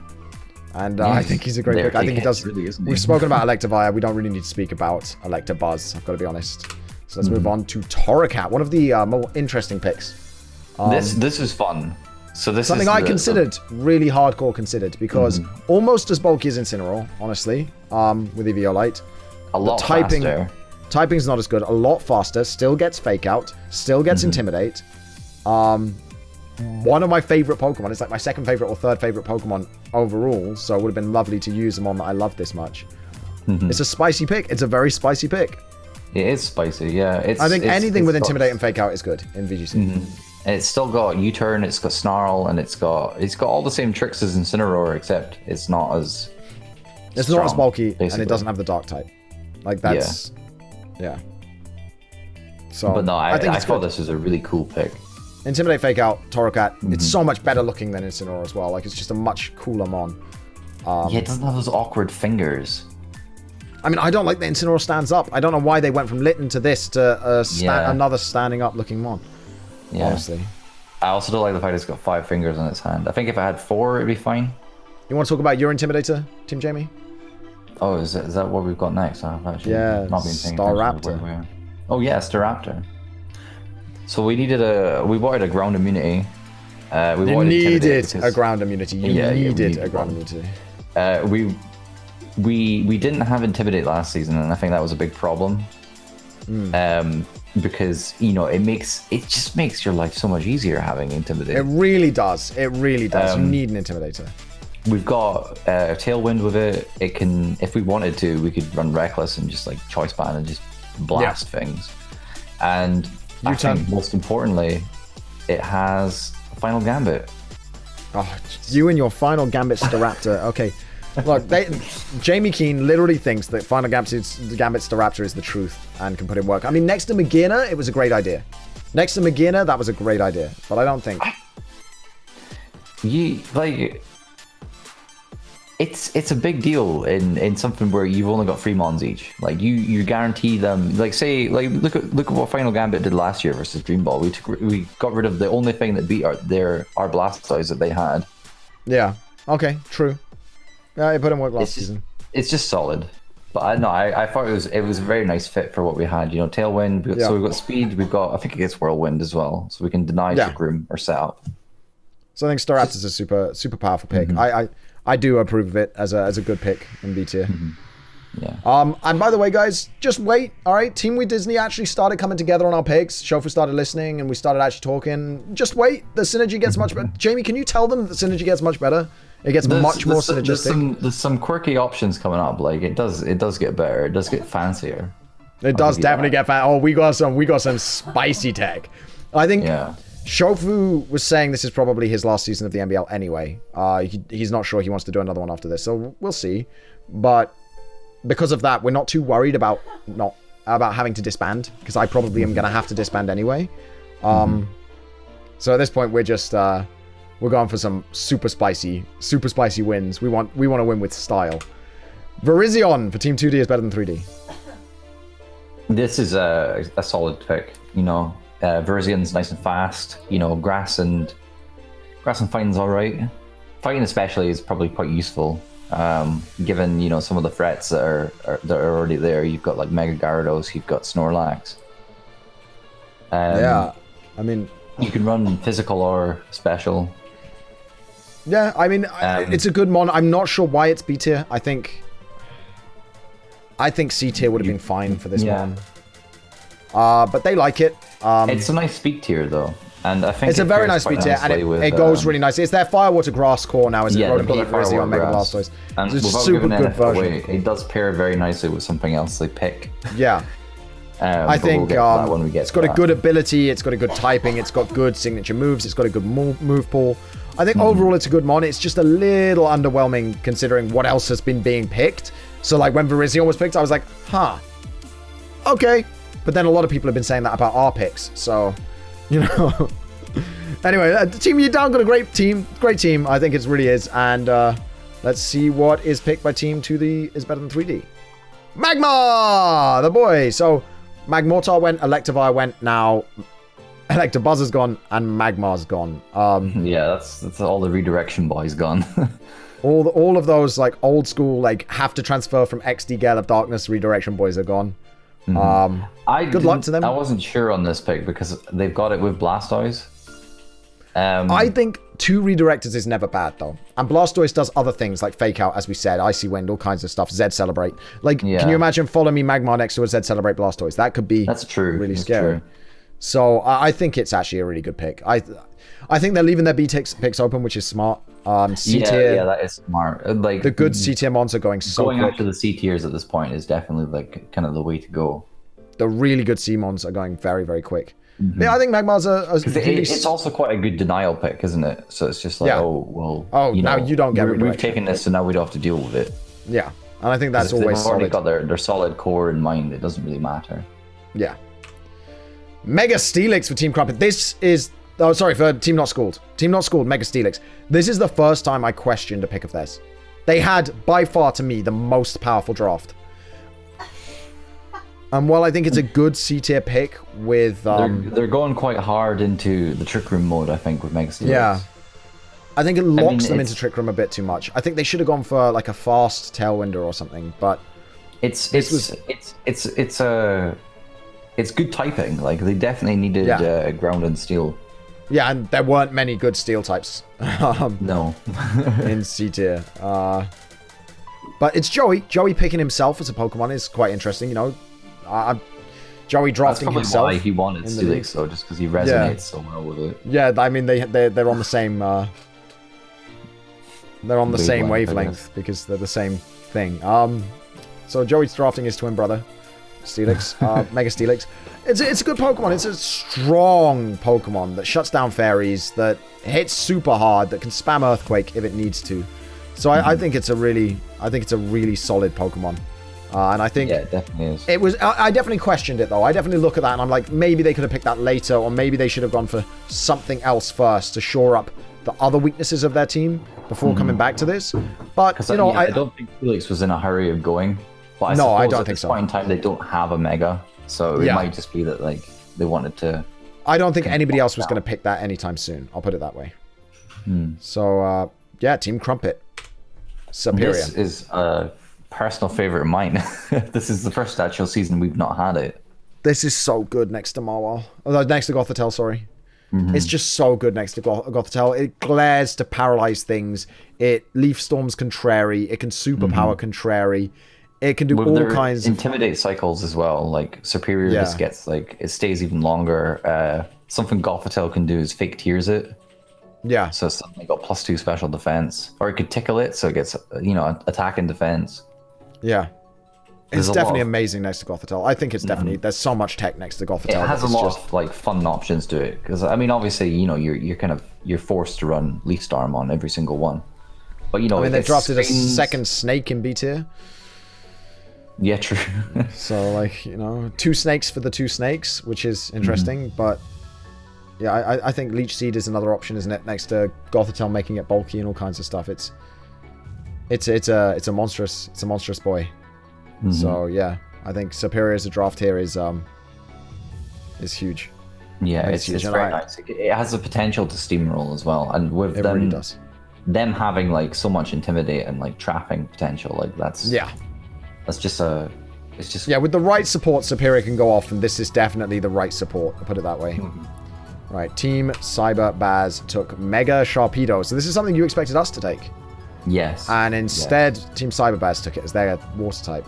And I think he's a great pick. I think he does. Really, we've spoken about Electivire. We don't really need to speak about Electabuzz. I've got to be honest. So let's move on to Torracat, one of the more interesting picks. This is fun. So this something is I considered, really hardcore considered, because almost as bulky as Incineroar, honestly, with Eviolite. A lot faster. Typing's not as good. A lot faster. Still gets Fake Out. Still gets Intimidate. One of my favorite Pokemon. It's like my second favorite or third favorite Pokemon overall. So it would have been lovely to use them on that I love this much. It's a spicy pick. It's a very spicy pick. It is spicy, yeah. I think anything with Intimidate and Fake Out is good in VGC. It's still got U-turn, it's got Snarl, and it's got all the same tricks as Incineroar, except it's not as not as bulky, basically. And it doesn't have the Dark type. Like that's So, but no, I thought this was a really cool pick. Intimidate, Fake Out, Torracat. It's so much better looking than Incineroar as well. Like, it's just a much cooler mon. It doesn't have those awkward fingers. I mean, I don't like the Incineroar stands up. I don't know why they went from Litten to this to another standing up looking mon. Yeah. Honestly. I also don't like the fact it's got 5 fingers on its hand. I think if I had 4, it'd be fine. You want to talk about your Intimidator, Team Jamie? Oh, is that what we've got next? I've actually Yeah, not been paying Staraptor. attention to where we are. Oh yeah, Staraptor. So we wanted a ground immunity. You needed a ground immunity. You needed a ground immunity. We didn't have Intimidate last season, and I think that was a big problem. Because it just makes your life so much easier having Intimidate. It really does. It really does. You need an Intimidator. We've got Tailwind with it. It can, if we wanted to, we could run Reckless and just like choice ban and just blast things. And I think most importantly, it has Final Gambit. Oh, you and your Final Gambit Staraptor. Okay. Look, Jamie Keane literally thinks that Final Gambit Staraptor is the truth and can put in work. I mean, next to Magina, it was a great idea. Next to Magina, that was a great idea. But I don't think... It's a big deal in something where you've only got 3 mons each. Like you guarantee them. Like say look at what Final Gambit did last year versus Dream Ball. We got rid of the only thing that beat our Blastoise that they had. Yeah. Okay. True. Yeah, it put in work last season. It's just solid. But I thought it was a very nice fit for what we had. Tailwind. So we've got speed. We've got, I think it gets Whirlwind as well, so we can deny Groom or setup. So I think Staraptor is a super powerful pick. I do approve of it as a good pick in B tier. Yeah. And by the way, guys, just wait. All right, Team We Disney actually started coming together on our picks. Shofu started listening, and we started actually talking. Just wait. The synergy gets much better. Jamie, can you tell them the synergy gets much better? It gets much more synergistic. There's some quirky options coming up. Like it does get better. It does get fancier. It does definitely get fan. Oh, we got some spicy tech. I think. Yeah. Shofu was saying this is probably his last season of the MBL anyway. He's not sure he wants to do another one after this, so we'll see. But because of that, we're not too worried about having to disband, because I probably am going to have to disband anyway. So at this point, we're just we're going for some super spicy wins. We want to win with style. Virizion for Team 2D is better than 3D. This is a solid pick. Virizion's nice and fast. Grass and fighting's all right. Fighting especially is probably quite useful, given some of the threats that are already there. You've got like Mega Gyarados, you've got Snorlax. Yeah, I mean you can run physical or special. Yeah, I mean it's a good mon. I'm not sure why it's B tier. I think C tier would have been fine for this mon. But they like it. It's a nice speed tier though, and I think it's a very nice speed tier, and it goes really nicely. It's their Fire Water Grass core now, isn't it? Rotopi, Virizion, Mega Blastoise. And it's a without super giving good version. it does pair very nicely with something else they pick. Yeah. I think it's got a good ability, it's got a good typing, it's got good signature moves, it's got a good move pool. I think overall it's a good mon. It's just a little underwhelming considering what else has been being picked. So like when Virizion was picked, I was like, okay. But then a lot of people have been saying that about our picks. So, Anyway, Team You Down got a great team. Great team. I think it really is. And let's see what is picked by Team 2D is better than 3D. Magma! The boy. So Magmortar went, Electivire went, now Electabuzzer's gone, and Magmar's gone. Yeah, that's all the redirection boys gone. all of those like old school, like have to transfer from XD Gale of Darkness redirection boys are gone. Good luck to them. I wasn't sure on this pick because they've got it with Blastoise. I think 2 redirectors is never bad though, and Blastoise does other things like Fake Out, as we said, Icy Wind, all kinds of stuff. Zed Celebrate. Can you imagine Follow Me Magmar next to a Zed Celebrate Blastoise? That could be really scary. So I think it's actually a really good pick. I think they're leaving their B picks open, which is smart. C tier. Yeah, that is smart. Like the good C tier mons are going so quick. Going after the C tiers at this point is definitely like kind of the way to go. The really good C mons are going very, very quick. Yeah, I think Magmar's it's also quite a good denial pick, isn't it? So it's just like, now you don't get we've taken this, so now we don't have to deal with it. Yeah, and I think that's always they've already got their solid core in mind. It doesn't really matter. Yeah. Mega Steelix for Team Crumpet. This is... Oh, sorry, for Team Not Schooled. Team Not Schooled, Mega Steelix. This is the first time I questioned a pick of theirs. They had, by far to me, the most powerful draft. Well, I think it's a good C tier pick with... they're going quite hard into the Trick Room mode, I think, with Mega Steelix. Yeah. I think it locks them into Trick Room a bit too much. I think they should have gone for like a fast Tailwinder or something, but... It's good typing. Like, they definitely needed ground and steel. Yeah, and there weren't many good steel types. No. in C tier. But it's Joey. Joey picking himself as a Pokemon is quite interesting, you know. Joey drafting himself. That's probably why he wanted Steelix, though, just because he resonates so well with it. Yeah, I mean, they're on the same... they're on the same wavelength because they're the same thing. So Joey's drafting his twin brother, Steelix, Mega Steelix. It's a good Pokemon. It's a strong Pokemon that shuts down fairies, that hits super hard, that can spam Earthquake if it needs to. So I think it's a really solid Pokemon. And I think it definitely is. It was. I definitely questioned it though. I definitely look at that and I'm like, maybe they could have picked that later, or maybe they should have gone for something else first to shore up the other weaknesses of their team before coming back to this. But you know, I don't think Felix was in a hurry of going. But I don't think so. At this point in time, they don't have a Mega, so it might just be that like they wanted to. I don't think anybody else was going to pick that anytime soon. I'll put it that way. So yeah, Team Crumpet, Superior. This is a personal favorite of mine. This is the first actual season we've not had it. This is so good next to Marwell. Next to Gothitelle, sorry. It's just so good next to Gothitelle. It glares to paralyze things. It Leaf Storms Contrary. It can superpower Contrary. It can do with all kinds of... Intimidate cycles as well. Like, Superior just gets, like, it stays even longer. Something Gothitelle can do is Fake Tears it. Yeah. So it's suddenly got +2 special defense. Or it could tickle it, so it gets, you know, attack and defense. Yeah. It's definitely amazing next to Gothitelle. I think it's definitely... There's so much tech next to Gothitelle. It has a lot of, like, fun options to it. Because, I mean, obviously, you know, you're forced to run Leaf Storm on every single one. But, you know... I mean, they drafted a second Snake in B tier. Yeah, true. So, like, you know, 2 snakes for the 2 snakes, which is interesting, but yeah, I think Leech Seed is another option, isn't it? Next to Gothitelle making it bulky and all kinds of stuff. It's a monstrous boy. So yeah, I think Superior as a draft here is huge. Yeah, it's very nice. It has the potential to steamroll as well, and with it really does. Them having like so much intimidate and like trapping potential, like that's just with the right support, Superior can go off, and this is definitely the right support. I'll put it that way. Right, Team Cyber Baz took Mega Sharpedo. So this is something you expected us to take. Yes. And instead, Team Cyber Baz took it as their water type.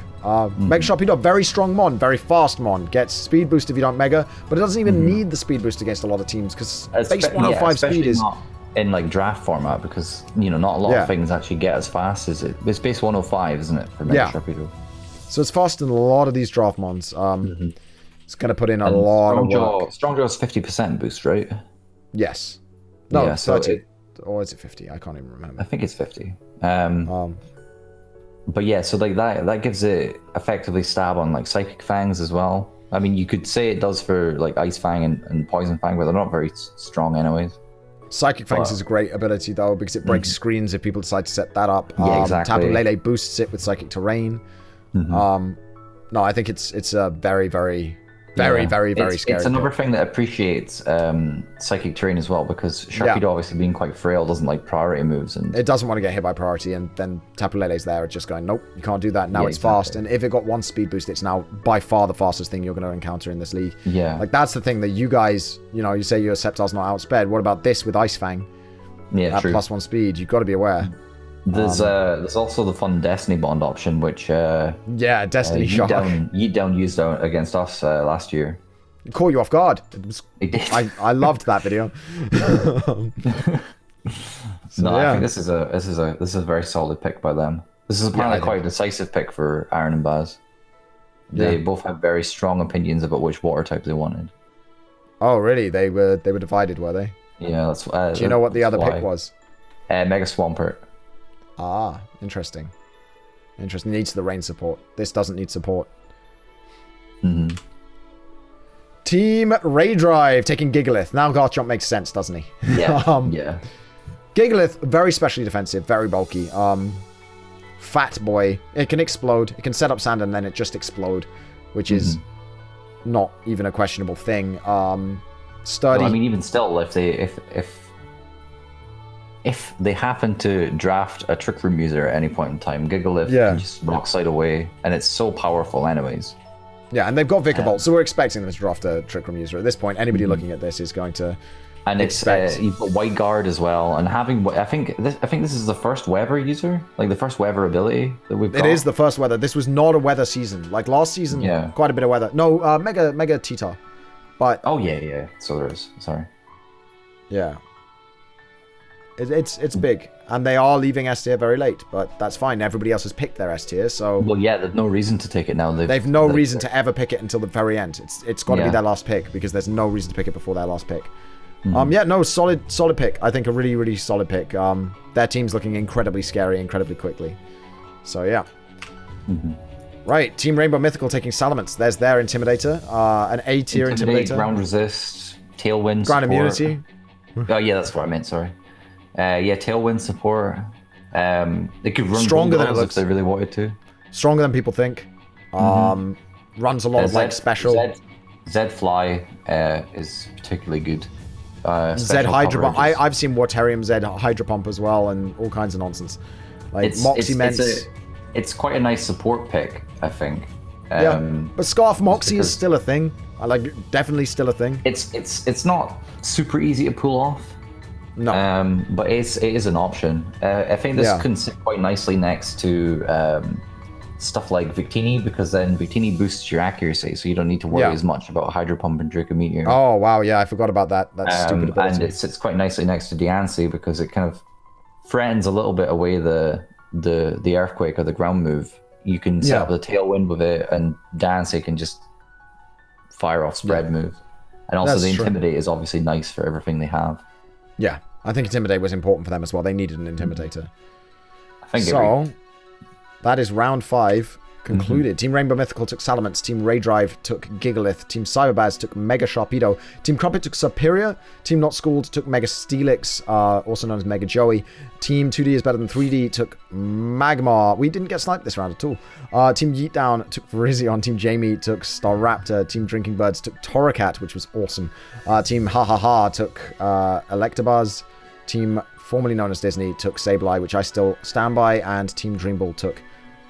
Mega Sharpedo, very strong mon, very fast mon. Gets speed boost if you don't Mega, but it doesn't even need the speed boost against a lot of teams because base 105 speed is... Not in like draft format, because, you know, not a lot of things actually get as fast as it. It's base 105, isn't it, for Mega Sharpedo? So it's faster than a lot of these draft mons. It's going to put in a lot of work. Strongjaw's 50% boost, right? Yes. No, 30. Or is it 50? I can't even remember. I think it's 50. But yeah, so like that gives it effectively stab on like Psychic Fangs as well. I mean, you could say it does for like Ice Fang and Poison Fang, but they're not very strong anyways. Psychic Fangs is a great ability though, because it breaks screens if people decide to set that up. Yeah, exactly. Tapu Lele boosts it with Psychic Terrain. No, I think it's a very scary. It's another thing that appreciates Psychic Terrain as well, because Sharpedo obviously being quite frail doesn't like priority moves, and it doesn't want to get hit by priority, and then Tapu Lele's there just going, nope, you can't do that. Now it's fast, and if it got 1 speed boost, it's now by far the fastest thing you're going to encounter in this league. Yeah. Like, that's the thing that you guys, you know, you say your Sceptile's not outsped. What about this with Ice Fang? Yeah, at true. +1 speed, you've got to be aware. There's also the fun Destiny Bond option, which Destiny Shock. Yeet Down used against us last year. It caught you off guard. It did. I loved that video. I think this is a very solid pick by them. This is apparently quite a decisive pick for Aaron and Baz. They both have very strong opinions about which water type they wanted. Oh, really? They were divided, were they? Yeah, that's. Do you know what the other pick was? Mega Swampert. Ah, interesting. Needs the rain support. This doesn't need support. Team Ray Drive taking Gigalith. Now Garchomp makes sense, doesn't he? Yeah. Gigalith, very specially defensive, very bulky. Fat boy. It can explode. It can set up sand and then it just explode, which is not even a questionable thing. Sturdy. Well, I mean, even still, if they happen to draft a Trick Room user at any point in time, Gigalith can just rock slide away, and it's so powerful anyways. Yeah, and they've got Vikavolt, so we're expecting them to draft a Trick Room user. At this point, anybody looking at this is going to and expect... you've got White Guard as well, and having... I think this is the first Weather user, like the first Weather ability that we've got. It is the first Weather. This was not a Weather season. Like last season, quite a bit of Weather. No, Mega Tita. But... Oh, yeah. So there is. Sorry. Yeah. It's big, and they are leaving S tier very late, but that's fine. Everybody else has picked their S tier, so... Well, yeah, there's no reason to take it now. They've no reason to ever pick it until the very end. It's got to be their last pick, because there's no reason to pick it before their last pick. Yeah, no, solid pick. I think a really, really solid pick. Their team's looking incredibly scary, incredibly quickly. So, yeah. Right, Team Rainbow Mythical taking Salamence. There's their Intimidator. An A tier Intimidator. Ground Resist, Tailwind Ground support. Immunity. Oh, yeah, that's what I meant, sorry. Yeah, Tailwind support. They could run stronger than it looks if they really wanted to. Stronger than people think. Runs a lot of like special. Zed Fly is particularly good. Zed Hydra Pump. I've seen Wartarium Zed Hydra Pump as well, and all kinds of nonsense. Like Moxie Ments. It's quite a nice support pick, I think. Yeah, but Scarf Moxie is still a thing. Definitely still a thing. It's not super easy to pull off. No. But it is an option. I think this can sit quite nicely next to stuff like Victini, because then Victini boosts your accuracy, so you don't need to worry as much about Hydro Pump and Draco Meteor. Oh wow, yeah, I forgot about that. That's stupid ability. And it sits quite nicely next to Diancie, because it kind of threatens a little bit away the Earthquake or the ground move. You can set up the Tailwind with it, and Diancie can just fire off spread moves. And also the Intimidate is obviously nice for everything they have. Yeah, I think Intimidate was important for them as well. They needed an Intimidator. I think so. That is round 5 concluded. Team Rainbow Mythical took Salamence. Team Ray Drive took Gigalith. Team Cyberbaz took Mega Sharpedo. Team Crumpet took Superior. Team Not Schooled took Mega Steelix, also known as Mega Joey. Team 2D is better than 3D took Magmar. We didn't get sniped this round at all. Team Yeet Down took Virizion. Team Jamie took Staraptor. Team Drinking Birds took Toracat, which was awesome. Team Ha Ha Ha took Electabuzz. Team formerly known as Disney took Sableye, which I still stand by. And Team Dreamball took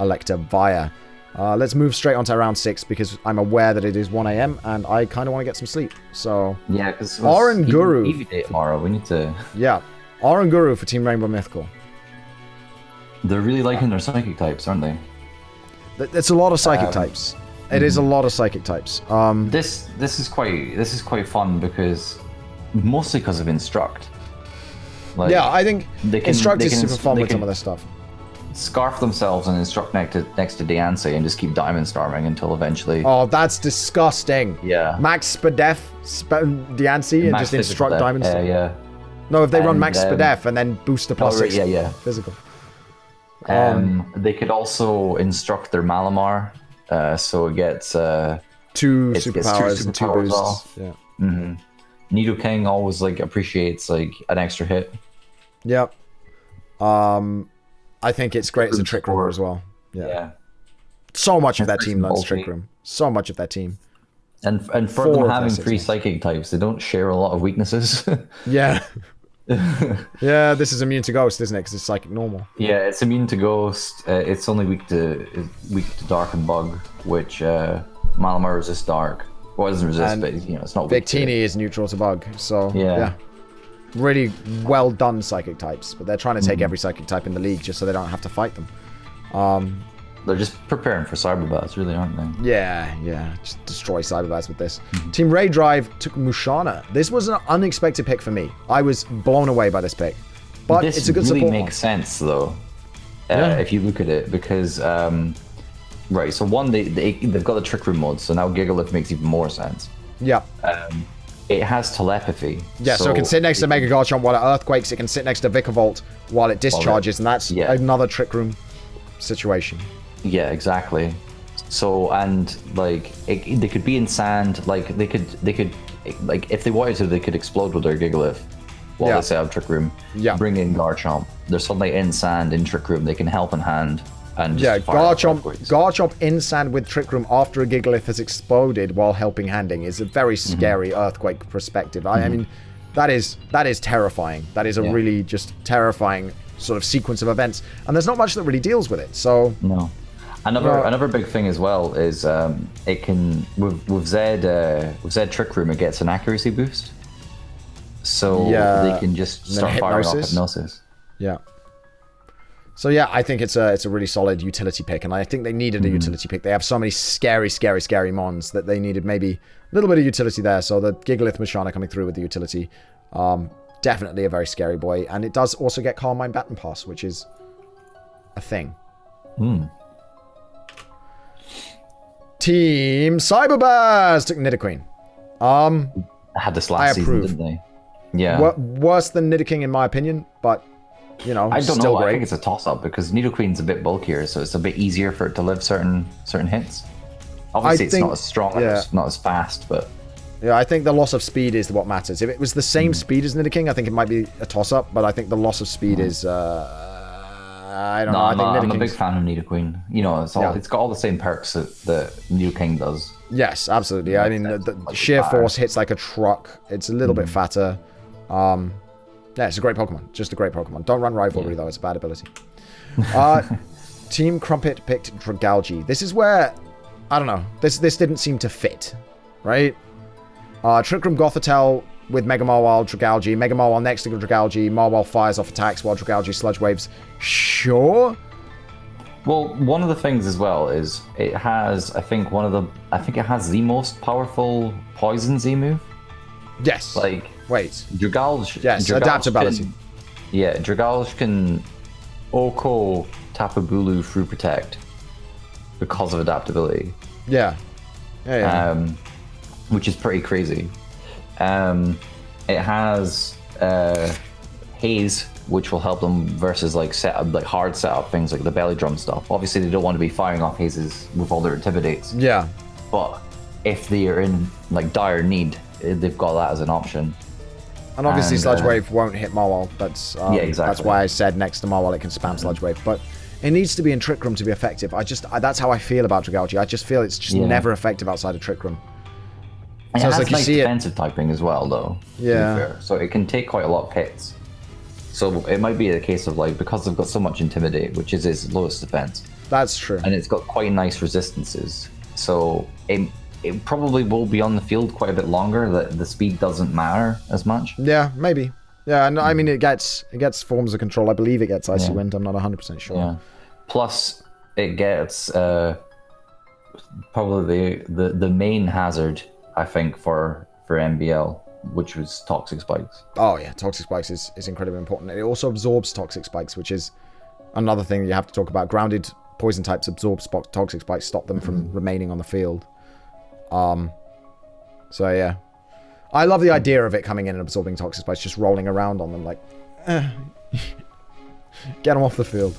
Electivire. Let's move straight on to round 6, because I'm aware that it is 1 a.m. and I kind of want to get some sleep. So yeah, because Oranguru EV day tomorrow. We need to. Yeah, Oranguru for Team Rainbow Mythical. They're really liking their psychic types, aren't they? It's a lot of psychic types. It is a lot of psychic types. This is quite fun, because mostly because of Instruct. Like, yeah, I think Instruct is super fun with some of this stuff. Scarf themselves and Instruct next to Diancie and just keep Diamond Storming until eventually... Oh, that's disgusting. Yeah. Max Spadef, Diancie, and just Instruct Diamond Storm. Yeah. No, if they run Max Spadef and then boost the plus 6 physical. They could also instruct their Malamar, so it gets... 2 superpowers and 2 boosts. Yeah. Nidoking always appreciates an extra hit. Yep. I think it's great as a Trick Room as well. Yeah. So much of that team learns Trick Room. So much of that team. And for them having 3 psychic types, they don't share a lot of weaknesses. Yeah. Yeah, this is immune to Ghost, isn't it? Because it's psychic normal. Yeah, it's immune to Ghost. It's only weak to Dark and Bug, which Malamar resists Dark. Well, it doesn't resist, but it's not weak. Victini is neutral to Bug, so yeah. Really well done psychic types, but they're trying to take every psychic type in the league just so they don't have to fight them. They're just preparing for Cyberbats, really, aren't they? Yeah. Just destroy Cyberbats with this. Team Ray Drive took Mushana. This was an unexpected pick for me. I was blown away by this pick. But it's a good support. This really makes sense, though, if you look at it, because... right, so one, they've got the Trick Room mod, so now Gigalith makes even more sense. Yeah. It has telepathy. Yeah, so it can sit next to Mega Garchomp while it earthquakes. It can sit next to Vikavolt while it discharges, and that's another Trick Room situation. Yeah, exactly. So, and they could be in sand. They could if they wanted to, they could explode with their Gigalith while they set up Trick Room. Yeah. Bring in Garchomp. They're suddenly in sand in Trick Room. They can help in hand. and just Yeah, fire off Garchomp earthquakes. Garchomp in sand with Trick Room after a Gigalith has exploded while helping handing is a very scary earthquake perspective. I mean, that is terrifying. That is a really just terrifying sort of sequence of events, and there's not much that really deals with it. So No. Another big thing as well is it can with Zed Trick Room, it gets an accuracy boost, so they can just start firing off hypnosis. Yeah. So yeah, I think it's a really solid utility pick, and I think they needed a utility pick. They have so many scary mons that they needed maybe a little bit of utility there. So the Gigalith Mashana coming through with the utility, definitely a very scary boy, and it does also get Calm Mind Baton Pass, which is a thing. Team Cyberburst took Nidoqueen. Had this last season, didn't they? Yeah. Worse than Nidoking in my opinion, but you know, I don't still know. great. I think it's a toss-up because Nidoqueen's a bit bulkier, so it's a bit easier for it to live certain hits. Obviously, it's not as strong, and it's not as fast, but yeah, I think the loss of speed is what matters. If it was the same speed as Nidoking, I think it might be a toss-up, but I think the loss of speed is. I don't know. I'm a big fan of Nidoqueen. You know, it's got all the same perks that Nidoking does. Yes, absolutely. I mean, the sheer force hits like a truck. It's a little bit fatter. Yeah, it's a great Pokemon. Just a great Pokemon. Don't run Rivalry, though. It's a bad ability. Team Crumpet picked Dragalge. This is where, I don't know, this didn't seem to fit, right? Trick Room Gothitelle with Mega Mawile, Dragalge. Mega Mawile next to Dragalge. Mawile fires off attacks while Dragalge Sludge Waves. Sure. Well, one of the things as well is it has, I think it has the most powerful Poison Z move. Yes. Like, wait. Dragalge. Yes, Dragalge adaptability. Dragalge can Oko Tapu Bulu through Protect because of adaptability. Yeah. Which is pretty crazy. It has Haze, which will help them versus like hard setup things like the belly drum stuff. Obviously, they don't want to be firing off Hazes with all their intimidates. Yeah. But if they are in like dire need, they've got that as an option. And obviously, Sludge Wave won't hit Mawile. That's exactly. That's why I said next to Mawile it can spam Sludge Wave. But it needs to be in Trick Room to be effective. That's how I feel about Dragalge. I just feel it's just never effective outside of Trick Room. And so it has like nice defensive typing as well, though. Yeah. To be fair. So it can take quite a lot of hits. So it might be a case of like, because they've got so much Intimidate, which is its lowest defense. That's true. And it's got quite nice resistances. So it probably will be on the field quite a bit longer. That the speed doesn't matter as much. Yeah, maybe. Yeah, and I mean it gets forms of control. I believe it gets Icy Wind. I'm not 100% sure. Yeah. Plus, it gets probably the main hazard, I think, for MBL, which was Toxic Spikes. Oh yeah, Toxic Spikes is incredibly important. It also absorbs Toxic Spikes, which is another thing you have to talk about. Grounded poison types absorb Toxic Spikes, stop them from remaining on the field. So yeah, I love the idea of it coming in and absorbing Toxic Spikes, just rolling around on them like, get them off the field.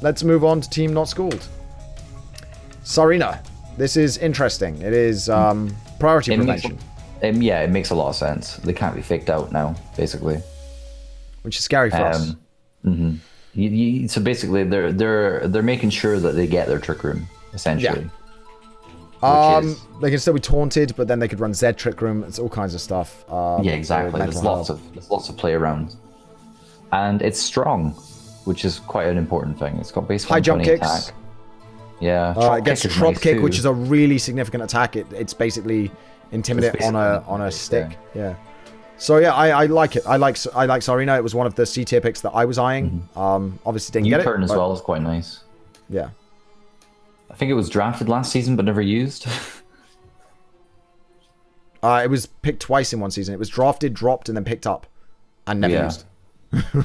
Let's move on to Team Not Schooled. Sarina. This is interesting. It is priority prevention. It makes a lot of sense. They can't be faked out now, basically. Which is scary for us. So basically, they're making sure that they get their Trick Room, essentially. Yeah. They can still be taunted, but then they could run Z Trick Room. It's all kinds of stuff. Yeah, exactly. There's lots of play around, and it's strong, which is quite an important thing. It's got base high jump kicks. Attack. Yeah, it gets Trop Kick, which is a really significant attack. It's basically Intimidate on a stick. Yeah. So yeah, I like it. I like Sarina. It was one of the C tier picks that I was eyeing. Obviously didn't get it. U-turn as well is quite nice. Yeah. I think it was drafted last season but never used. It was picked twice in one season. It was drafted, dropped, and then picked up, and never used.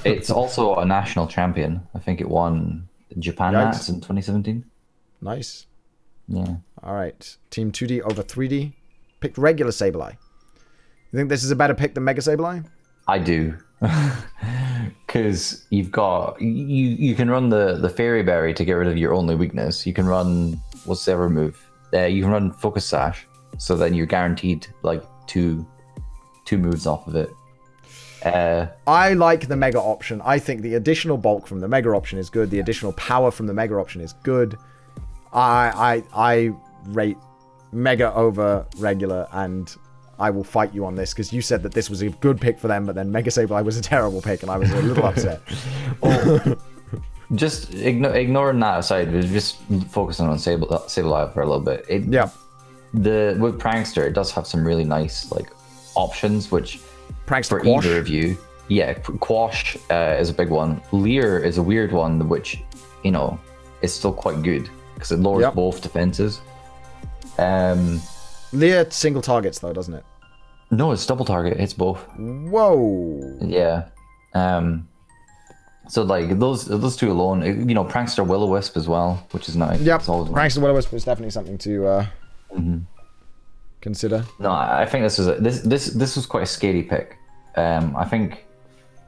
It's also a national champion. I think it won Japan Nats in 2017. Nice. Yeah. All right. Team 2D over 3D. Picked regular Sableye. You think this is a better pick than Mega Sableye? I do. Because you've got... You can run the Fairy Berry to get rid of your only weakness. You can run... What's the other move? You can run Focus Sash. So then you're guaranteed like two moves off of it. I like the Mega option. I think the additional bulk from the Mega option is good. The additional power from the Mega option is good. I rate Mega over regular, and I will fight you on this because you said that this was a good pick for them, but then Mega Sableye was a terrible pick, and I was a little upset. Just ignoring that aside, just focusing on Sableye for a little bit. With Prankster, it does have some really nice like options, which Prankster for Quash. either of you, Quash is a big one. Leer is a weird one, which is still quite good because it lowers both defenses. Leer single targets though, doesn't it? No, it's double target. It's both. Whoa. Yeah. So like those two alone, Prankster Will-O-Wisp as well, which is nice. Yep. Prankster Will-O-Wisp is definitely something to consider. No, I think this was quite a scary pick. I think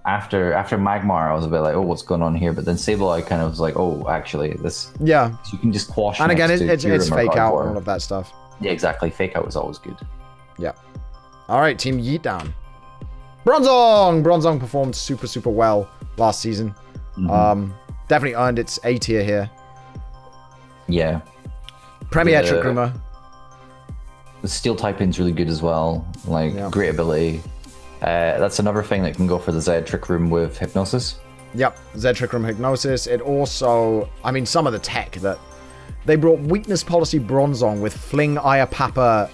after Magmar, I was a bit like, oh, what's going on here? But then Sableye kind of was like, oh, actually, this. Yeah. So you can just quash. And again, it's fake out and all of that stuff. Yeah, exactly. Fake out was always good. Yeah. All right, Team Yeet down. Bronzong! Bronzong performed super, super well last season. Definitely earned its A tier here. Yeah. Premier Trick Groomer. The Steel typing's really good as well. Great ability. That's another thing that can go for the Z Trick Room with Hypnosis. Yep, Z Trick Room Hypnosis. It also, some of the tech that they brought Weakness Policy Bronzong with Fling Iapapa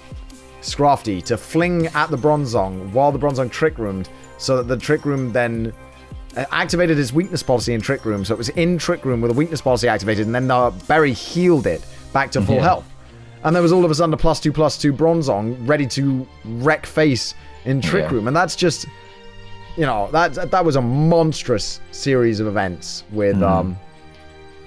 Scrafty to fling at the Bronzong while the Bronzong Trick Roomed, so that the Trick Room then activated his Weakness Policy in Trick Room, so it was in Trick Room with a Weakness Policy activated, and then the Berry healed it back to full health. And there was all of a sudden a +2/+2 Bronzong ready to wreck face in Trick Room, and that's just, that was a monstrous series of events with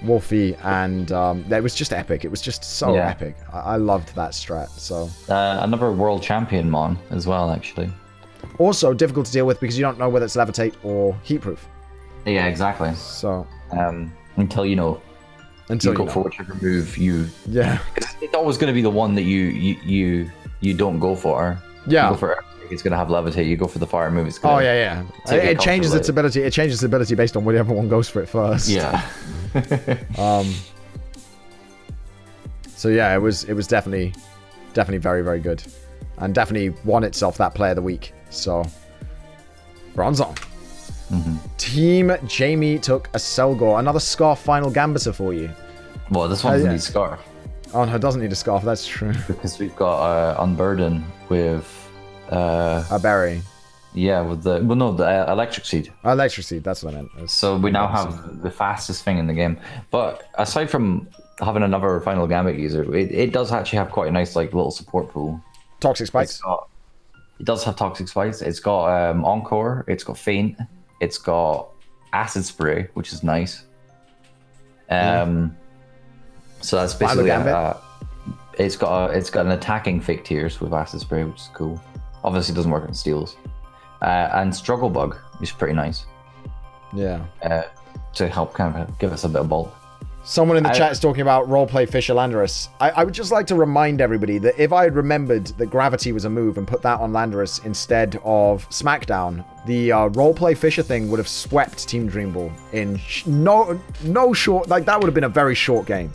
Wolfie, and it was just epic. It was just so epic. I loved that strat. So another world champion mon as well, actually. Also difficult to deal with because you don't know whether it's levitate or heat proof. Yeah, exactly. So until you know. Until you go for whichever move you. Yeah. It's always going to be the one that you don't go for. Yeah. You go for it's going to have levitate. You go for the fire move. It's going it changes its ability. It changes its ability based on whichever one goes for it first. Yeah. So yeah, it was definitely very, very good, and definitely won itself that Player of the Week. So Bronzong. Team Jamie took a Selgor. Another Scarf Final Gambuser for you. Well, this one doesn't need Scarf. Oh no, it doesn't need a Scarf. That's true. Because we've got Unburden with a Berry. Yeah, with the Electric Seed. Electric Seed, that's what I meant. So we now have the fastest thing in the game. But aside from having another Final Gambit user, it does actually have quite a nice little support pool. Toxic Spikes. It does have Toxic Spikes. It's got Encore. It's got Feint. It's got Acid Spray, which is nice. So that's basically it's got an attacking Fake Tears with Acid Spray, which is cool. Obviously, it doesn't work on steals. And Struggle Bug is pretty nice. Yeah. To help kind of give us a bit of bulk. Someone in the chat is talking about roleplay Fisher Landorus. I would just like to remind everybody that if I had remembered that Gravity was a move and put that on Landorus instead of Smackdown, the roleplay Fisher thing would have swept Team Dream Ball in no short... that would have been a very short game.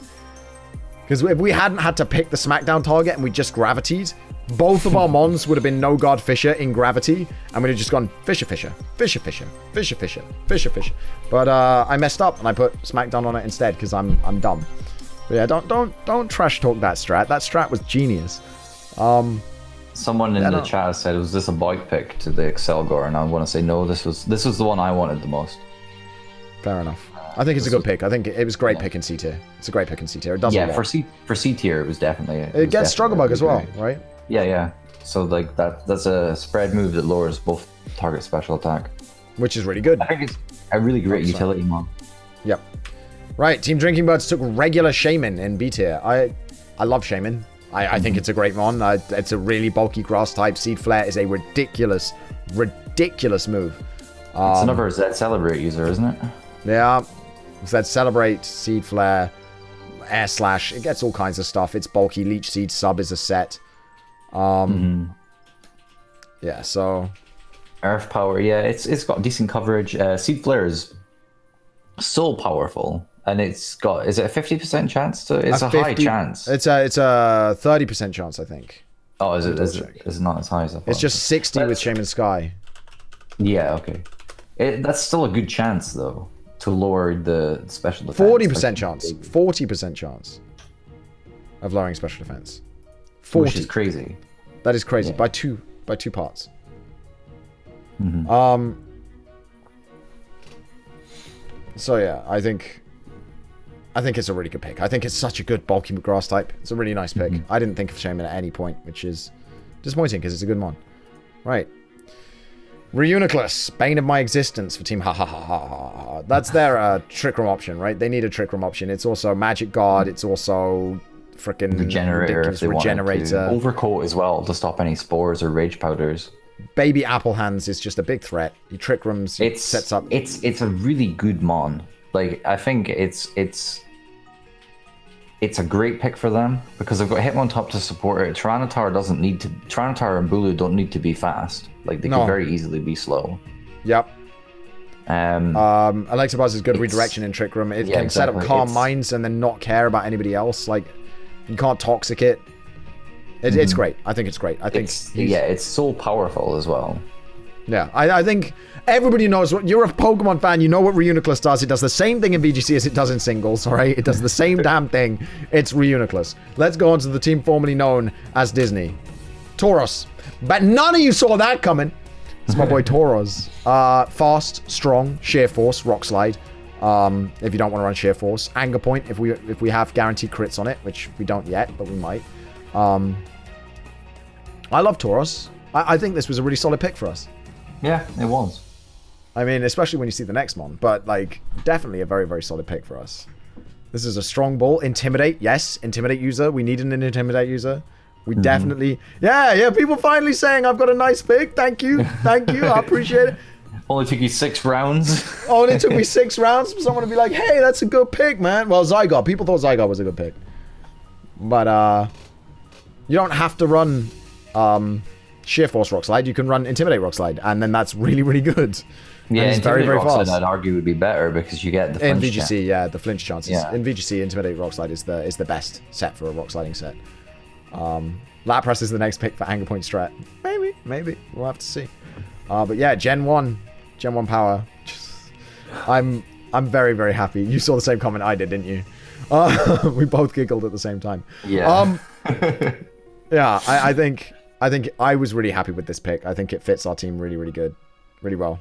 Because if we hadn't had to pick the Smackdown target and we just Gravitied, both of our mons would have been No Guard Fisher in Gravity, and we'd have just gone Fisher, Fisher, Fisher, Fisher, Fisher, Fisher, Fisher, Fisher. But I messed up and I put Smackdown on it instead because I'm dumb. But yeah, don't trash talk that strat. That strat was genius. Someone in the chat said, "Was this a bike pick to the Excelgor?" And I want to say no. This was the one I wanted the most. Fair enough. I think it's a good pick. I think it was great pick in C tier. It's a great pick in C tier. It does for C tier, it was definitely. It gets Struggle Bug as well, right? Yeah. So that's a spread move that lowers both target special attack, which is really good. I think it's a really great utility mod. Yep. Right, Team Drinking Birds took regular Shaman in B tier. I love Shaman. I think it's a great mon. It's a really bulky grass type. Seed Flare is a ridiculous move. It's another Zed Celebrate user, isn't it? Yeah. Zed Celebrate, Seed Flare, Air Slash. It gets all kinds of stuff. It's bulky. Leech Seed sub is a set. Yeah, so Earth power, yeah, it's got decent coverage. Seed flare is so powerful, and it's got, is it a 50% chance to? It's a high chance. It's a 30% chance, I think. Oh, is it not as high as I thought? It's just 60 with Shaman Sky. Yeah, okay. That's still a good chance though to lower the special defense. 40% chance. 40% chance of lowering special defense. 40. Which is crazy. That is crazy. By two parts. So yeah, I think it's a really good pick. I think it's such a good bulky grass type. It's a really nice pick. I didn't think of Shaman at any point, which is disappointing because it's a good mon. Right. Reuniclus, bane of my existence for team. Ha ha ha ha ha. That's their trick room option, right? They need a trick room option. It's also magic guard. It's also freaking regenerator. If they regenerator. Overcoat as well to stop any spores or rage powders. Baby Apple Hands is just a big threat. He trick rooms. He sets up. It's a really good mon. Like I think it's a great pick for them because they've got Hitmontop to support it. Tyranitar and Bulu don't need to be fast. Like they can very easily be slow. Yep. Electabuzz is good redirection in Trick Room. It can set up Calm Minds and then not care about anybody else. Like you can't toxic it. It's great. I think it's great. I think it's so powerful as well. Yeah, I think everybody knows what you're a Pokemon fan. You know what Reuniclus does. It does the same thing in VGC as it does in singles. All right, it does the same damn thing. It's Reuniclus. Let's go on to the team formerly known as Disney, Tauros. But none of you saw that coming. It's my boy Tauros. Fast, strong, sheer force, rock slide. If you don't want to run sheer force, anger point. If we have guaranteed crits on it, which we don't yet, but we might. I love Tauros. I think this was a really solid pick for us. Yeah, it was. I mean, especially when you see the next mon, but like definitely a very, very solid pick for us. This is a strong ball. Intimidate, yes. Intimidate user. We need an Intimidate user. We definitely... Yeah, people finally saying I've got a nice pick. Thank you. I appreciate it. Only took you 6 rounds. Only took me 6 rounds for someone to be like, hey, that's a good pick, man. Well, Zygarde. People thought Zygarde was a good pick. But you don't have to run Sheer Force Rock Slide. You can run Intimidate Rock Slide, and then that's really, really good. Yeah, and it's very, very fast. I'd argue would be better because you get the flinch in VGC. Yeah, the flinch chances. Yeah. In VGC, Intimidate Rock Slide is the best set for a rock sliding set. Lapras is the next pick for Anger Point strat. Maybe we'll have to see. But yeah, Gen 1 power. I'm very, very happy. You saw the same comment I did, didn't you? We both giggled at the same time. Yeah. Yeah, I think I was really happy with this pick. I think it fits our team really, really good. Really well.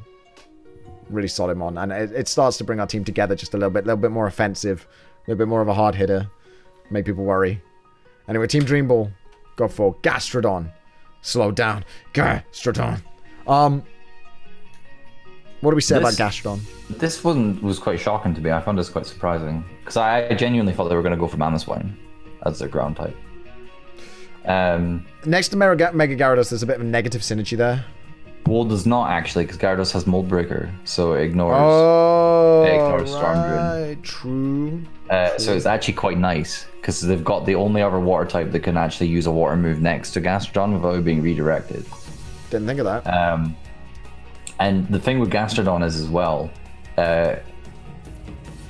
Really solid mon. And it starts to bring our team together just a little bit more offensive. A little bit more of a hard hitter. Make people worry. Anyway, Team Dream Ball. Go for Gastrodon. Slow down. Gastrodon. What do we say about Gastrodon? This one was quite shocking to me. I found this quite surprising. Because I genuinely thought they were going to go for Mamoswine as their ground type. Next to Mega Gyarados, there's a bit of a negative synergy there. Well, does not actually, because Gyarados has Mold Breaker, so it ignores Storm Druid. True. So it's actually quite nice, because they've got the only other water type that can actually use a water move next to Gastrodon without being redirected. Didn't think of that. And the thing with Gastrodon is as well,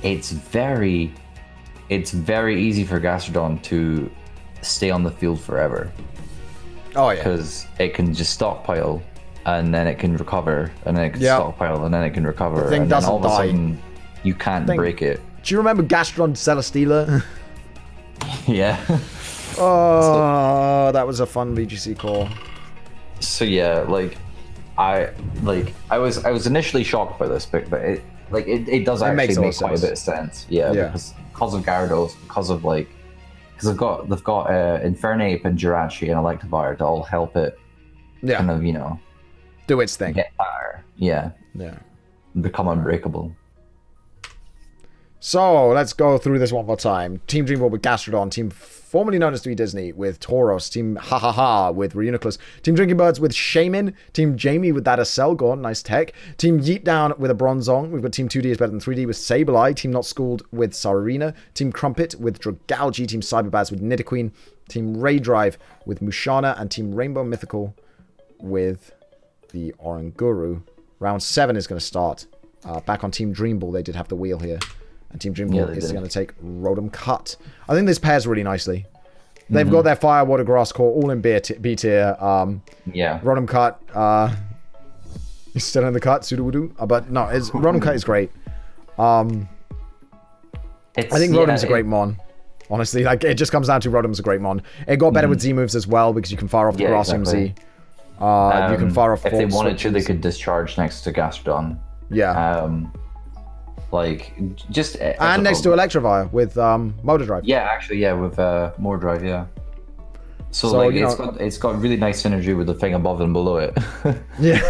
it's very easy for Gastrodon to stay on the field forever. Oh yeah. Because it can just stockpile, and then it can recover, and then it can stockpile, and then it can recover. The thing and doesn't then all of die. a sudden, you can't break it. Do you remember Gastrodon Celesteela? Yeah. Oh, that was a fun VGC call. So yeah, I was initially shocked by this pick, but it does actually make quite a bit of sense. Yeah. Because of Gyarados, because they've got Infernape and Jirachi and Electivire to all help it kind of, do its thing. Get better. Yeah. Become unbreakable. So, let's go through this one more time. Team Dream Ball with Gastrodon. Team formerly known as 3 Disney with Tauros. Team Ha Ha Ha with Reuniclus. Team Drinking Birds with Shaman. Team Jamie with that Aselgorn. Nice tech. Team Yeet Down with a Bronzong. We've got Team 2D is better than 3D with Sableye. Team Not Schooled with Sarina. Team Crumpet with Dragalge. Team Cyberbaz with Nidoqueen. Team Ray Drive with Mushana. And Team Rainbow Mythical with the Oranguru. Round 7 is going to start. Back on Team Dream Ball, they did have the wheel here. And Team Dream Ball is going to take Rotom Cut. I think this pairs really nicely. They've got their Fire, Water, Grass core all in B tier. Rotom Cut. He's still in the cut, Sudowoodo. But no, Rotom Cut is great. I think Rotom's a great mon. Honestly, like it just comes down to Rotom's a great mon. It got better with Z moves as well because you can fire off the Grass MZ. You can fire off. If they wanted to, they could discharge next to Gastrodon. Yeah. Like just and next to Electivire with Motor Drive. Yeah, actually, yeah, with More Drive, yeah. So like it's got really nice synergy with the thing above and below it. Yeah.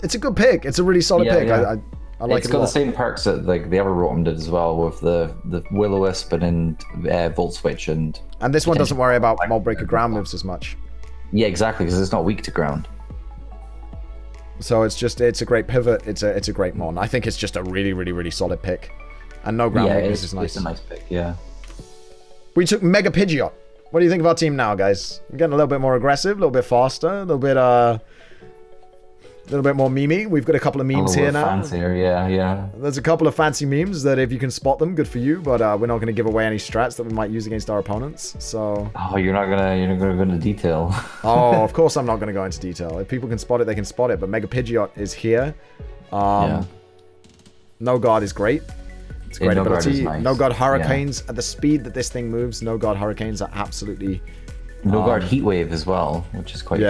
It's a good pick. It's a really solid pick. Yeah. I like it. It's got the same perks that like the other Rotom did as well, with the Will-O-Wisp and Volt Switch and this one doesn't worry about Mold Breaker ground moves as much. Yeah, exactly, because it's not weak to ground. So it's a great pivot. It's a great mon. I think it's just a really, really, really solid pick. And no ground moves is nice. It's a nice pick, yeah. We took Mega Pidgeot. What do you think of our team now, guys? We're getting a little bit more aggressive, a little bit faster, a little bit more memey. We've got a couple of memes here now. Fancier, yeah. There's a couple of fancy memes that if you can spot them, good for you. But we're not going to give away any strats that we might use against our opponents. So. Oh, you're not gonna go into detail. Oh, of course I'm not going to go into detail. If people can spot it, they can spot it. But Mega Pidgeot is here. No Guard is great. It's a great ability. Nice. No Guard Hurricanes at the speed that this thing moves. No Guard Hurricanes are absolutely. No Guard Heat Wave as well, which is quite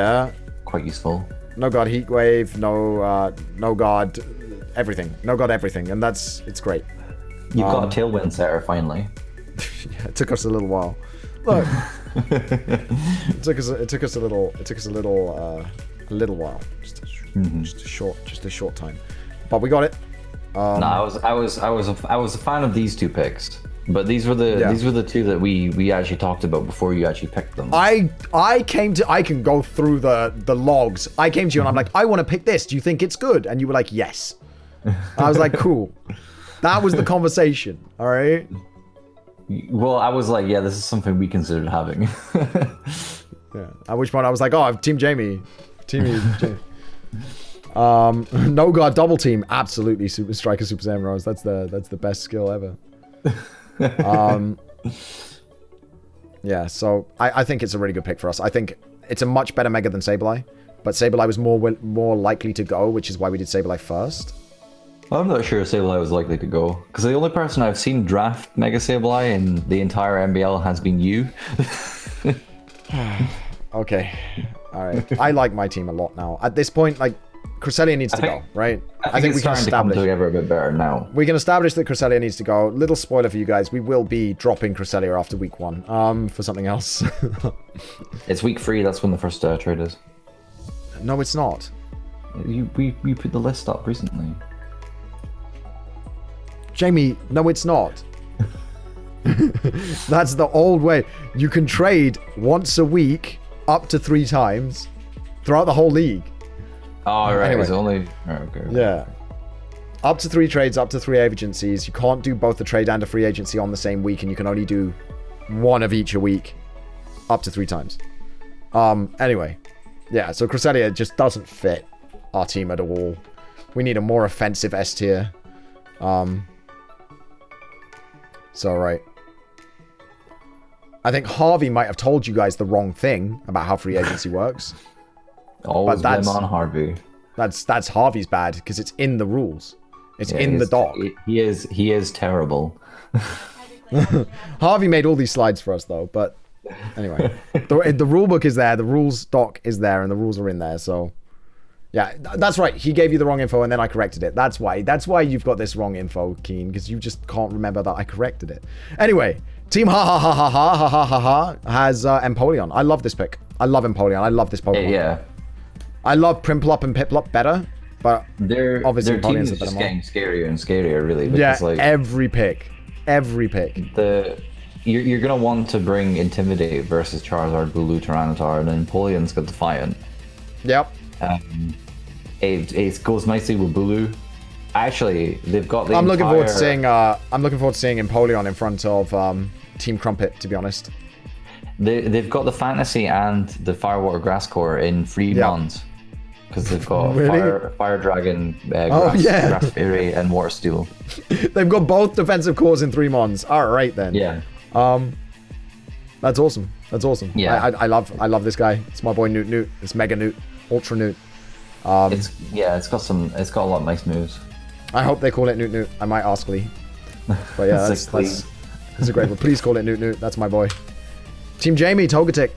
useful. No Guard Heat Wave, no Guard everything. No Guard everything, and it's great. You've got a Tailwind setter finally. Yeah, it took us a little while. Look, it took us a little while. Just a short time, but we got it. I was a fan of these two picks. But these were the two that we actually talked about before you actually picked them. I can go through the logs. I came to you and I'm like, I want to pick this. Do you think it's good? And you were like, yes. I was like, cool. That was the conversation. All right. Well, I was like, yeah, this is something we considered having. Yeah. At which point I was like, oh, Team Jamie. Jamie. No Guard double team. Absolutely. Super Striker, Super Saiyan Rose. That's the best skill ever. Yeah, so I think it's a really good pick for us. I think it's a much better Mega than Sableye, but Sableye was more likely to go, which is why we did Sableye first. I'm not sure Sableye was likely to go, because the only person I've seen draft Mega Sableye in the entire MBL has been you. Okay, alright. I like my team a lot now. At this point, like, Cresselia needs to go, right? I think we can establish to come together a bit better now. We can establish that Cresselia needs to go. Little spoiler for you guys: we will be dropping Cresselia after week 1, for something else. It's week 3. That's when the first trade is. No, it's not. We put the list up recently. Jamie, no, it's not. That's the old way. You can trade once a week, up to 3 times, throughout the whole league. Oh, right. Anyway. It's only... Oh, okay. Yeah. Up to 3 trades, up to 3 agencies. You can't do both the trade and a free agency on the same week, and you can only do 1 of each a week. Up to 3 times. Anyway. Yeah, so Cresselia just doesn't fit our team at all. We need a more offensive S tier. So, right. I think Harvey might have told you guys the wrong thing about how free agency works. Always blame on Harvey. That's Harvey's bad because it's in the rules. It's in the doc. He is terrible. Harvey made all these slides for us though. But anyway, the rule book is there, the rules doc is there, and the rules are in there. So yeah, that's right. He gave you the wrong info, and then I corrected it. That's why you've got this wrong info, Keen, because you just can't remember that I corrected it. Anyway, Team ha has Empoleon. I love this pick. I love Empoleon. I love this Pokemon. Yeah. I love Prinplup and Piplup better, but obviously their team is just getting scarier and scarier, really. Yeah, like, every pick. You're gonna want to bring Intimidate versus Charizard, Bulu, Tyranitar, and then Empoleon's got Defiant. Yep. It goes nicely with Bulu. Actually, they've got the. I'm looking forward to seeing Empoleon in front of Team Crumpet. To be honest. They've got the Fantasy and the Firewater Grass Core in free mons. because they've got Really? fire dragon, Oh, yeah. grass fairy, and water steel. They've got both defensive cores in 3 mons. All right then. Yeah. That's awesome. That's awesome. Yeah. I love this guy. It's my boy Newt. It's Mega Newt, Ultra Newt. It's got a lot of nice moves. I hope they call it Newt. I might ask Lee. But yeah, that's a great one. Please call it Newt. That's my boy. Team Jamie, Togetic.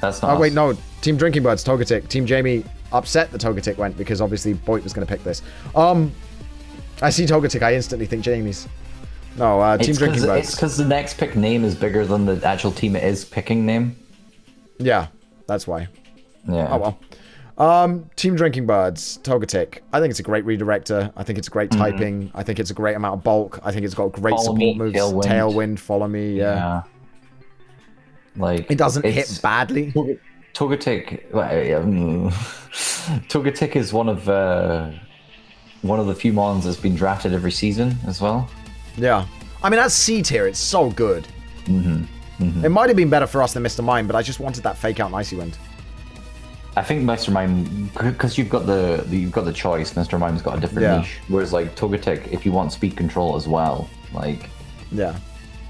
That's not. Oh wait, no. Team Drinking Birds, Togetic. Team Jamie upset that Togetic went because obviously Boyd was going to pick this. I see Togetic. I instantly think Jamie's. No, Team Drinking Birds. It's because the next pick name is bigger than the actual team it is picking name. Yeah, that's why. Yeah. Oh well. Team Drinking Birds, Togetic. I think it's a great redirector. I think it's great typing. I think it's a great amount of bulk. I think it's got great Follow support me, moves. Tailwind. Follow me. Yeah. Like It doesn't hit badly. Togetic. Togetic is one of the few mons that's been drafted every season as well. Yeah. I mean, that's C tier. It's so good. It might have been better for us than Mr. Mime, but I just wanted that fake out and Icy Wind. I think Mr. Mime, because you've got the choice. Mr. Mime's got a different niche, whereas like Togetic, if you want speed control as well, like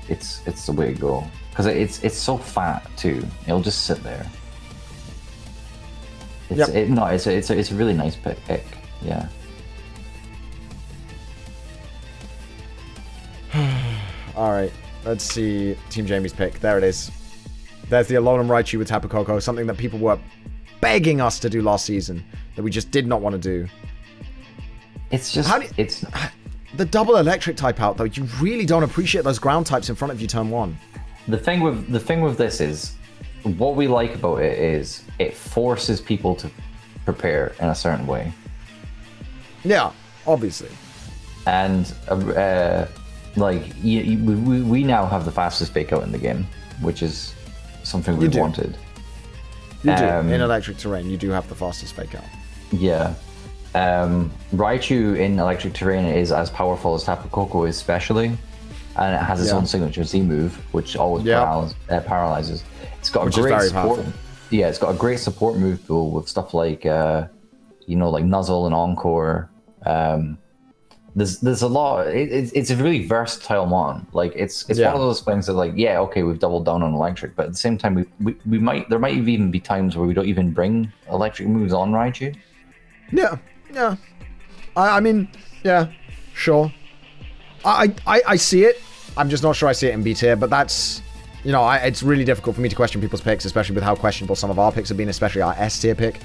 it's the way to go because it's so fat too. It'll just sit there. It's a really nice pick. Yeah. All right. Let's see Team Jamie's pick. There it is. There's the Alolan Raichu with Tapu Koko, something that people were begging us to do last season that we just did not want to do. It's just it's the double electric type out though. You really don't appreciate those ground types in front of you turn 1. the thing with this is what we like about it is it forces people to prepare in a certain way. Yeah, obviously. And we now have the fastest fake out in the game, which is something we wanted. You do. In electric terrain, you do have the fastest fake out. Yeah. Raichu in electric terrain is as powerful as Tapu Koko is specially, and it has its own signature Z move, which always paralyzes. It's got a great support. Yeah, it's got a great support move pool with stuff like like Nuzzle and Encore. There's a lot. It's a really versatile mon. Like it's one of those things that we've doubled down on electric, but at the same time we might even be times where we don't even bring electric moves on Raichu. Yeah. I mean, yeah, sure. I see it. I'm just not sure I see it in B tier, but that's it's really difficult for me to question people's picks, especially with how questionable some of our picks have been, especially our S tier pick.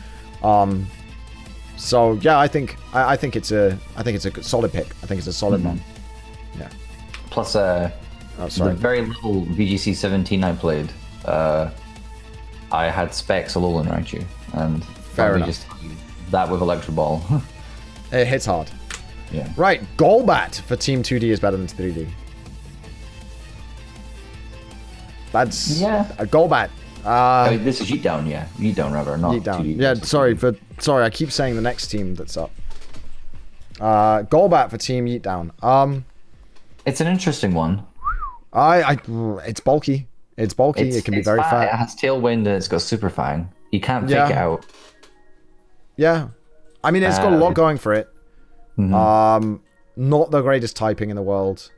So yeah, I think it's a solid pick. I think it's a solid one. Yeah. Plus, the very little VGC 17 I played, I had Specs Alolan Raichu, and fair enough. Just that with Electro Ball. It hits hard. Yeah. Right, Golbat for Team 2D is better than 3D. That's a Golbat. This is Yeet Down, yeah. Yeet Down, rather, not Yeet Down. 2D. Yeah, sorry, I keep saying the next team that's up. Golbat for Team Yeet Down. It's an interesting one. It's bulky. It can be very fat. It has Tailwind and it's got Super Fang. You can't fake it out. Yeah. I mean, it's got a lot going for it. Not the greatest typing in the world.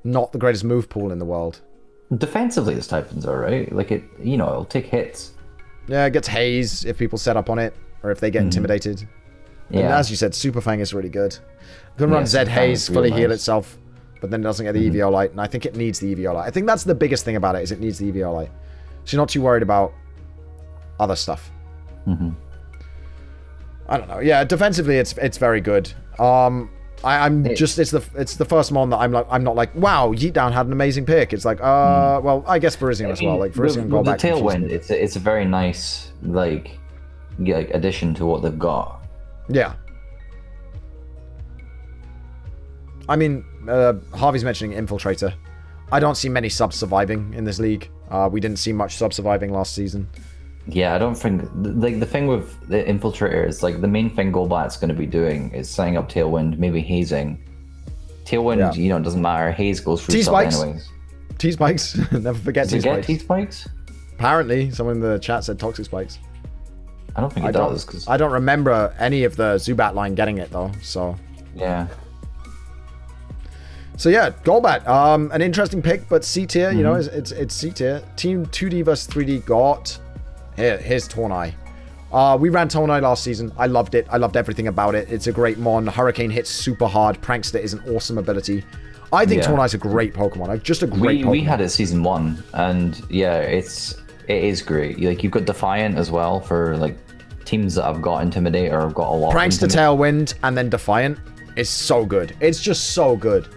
Not the greatest move pool in the world. Defensively, this typing's alright. Like it'll take hits. Yeah, it gets haze if people set up on it, or if they get intimidated. Yeah. And as you said, Super Fang is really good. You can run Zed Haze, fully heal itself, but then it doesn't get the EVO light, and I think it needs the EVO light. I think that's the biggest thing about it, is it needs the EVO light. So you're not too worried about other stuff. I don't know. Yeah, defensively, it's very good. It's the first mon that I'm not like, wow, Yeet Down had an amazing pick. It's like, well, I guess Virizion as well. Like Virizion with the Tailwind, it's a very nice addition to what they've got. Yeah. I mean, Harvey's mentioning Infiltrator. I don't see many subs surviving in this league. We didn't see much sub surviving last season. Yeah, I don't think the thing with the Infiltrator is the main thing Golbat's going to be doing is setting up Tailwind, maybe hazing. Tailwind, it doesn't matter. Haze goes through stuff anyways. T-Spikes. Never forget T-Spikes. T-Spikes? Apparently, someone in the chat said Toxic Spikes. I don't think it does. Cause... I don't remember any of the Zubat line getting it though. So yeah. So yeah, Golbat, an interesting pick, but C tier. You know, it's C tier. Team 2D versus 3D got here's Tornai. We ran Tornai last season. I loved it. I loved everything about it. It's a great mon. Hurricane hits super hard. Prankster is an awesome ability. I think Tornai's a great Pokemon. Like, just a great Pokemon. We had it season 1, and yeah, it is great. Like, you've got Defiant as well for like teams that have got Intimidate or have got a lot. Prankster, Tailwind, and then Defiant is so good. It's just so good.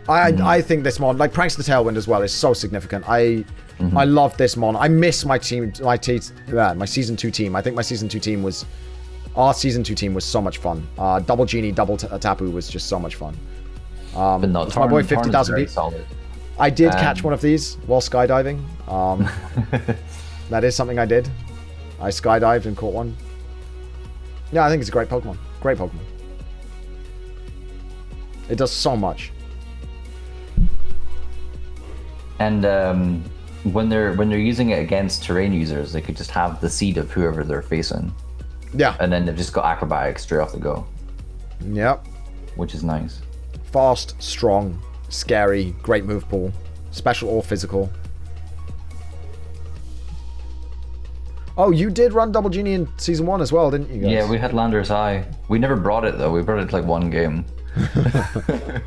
I think this mon, like Prankster Tailwind as well, is so significant. I love this mon. I miss my season 2 team. I think my season 2 team was, our season 2 team was so much fun. Double Genie, double Tapu was just so much fun. But no, my boy 50,000 feet. Solid. I did catch one of these while skydiving. That is something I did. I skydived and caught one. Yeah, I think it's a great Pokemon. Great Pokemon. It does so much. And when they're using it against terrain users, they could just have the seed of whoever they're facing. Yeah. And then they've just got acrobatics straight off the go. Yep. Which is nice. Fast, strong, scary, great move pool. Special or physical. Oh, you did run Double Genie in Season 1 as well, didn't you guys? Yeah, we had Lander's Eye. We never brought it, though. We brought it to, like, one game. It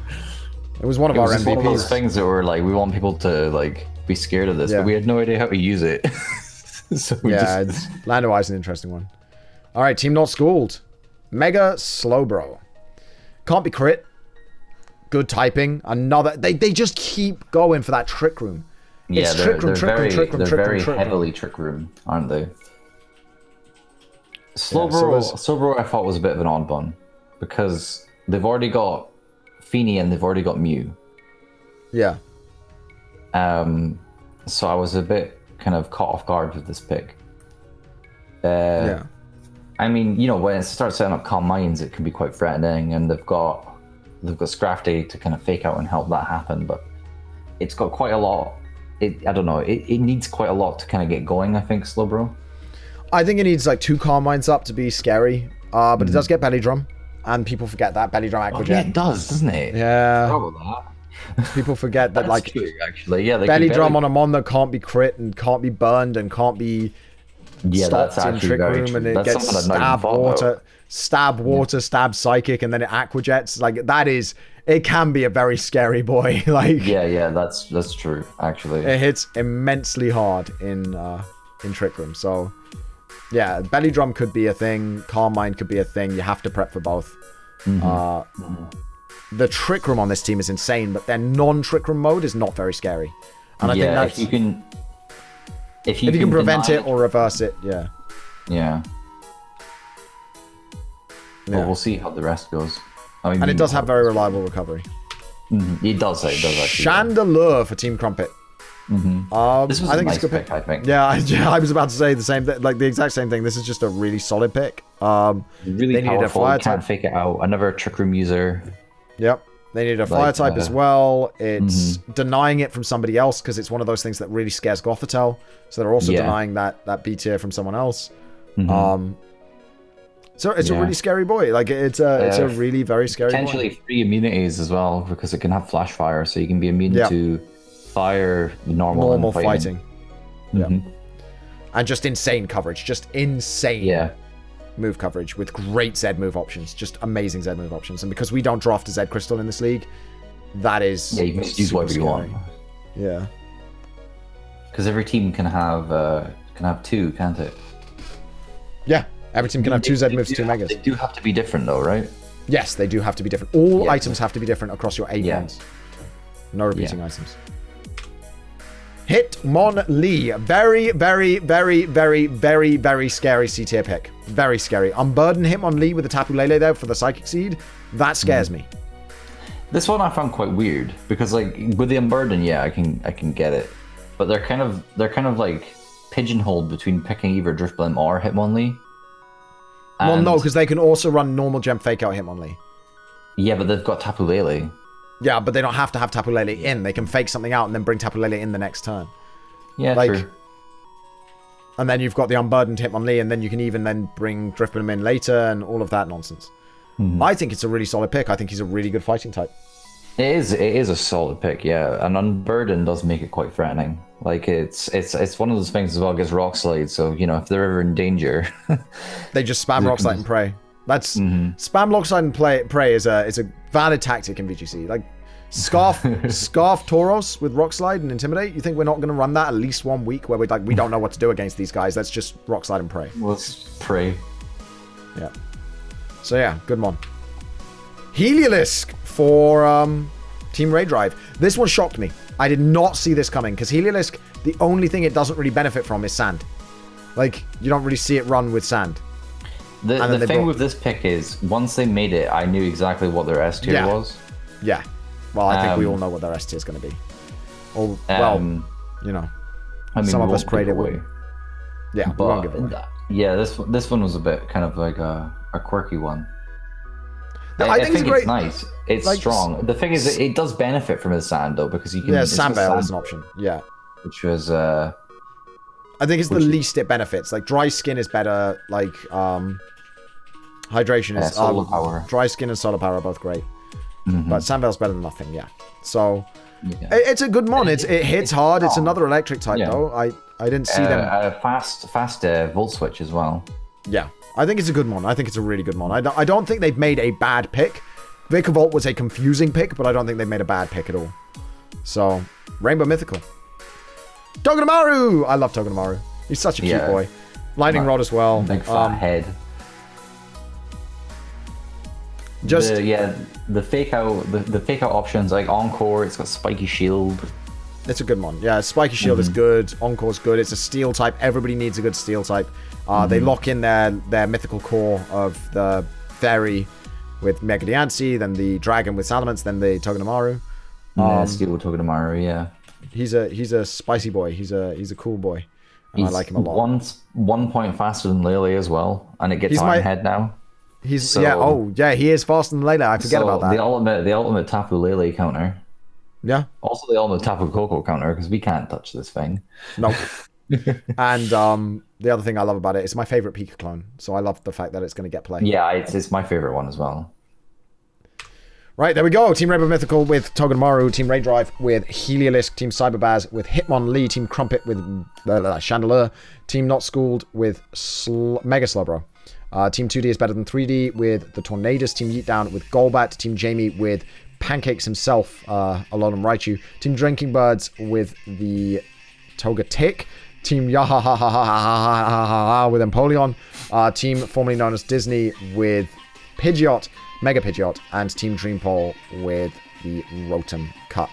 was one of our MVPs. One of those things that were, like, we want people to, like, be scared of this, but we had no idea how to use it. So Lando Eye's an interesting one. All right, Team Not Schooled. Mega Slowbro. Can't be crit. Good typing. Another. They just keep going for that Trick Room. Yeah, it's Trick Room, Trick Room, Trick Room, they're very heavily Trick Room, aren't they? Slowbro, I thought was a bit of an odd one because they've already got Feeny and they've already got Mew. Yeah. So I was a bit kind of caught off guard with this pick. Yeah. I mean, you know, when it starts setting up Calm Minds, it can be quite threatening, and they've got Scrafty to kind of fake out and help that happen, but it's got quite a lot. I don't know. It needs quite a lot to kind of get going, I think, Slowbro. I think it needs like 2 Calm Minds up to be scary, but it does get Belly Drum, and people forget that Belly Drum Aquajet. Oh, yeah, it does, doesn't it? Yeah. That. People forget that, like, true, actually. Yeah, Belly Drum on a mon that can't be crit and can't be burned and can't be stopped in Trick Room, and it gets Stab Water, Stab Psychic, and then it Aquajets. Like, that is, it can be a very scary boy. Like, yeah, that's true. Actually, it hits immensely hard in Trick Room. So, yeah, Belly Drum could be a thing. Calm Mind could be a thing. You have to prep for both. The Trick Room on this team is insane, but their non-Trick Room mode is not very scary. And I think that's, if you can prevent it or reverse it, yeah. Well, we'll see how the rest goes. I mean, and it does have very reliable recovery. It does actually. Chandelure for Team Crumpet. This was a nice pick, I think. Yeah, I was about to say the same thing, like the exact same thing. This is just a really solid pick. Really they powerful. Fire type. Can't fake it out. Another Trick Room user. Yep. They need a fire type as well. It's denying it from somebody else because it's one of those things that really scares Gothitelle. So they're also denying that B tier from someone else. So it's a really scary boy. Like, it's a really very scary potentially boy. 3 immunities as well, because it can have flash fire, so you can be immune to fire, normal fighting. Yeah. And just insane coverage. Just insane move coverage with great Z move options. Just amazing Z move options. And because we don't draft a Z Crystal in this league, that is you can just use whatever you want. Yeah. Because every team can have 2, can't it? Yeah. Every team can have 2 Z moves, 2 megas. They do have to be different though, right? Yes, they do have to be different. All items have to be different across your 8 ones. No repeating items. Hitmonlee. Very, very, very, very, very, very scary C tier pick. Very scary. Unburden Hitmonlee with the Tapu Lele there for the Psychic Seed. That scares me. This one I found quite weird because, like, with the Unburden, I can get it, but they're kind of like pigeonholed between picking either Drifblim or Hitmonlee. Well, no, because they can also run normal gem fake out Hitmonlee. Yeah, but they've got Tapu Lele. Yeah, but they don't have to have Tapu Lele in. They can fake something out and then bring Tapu Lele in the next turn. Yeah, like, true. And then you've got the unburdened Hitmonlee, and then you can even then bring Driftbloom in later and all of that nonsense. I think it's a really solid pick. I think he's a really good fighting type. It is a solid pick, yeah. And Unburden does make it quite threatening. Like it's one of those things as well against Rock Slide. So if they're ever in danger, they just spam Rock Slide and pray. That's spam Rock Slide and pray is a valid tactic in VGC. Like scarf Tauros with Rock Slide and Intimidate. You think we're not going to run that at least 1 week where we don't know what to do against these guys? Let's just Rock Slide and pray. Let's pray. Yeah. So yeah, good one. Heliolisk for Team Raid Drive. This one shocked me. I did not see this coming because Heliolisk, the only thing it doesn't really benefit from is sand. Like, you don't really see it run with sand. The thing with this pick is, once they made it, I knew exactly what their S tier was. Yeah. Well, I think we all know what their S tier is going to be. Or, well, some of us prayed it would. Yeah, but, we won't give it away. Yeah, this one was a bit kind of like a quirky one. I think it's nice. It's like, strong. The thing is, it does benefit from his sand though, because you can. Yeah, sand bale is an option. Yeah, which was. I think it's the least it benefits. Like dry skin is better. Like hydration is. Solar power. Dry skin and solar power are both great, but sand bale's better than nothing. Yeah, so it's a good mon. It hits hard. It's another electric type though. I didn't see them. Fast volt switch as well. Yeah. I think it's a good mon. I think it's a really good mon. I don't think they've made a bad pick. Vikavolt was a confusing pick, but I don't think they've made a bad pick at all. So, Rainbow Mythical. Togedemaru! I love Togedemaru. He's such a cute boy. Lightning Rod as well. Big fat head. Just the fake out options like Encore. It's got spiky shield. It's a good one. Yeah, Spiky Shield is good. Encore's good. It's a steel type. Everybody needs a good steel type. They lock in their mythical core of the fairy with Mega Diancie, then the dragon with Salamence, then the Togedemaru. Steel with Togedemaru, yeah. He's a spicy boy. He's a cool boy. And I like him a lot. 1 point faster than Lele as well, and it gets on head now. He is faster than Lele. I forget about that. The ultimate Tapu Lele counter. Yeah. Also the ultimate Tapu Koko counter, because we can't touch this thing. No. And the other thing I love about it, it's my favorite Pika clone. So I love the fact that it's going to get play. Yeah, it's my favorite one as well. Right, there we go. Team Rainbow Mythical with Togedemaru. Team Raid Drive with Heliolisk. Team Cyberbaz with Hitmonlee. Team Crumpet with Chandelure. Team Not Schooled with Mega Slowbro. Team 2D is better than 3D with the Tornadus. Team Yeetdown with Golbat. Team Jamie with Pancakes himself, Alolan Raichu. Team Drinking Birds with the Togetic. Team Yahahahahahaha with Empoleon. Team formerly known as Disney with Pidgeot, Mega Pidgeot, and Team Dreampole with the Rotom Cut.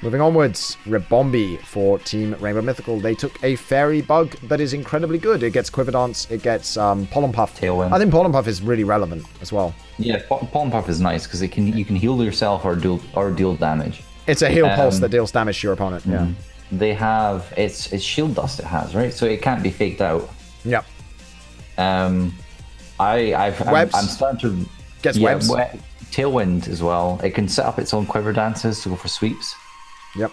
Moving onwards, Ribombee for Team Rainbow Mythical. They took a fairy bug that is incredibly good. It gets Quiver Dance, it gets Pollen Puff. Tailwind. I think Pollen Puff is really relevant as well. Yeah, Pollen Puff is nice because you can heal yourself or deal damage. It's a heal pulse that deals damage to your opponent. Yeah. They have it's shield dust. It has, right, so it can't be faked out. Yep. I'm starting to gets webs. Tailwind as well. It can set up its own quiver dances to go for sweeps. Yep.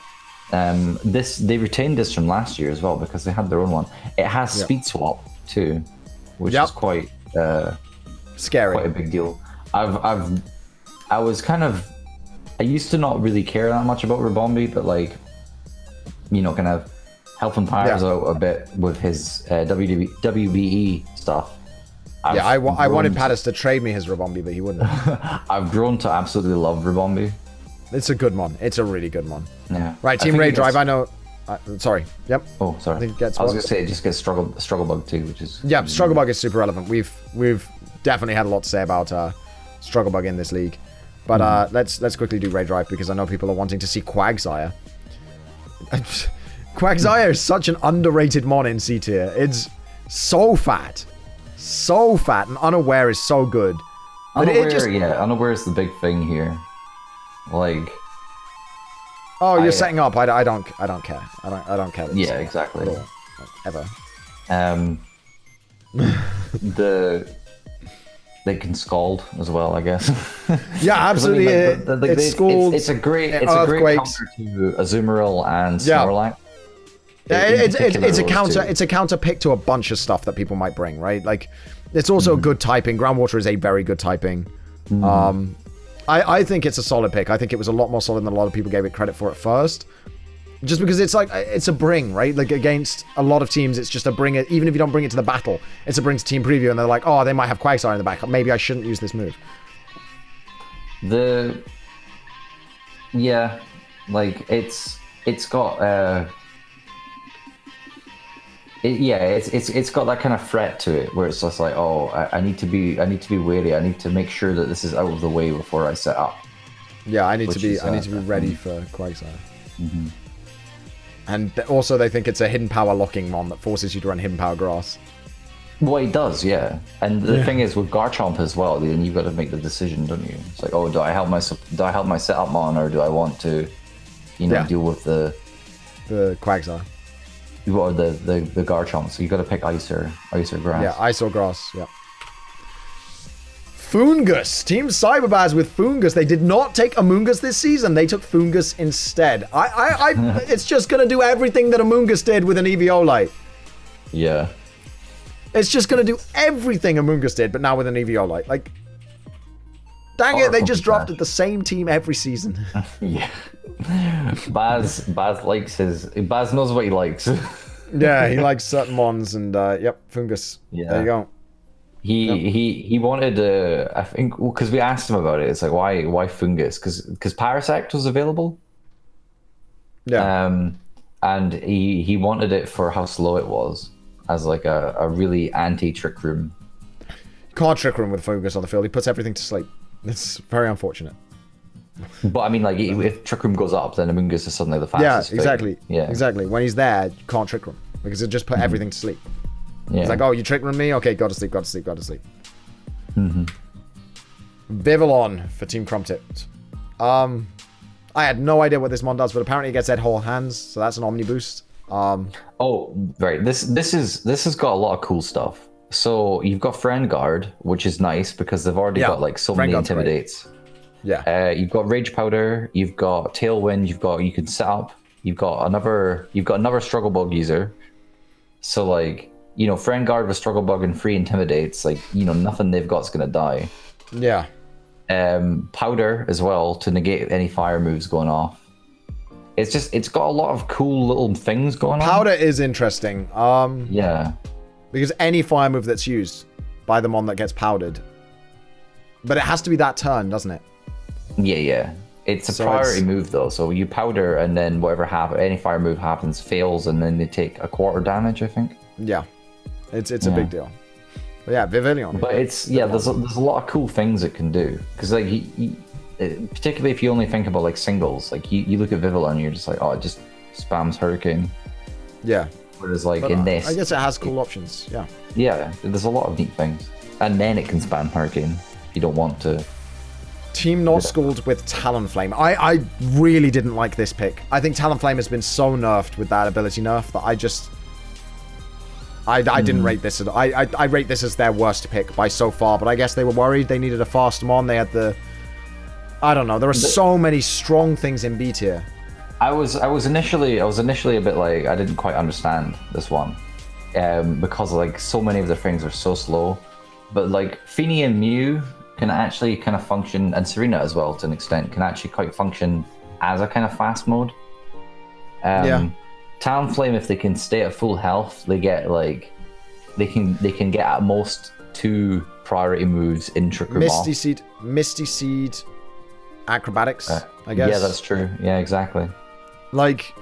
They retained this from last year as well because they had their own one. It has speed swap too, which is quite scary. Quite a big deal. I used to not really care that much about Ribombee, but like, kind of helping Pyres out a bit with his WBE stuff. I wanted Pattis to trade me his Ribombee, but he wouldn't. I've grown to absolutely love Ribombee. It's a good one. It's a really good one. Yeah. Right, Team Raid Drive. I know. Sorry. Yep. Oh, sorry. I was going to say it just gets struggle bug too, which is. Yeah, struggle bug is super relevant. We've definitely had a lot to say about struggle bug in this league, but let's quickly do Raid Drive because I know people are wanting to see Quagsire. Quagsire is such an underrated mon in C tier. It's so fat, and Unaware is so good. Unaware is the big thing here. Like, you're setting up. I don't care. I don't care. Yeah, exactly. At all. Like, ever. They can scald as well, I guess. Yeah, absolutely. It's a great counter to Azumarill and Snorlax. It's a counter pick to a bunch of stuff that people might bring, right? Like, it's also a good typing. Groundwater is a very good typing. I think it's a solid pick. I think it was a lot more solid than a lot of people gave it credit for at first. Just because it's like, it's a bring, right? Like, against a lot of teams, it's just a bring it. Even if you don't bring it to the battle, it's a bring to team preview, and they're like, oh, they might have Quagsire in the back. Maybe I shouldn't use this move. Yeah, like it's got it's got that kind of threat to it where it's just like, oh, I need to be wary. I need to make sure that this is out of the way before I set up. Yeah, I need to be ready for Quagsire. And also, they think it's a hidden power locking mon that forces you to run hidden power grass. Well, it does, yeah. And the thing is, with Garchomp as well, then you've got to make the decision, don't you? It's like, oh, do I help my setup mon, or do I want to, deal with the Quagsire? Or the Garchomp? So you got to pick Ice or Grass. Yeah, Ice or Grass. Yeah. Foongus. Team Cyberbaz with Foongus. They did not take Amoongus this season. They took Foongus instead. It's just going to do everything that Amoongus did with an Eviolite. Yeah. It's just going to do everything Amoongus did, but now with an Eviolite. Like, dang it, they just drafted the same team every season. Yeah. Baz knows what he likes. Yeah, he likes certain ones, and yep, Foongus. Yeah. There you go. He wanted I think, because we asked him about it. It's like, why Foongus? Because Parasect was available. Yeah. And he wanted it for how slow it was, as like a really anti-Trick Room. You can't Trick Room with Foongus on the field. He puts everything to sleep. It's very unfortunate. But I mean, like, if Trick Room goes up, then Amoongus is suddenly the fastest. Yeah, exactly. Yeah, exactly. When he's there, you can't Trick Room because it just put everything to sleep. Yeah. It's like, oh, you Trick Room me? Okay, go to sleep. Vivillon for Team Crumptit. I had no idea what this mon does, but apparently it gets Ed Whole Hands, so that's an Omni boost. Oh, right. This has got a lot of cool stuff. So you've got Friend Guard, which is nice because they've already got like so many Intimidates. Great. Yeah. You've got Rage Powder. You've got Tailwind. You can set up. You've got another Struggle Bug user. So like, Friend Guard with Struggle Bug and 3 Intimidates, like, nothing they've got's gonna die. Yeah. Powder as well to negate any fire moves going off. It's got a lot of cool little things going on. Powder is interesting. Yeah. Because any fire move that's used by the mon that gets powdered. But it has to be that turn, doesn't it? Yeah. It's a priority move though, so you powder and then whatever any fire move happens fails, and then they take a quarter damage, I think. Yeah. It's a big deal. But yeah, Vivillon. But there's a lot of cool things it can do. Because like particularly if you only think about like singles, like you look at Vivillon and you're just like, oh, it just spams Hurricane. Yeah. Whereas like in this, I guess it has cool options. Yeah. Yeah, there's a lot of neat things, and then it can spam Hurricane if you don't want to. Team Not Schooled with Talonflame. I really didn't like this pick. I think Talonflame has been so nerfed with that ability nerf that I didn't rate this. I rate this as their worst pick by so far, but I guess they were worried. They needed a fast mon. They had I don't know. There are so many strong things in B tier. I was initially a bit like, I didn't quite understand this one, because like so many of the things are so slow, but like Feeny and Mew can actually kind of function, and Serena as well to an extent, can actually quite function as a kind of fast mode. Talonflame, if they can stay at full health, they get like they can get at most 2 priority moves in Trick Room off. Misty Seed, Acrobatics, I guess. Yeah, that's true. Yeah, exactly. Like,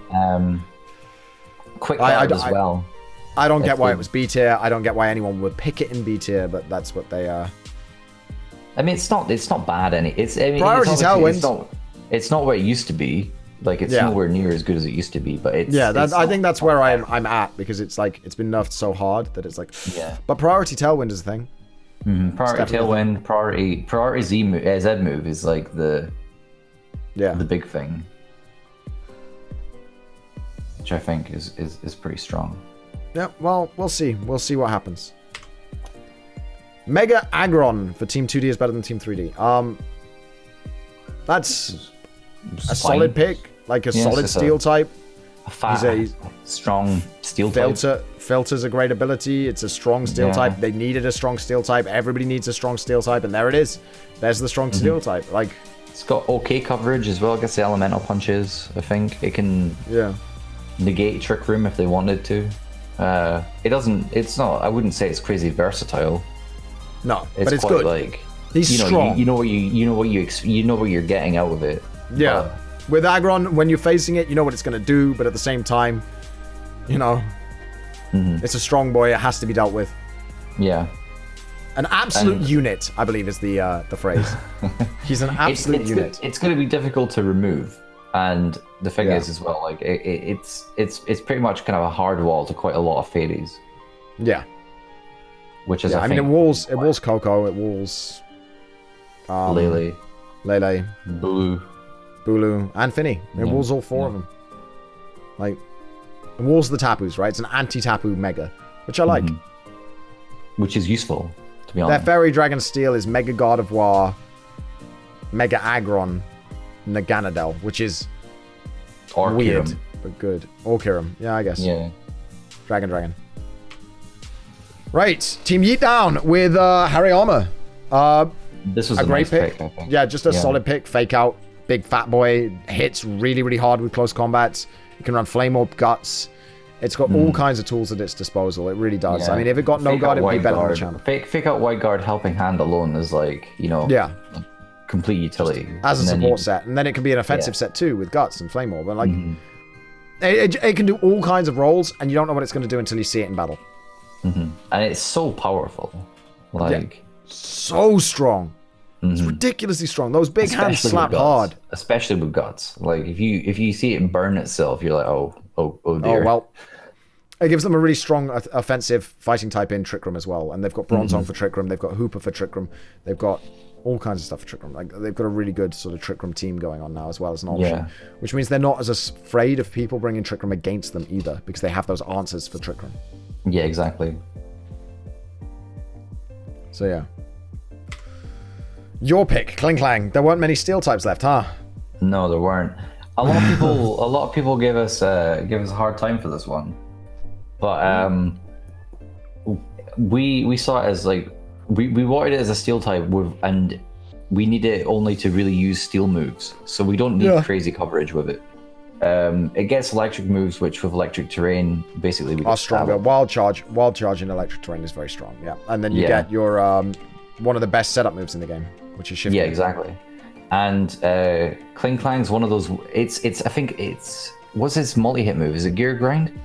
Quick Guard as well. I don't get why it was B tier. I don't get why anyone would pick it in B tier, but that's what they are. I mean, it's not bad. Priority Tailwind. It's not where it used to be. Like, it's nowhere near as good as it used to be. But I think that's where I'm at, because it's like it's been nerfed so hard that it's like. Yeah. But Priority Tailwind is the thing. Mm-hmm. Priority Tailwind, priority Z move is like the big thing, which I think is pretty strong. Yeah. Well, we'll see. We'll see what happens. Mega Aggron for Team 2D is better than Team 3D. That's a solid pick, like a solid steel type. a fat, strong steel type. Filter's a great ability. It's a strong steel type. They needed a strong steel type. Everybody needs a strong steel type, and there it is. There's the strong steel type. Like, it's got okay coverage as well. I guess the elemental punches. I think it can negate Trick Room if they wanted to. It doesn't. It's not. I wouldn't say it's crazy versatile. No, it's but it's quite good. Like, he's strong. You know what you're getting out of it. Yeah. With Aggron, when you're facing it, you know what it's going to do, but at the same time, you know, it's a strong boy. It has to be dealt with. Yeah. An absolute unit, I believe, is the phrase. He's an absolute unit. It's going to be difficult to remove, and the thing is as well, like it's pretty much kind of a hard wall to quite a lot of fairies. Yeah. Which is I mean, it walls Coco, it walls Lele, Bulu, and Finny. It walls all four of them. Like, it walls the Tapus, right? It's an anti-Tapu Mega, which I like. Which is useful, to be Their honest. Fairy Dragon Steel is Mega God of War, Mega Aggron, Naganadel, which is weird, but good. Or Kirim. Yeah, I guess. Yeah. Dragon. Right. Team Yeet down with Hariyama. This was a great nice pick, I think. Yeah, just a solid pick. Fake out. Big fat boy. Hits really, really hard with close combats. You can run Flame Orb Guts. It's got all kinds of tools at its disposal. It really does. Yeah. I mean, if it got no guard, it would be better than the champ. Fake out White Guard Helping Hand alone is like, complete utility. As a support set. And then it can be an offensive set too with Guts and Flame Orb. And like, it can do all kinds of roles, and you don't know what it's going to do until you see it in battle. And it's so powerful. Like, so strong. It's ridiculously strong. Those big hands slap hard. Especially with Guts. Like, if you see it burn itself, you're like, oh dear. Oh, well. It gives them a really strong offensive fighting type in Trick Room as well. And they've got Bronzong for Trick Room. They've got Hooper for Trick Room. They've got all kinds of stuff for Trick Room. Like, they've got a really good sort of Trick Room team going on now as well as an option. Which means they're not as afraid of people bringing Trick Room against them either, because they have those answers for Trick Room. Yeah, exactly. So yeah. Your pick, Kling Klang. There weren't many steel types left, huh? No, there weren't. A lot of people gave us a hard time for this one, but we saw it as like we wanted it as a steel type, and we need it only to really use steel moves. So we don't need crazy coverage with it. It gets electric moves, which with electric terrain, basically we are stronger. Wild charge in electric terrain is very strong. Yeah, and then you get your one of the best setup moves in the game, which is shifting. Yeah, exactly. And Kling Klang's one of those. I think it's what's its multi-hit move? Is it Gear Grind?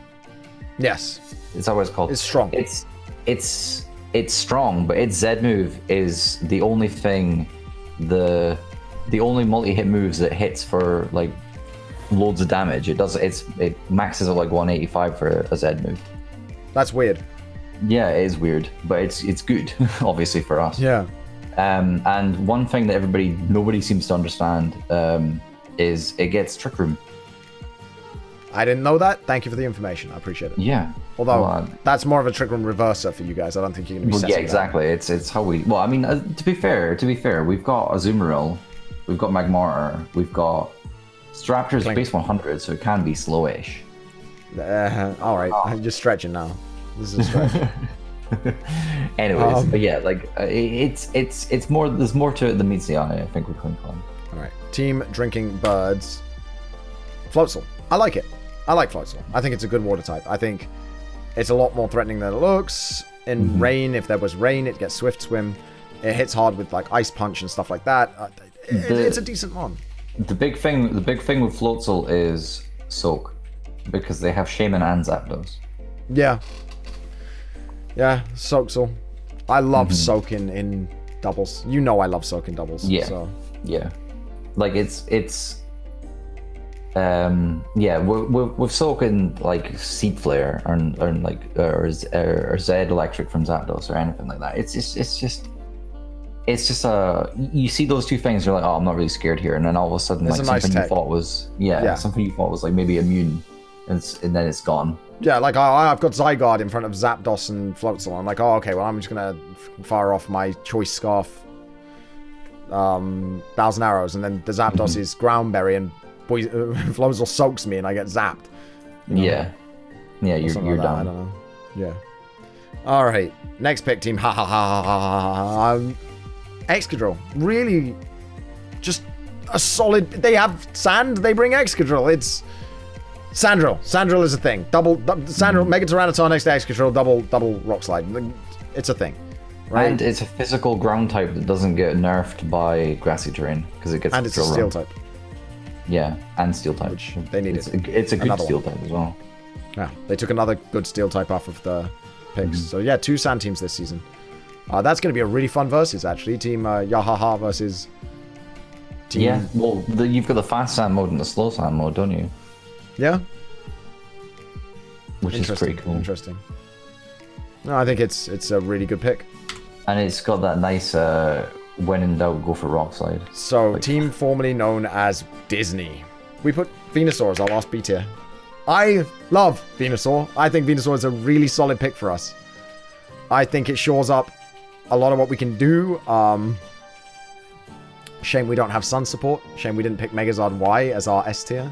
Yes. Is that what it's called? It's strong. It's strong, but its Z move is the only thing, the only multi-hit moves that hits for like loads of damage. It maxes at like 185 for a Z move. That's weird. Yeah, it is weird, but it's good, obviously, for us. Yeah. And one thing that nobody seems to understand is it gets Trick Room. I didn't know that. Thank you for the information. I appreciate it. Yeah. Although that's more of a Trick Room reverser for you guys. I don't think you're going to be setting yeah, exactly. That. It's how we. Well, I mean, to be fair, we've got Azumarill, we've got Magmar, we've got Raptor's base 100, so it can be slowish. All right, you're stretching now. This is a stretch. Anyways, but yeah, like it's more. There's more to it than meets the eye, I think, with Kling Klang. All right, Team Drinking Birds. Floatzel. I like it. I like Floatzel. I think it's a good water type. I think it's a lot more threatening than it looks. In rain, if there was rain, it gets Swift Swim. It hits hard with like Ice Punch and stuff like that. It's a decent one. The big thing with Floatzel is Soak, because they have Shaman and Zapdos. Yeah. Yeah, Soaksel. I love Soak in doubles. You know I love Soak in doubles. Yeah. So. Yeah. Like it's with Soak in like Seed Flare or Zed Electric from Zapdos or anything like that. It's just you see those two things, you're like, oh, I'm not really scared here, and then all of a sudden like something you thought was something you thought was like maybe immune, and then it's gone. Yeah, like I've got Zygarde in front of Zapdos and Floatzel. I'm like, oh, okay, well, I'm just gonna fire off my Choice Scarf, 1,000 arrows, and then the Zapdos is Ground Berry, and Floatzel soaks me, and I get zapped. know? Yeah. Yeah, Or you're something like that, I done. don't know. Yeah. All right. Next pick, team. Ha ha ha ha ha. Excadrill. Really, just a solid. They have sand. They bring Excadrill. It's Sandrill. Sandrill is a thing. Double Sandrill. Mega Tyranitar next to Excadrill. Double Rock Slide. It's a thing. Right? And it's a physical ground type that doesn't get nerfed by grassy terrain because it gets. And it's a drill steel run. type. Yeah, and steel type. Which they needed. It's a good Another steel one. type as well. Yeah, they took another good steel type off of the picks. So yeah, 2 sand teams this season. That's going to be a really fun versus, actually. Team Yahaha versus Team... Yeah, well, you've got the fast sand mode and the slow sand mode, don't you? Yeah? Which is pretty cool. Interesting. No, I think it's a really good pick. And it's got that nice, when in doubt, go for rock slide. So, team formerly known as Disney. We put Venusaur as our last B tier. I love Venusaur. I think Venusaur is a really solid pick for us. I think it shores up a lot of what we can do. Shame we don't have Sun support. Shame we didn't pick Megazord Y as our S tier.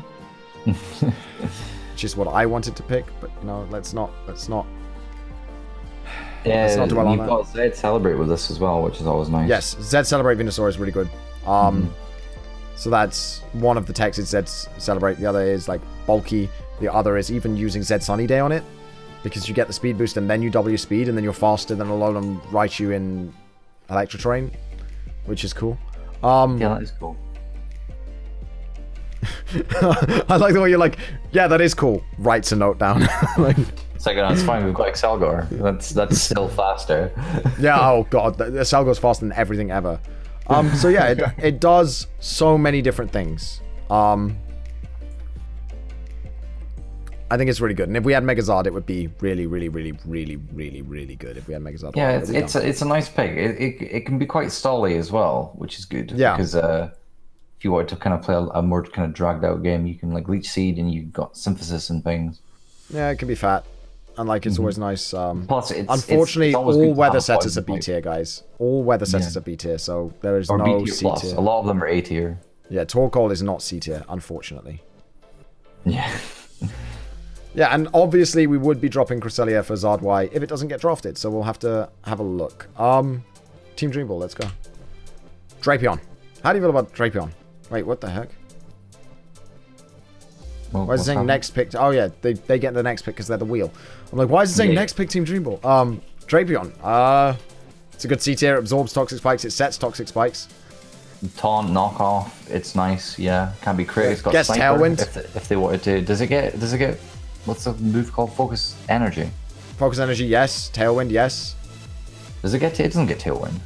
Which is what I wanted to pick, but let's not Yeah, not dwell on you've that. got Zed Celebrate with this as well, which is always nice. Yes, Zed Celebrate Venusaur is really good. So that's one of the techs is Zed Celebrate. The other is like bulky. The other is even using Zed Sunny Day on it, because you get the speed boost and then you double your speed and then you're faster than Alolan Raichu in Electro Terrain, which is cool. Yeah, that is cool. I like the way you're like, yeah, that is cool. Writes a note down. Like, It's like, it's fine, we've got Excelgor. That's still faster. yeah, oh god, the cell goes faster than everything ever. So yeah, it does so many different things. I think it's really good. And if we had Megazord, it would be really, really, really, really, really, really good if we had Megazord. Yeah, it's a nice pick. It can be quite stally as well, which is good. Yeah. Because if you wanted to kind of play a more kind of dragged out game, you can like Leech Seed and you've got Synthesis and things. Yeah, it can be fat. And like, it's always nice. Plus, unfortunately, it's always good all to weather have a setters are poison B type. tier, guys. All weather setters are B tier, so there is Or no B tier C plus. tier. A lot of them are A tier. Yeah, Torkoal is not C tier, unfortunately. Yeah. Yeah, and obviously we would be dropping Cresselia for Zard Y if it doesn't get drafted, so we'll have to have a look. Team Dream Ball, let's go. Drapion. How do you feel about Drapion? Wait, what the heck? Well, Why is it saying next pick? Oh yeah, they get the next pick because they're the wheel. I'm like, why is it saying next pick Team Dream Ball? Drapion. It's a good C tier. It absorbs toxic spikes. It sets toxic spikes. Taunt, knockoff, it's nice, yeah. Can be crit. It's got Gets Sniper Tailwind. if they wanted to. Does it get what's the move called? Focus Energy. Focus Energy, yes. Tailwind, yes. Does it get it doesn't get Tailwind.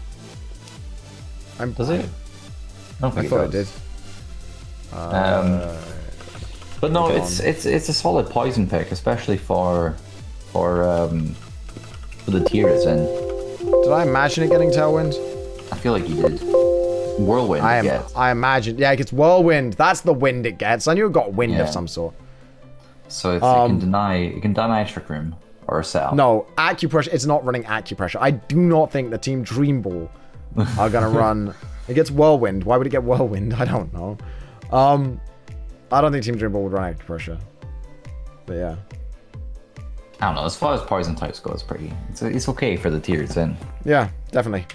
Does it? I don't I think thought it it does. did. But no, okay, it's a solid poison pick, especially for the tier it's in. Did I imagine it getting Tailwind? I feel like you did. Whirlwind. I imagine. Yeah, it gets Whirlwind. That's the wind it gets. I knew it got wind of Yeah. some sort. So it can deny Trick Room or a cell. No, Acupressure. It's not running Acupressure. I do not think the Team Dream Ball are going to run. It gets Whirlwind. Why would it get Whirlwind? I don't know. I don't think Team Dream Ball would run Acupressure. But yeah. I don't know. As far as poison types go, it's okay for the tier it's in. Yeah, definitely.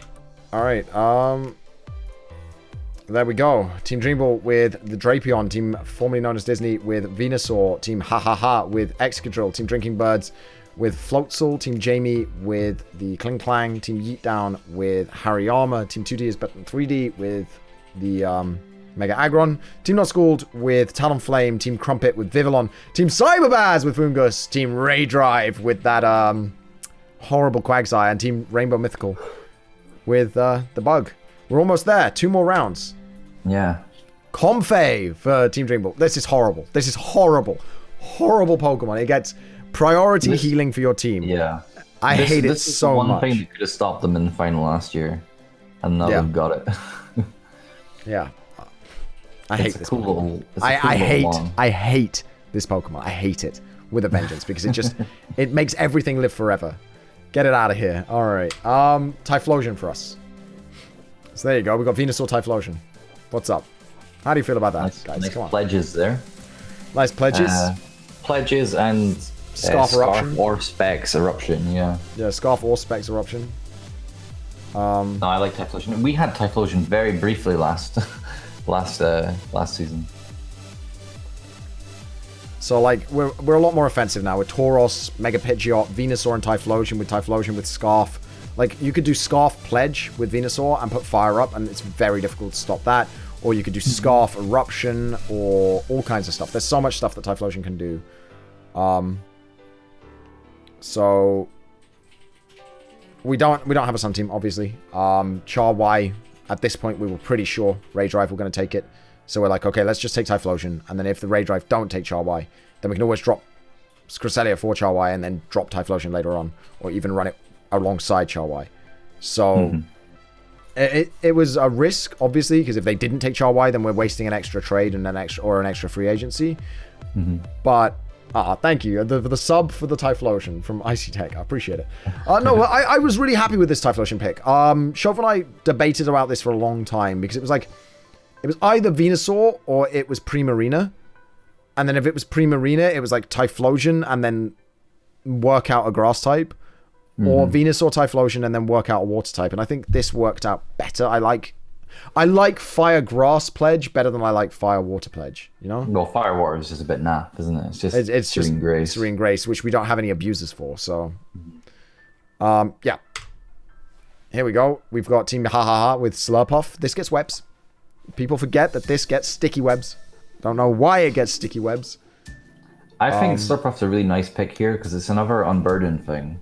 All right. There we go. Team Dream Ball with the Drapion, team formerly known as Disney with Venusaur, team Ha Ha Ha with Excadrill, team Drinking Birds with Floatzel, team Jamie with the Kling Clang, team Yeet Down with Hariyama, team 2D is better than 3D with the Mega Aggron, team Not Schooled with Talonflame, team Crumpet with Vivillon, team Cyberbaz with Fungus, team Ray Drive with that horrible Quagsire, and team Rainbow Mythical with the Bug. We're almost there. 2 more rounds. Yeah. Comfey for Team Dream Ball. This is horrible. This is horrible. Horrible Pokemon. It gets priority healing for your team. Yeah. I hate it this is so one much. thing that could have stopped them in the final last year. And now they've got it. Yeah. I hate this Pokemon. I hate this Pokemon. I hate it with a vengeance because it just it makes everything live forever. Get it out of here. All right. Typhlosion for us. So there you go. We got Venusaur Typhlosion. What's up? How do you feel about that, guys? Nice Come on. pledges there. Nice pledges. pledges and Scarf Eruption. or Specs Eruption. Yeah. Yeah, Scarf or Specs Eruption. No, I like Typhlosion. We had Typhlosion very briefly last season. So like we're a lot more offensive now with Tauros, Mega Pidgeot, Venusaur, and Typhlosion with Scarf. Like you could do Scarf Pledge with Venusaur and put Fire Up, and it's very difficult to stop that. Or you could do Scarf Eruption or all kinds of stuff. There's so much stuff that Typhlosion can do. So we don't have a Sun team, obviously. Char Y, at this point we were pretty sure Ray Drive were going to take it. So we're like, okay, let's just take Typhlosion, and then if the Ray Drive don't take Char Y, then we can always drop Cresselia for Char Y and then drop Typhlosion later on, or even run it alongside Char Y. So it was a risk, obviously, because if they didn't take Char Y, then we're wasting an extra trade and an extra free agency. But thank you for the sub for the Typhlosion from Icy Tech. I appreciate it. No, I was really happy with this Typhlosion pick. Shove and I debated about this for a long time because it was like, it was either Venusaur or it was Primarina. And then if it was Primarina, it was like Typhlosion and then work out a grass type. Or Venusaur, Typhlosion, and then work out a water type. And I think this worked out better. I like Fire Grass Pledge better than I like Fire Water Pledge, you know? Well, Fire Water is just a bit naff, isn't it? It's just Serene Grace. Serene Grace, which we don't have any abusers for, so... yeah. Here we go. We've got Team Ha Ha Ha with Slurpuff. This gets webs. People forget that this gets sticky webs. Don't know why it gets sticky webs. I think Slurpuff's a really nice pick here because it's another Unburden thing.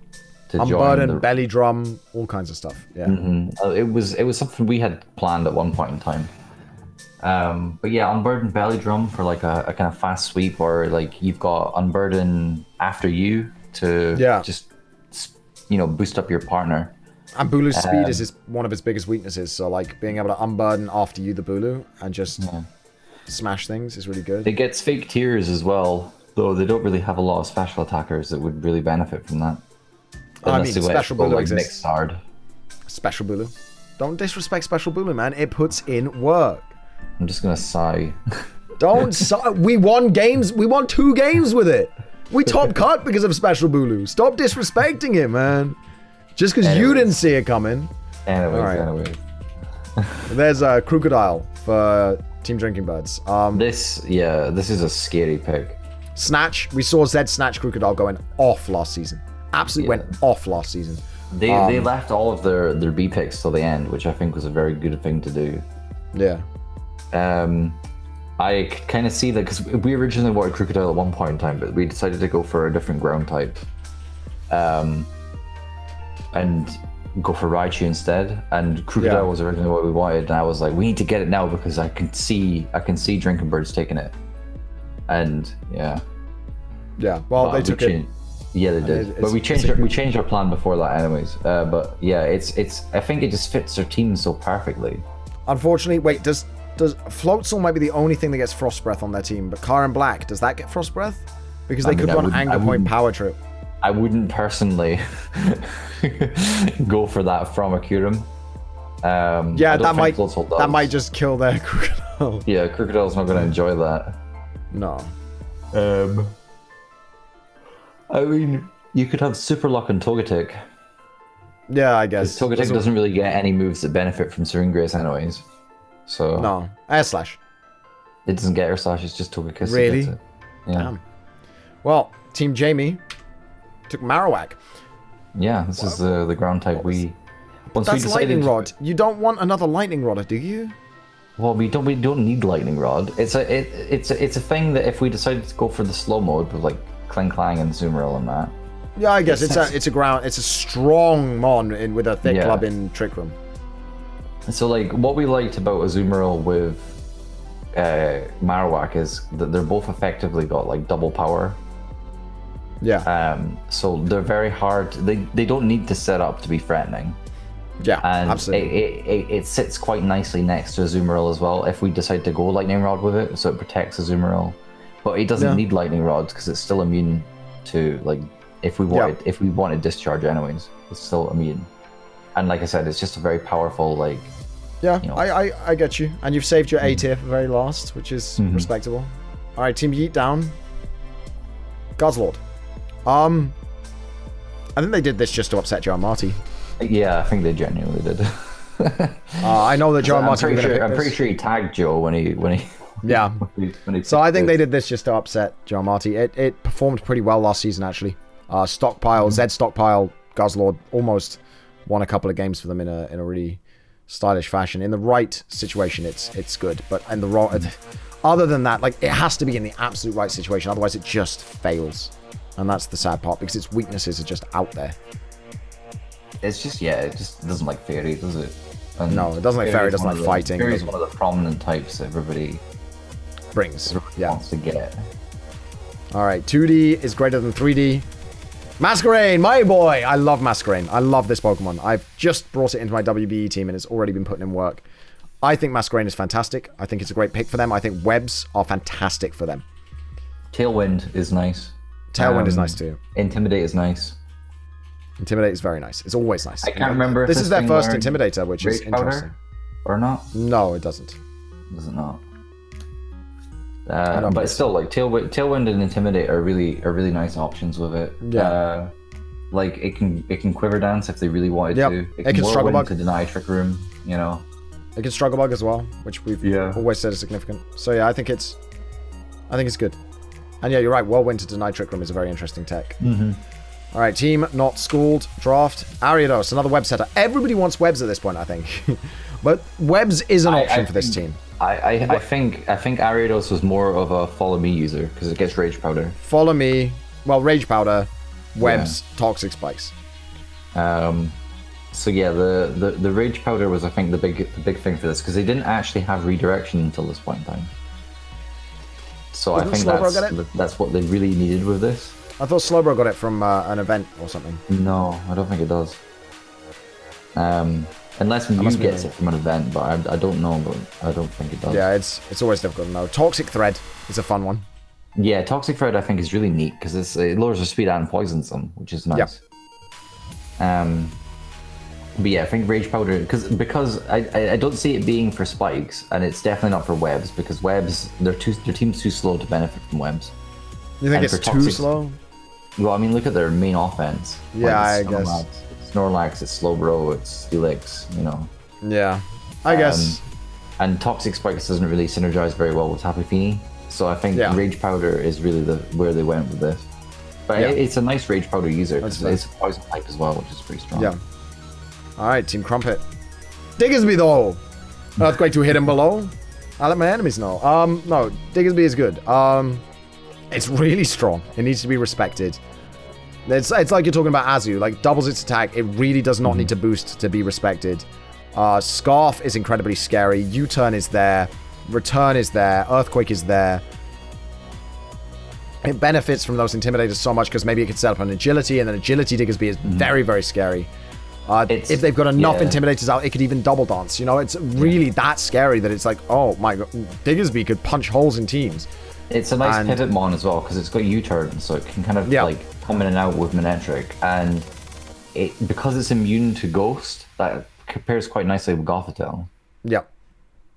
Unburden, Belly Drum, all kinds of stuff. Yeah. It was something we had planned at one point in time. But yeah, Unburden Belly Drum for like a kind of fast sweep, or like you've got Unburden after you to just boost up your partner. And Bulu's speed is one of his biggest weaknesses. So like being able to Unburden after you the Bulu and just smash things is really good. It gets fake tears as well, though they don't really have a lot of special attackers that would really benefit from that. Unless Special Bulu exists. Hard. Special Bulu. Don't disrespect Special Bulu, man. It puts in work. I'm just gonna sigh. Don't sigh. We won games. We won 2 games with it. We top cut because of Special Bulu. Stop disrespecting it, man. Just because you didn't see it coming. Anyways. There's a Crocodile for Team Drinking Birds. This is a scary pick. Snatch. We saw Zed Snatch Crocodile going off last season. Absolutely went off last season. They left all of their B picks till the end, which I think was a very good thing to do. Yeah. I kind of see that because we originally wanted Crocodile at one point in time, but we decided to go for a different ground type. And go for Raichu instead. And Crocodile was originally what we wanted, and I was like, we need to get it now because I can see Drinking Birds taking it. And yeah. Well, they took it. Yeah, they did. But we changed our plan before that, anyways. But yeah, it's. I think it just fits their team so perfectly. Unfortunately, wait. Does Floatzel might be the only thing that gets Frost Breath on their team? But Karen Black, does that get Frost Breath? Because they could run Anger Point Power Trip. I wouldn't personally go for that from Akurum. That might just kill their Crocodile. Yeah, Crocodile's not going to enjoy that. No. I mean, you could have Super Lock and Togetic. Yeah, I guess. Togetic doesn't really get any moves that benefit from Serene Grace anyways. So no. Air Slash. It doesn't get Air Slash, it's just Togekiss. Really? Yeah. Damn. Well, Team Jamie took Marowak. Yeah, this is the ground type That's Lightning Rod. You don't want another Lightning Rod, do you? Well, we don't need Lightning Rod. It's a thing that if we decided to go for the slow mode with like Kling Klang and Azumarill and that. Yeah, I guess it's a strong mon with a thick club in Trick Room. So like what we liked about Azumarill with Marowak is that they're both effectively got like double power. Yeah. So they're very hard. They don't need to set up to be threatening. Yeah, and absolutely. It sits quite nicely next to Azumarill as well if we decide to go Lightning Rod with it, so it protects Azumarill. But it doesn't need Lightning Rods because it's still immune to like if we wanted Discharge anyways, it's still immune. And like I said, it's just a very powerful like. Yeah, I get you, and you've saved your A tier for very last, which is respectable. All right, Team Yeet down. Guzzlord. I think they did this just to upset Joe and Marty. Yeah, I think they genuinely did. I know that Joe and Marty were going to pick I'm this. pretty sure he tagged Joe when he Yeah. when he So I think picked they did this just to upset Joe and Marty. It performed pretty well last season, actually. Stockpile, Zed Stockpile, Guzzlord almost won a couple of games for them in a really stylish fashion. In the right situation, it's good. But in the wrong... Other than that, like, it has to be in the absolute right situation. Otherwise, it just fails. And that's the sad part, because its weaknesses are just out there. It's just, yeah, it just doesn't like Fairy, does it? And No, it doesn't like Fairy, it doesn't like fighting. Fairy's one of the prominent types that everybody Brings. Yeah. wants to get. Alright, 2D is greater than 3D. Masquerain, my boy! I love Masquerain. I love this Pokemon. I've just brought it into my WBE team and it's already been putting in work. I think Masquerain is fantastic. I think it's a great pick for them. I think webs are fantastic for them. Tailwind is nice. Tailwind is nice too. Intimidate is nice. Intimidate is very nice. It's always nice. I can't remember if This is their thing first learned Intimidator, which is Rage Powder interesting. or not. No, it doesn't. Does it not? don't But think it's still like Tailwind and Intimidate are really nice options with it. Yeah. Like it can Quiver Dance if they really wanted Yep. to. It can Struggle Whirlwind Bug. to deny Trick Room. You know. It can Struggle Bug as well, which we've always said is significant. So yeah, I think it's good. And yeah, you're right. Whirlwind to deny Trick Room is a very interesting tech. All right, team not schooled draft Ariados, another web setter. Everybody wants webs at this point, I think, but webs is an option for this team. I think Ariados was more of a follow me user because it gets Rage Powder. Follow me. Well, Rage Powder, webs, Toxic Spikes. So yeah, the Rage Powder was I think the big thing for this because they didn't actually have redirection until this point in time. So I think that's what they really needed with this. I thought Slowbro got it from an event or something. No, I don't think it does. Unless Mew gets it from an event, but I don't know, but I don't think it does. Yeah, it's always difficult to know. Toxic Thread is a fun one. Yeah, Toxic Thread I think is really neat because it lowers their speed and poisons them, which is nice. Yep. But yeah, I think Rage Powder because I don't see it being for spikes, and it's definitely not for webs because webs their team's too slow to benefit from webs. You think it's too slow? Well, I mean, look at their main offense. Yeah, I Snorlax, guess. It's Snorlax, it's Slowbro, it's Steelix, you know. Yeah, I guess. And Toxic Spikes doesn't really synergize very well with Tapu Fini, so I think Rage Powder is really where they went with this. But it's a nice Rage Powder user because it's a poison type as well, which is pretty strong. Yeah. All right, Team Crumpet. Diggersby though. Earthquake to hit him below. I'll let my enemies know. No, Diggersby is good. It's really strong. It needs to be respected. It's like you're talking about Azu. Like, doubles its attack. It really does not need to boost to be respected. Scarf is incredibly scary. U-turn is there. Return is there. Earthquake is there. It benefits from those Intimidators so much because maybe it could set up an Agility, and then Agility Diggersby is very, very scary. If they've got enough Intimidators out, it could even double dance. You know, it's really that scary that it's like, oh my god, Diggersby could punch holes in teams. It's a nice pivot mon as well because it's got U-turn, so it can kind of like come in and out with Manectric, and because it's immune to Ghost, that compares quite nicely with Gothitelle. Yeah.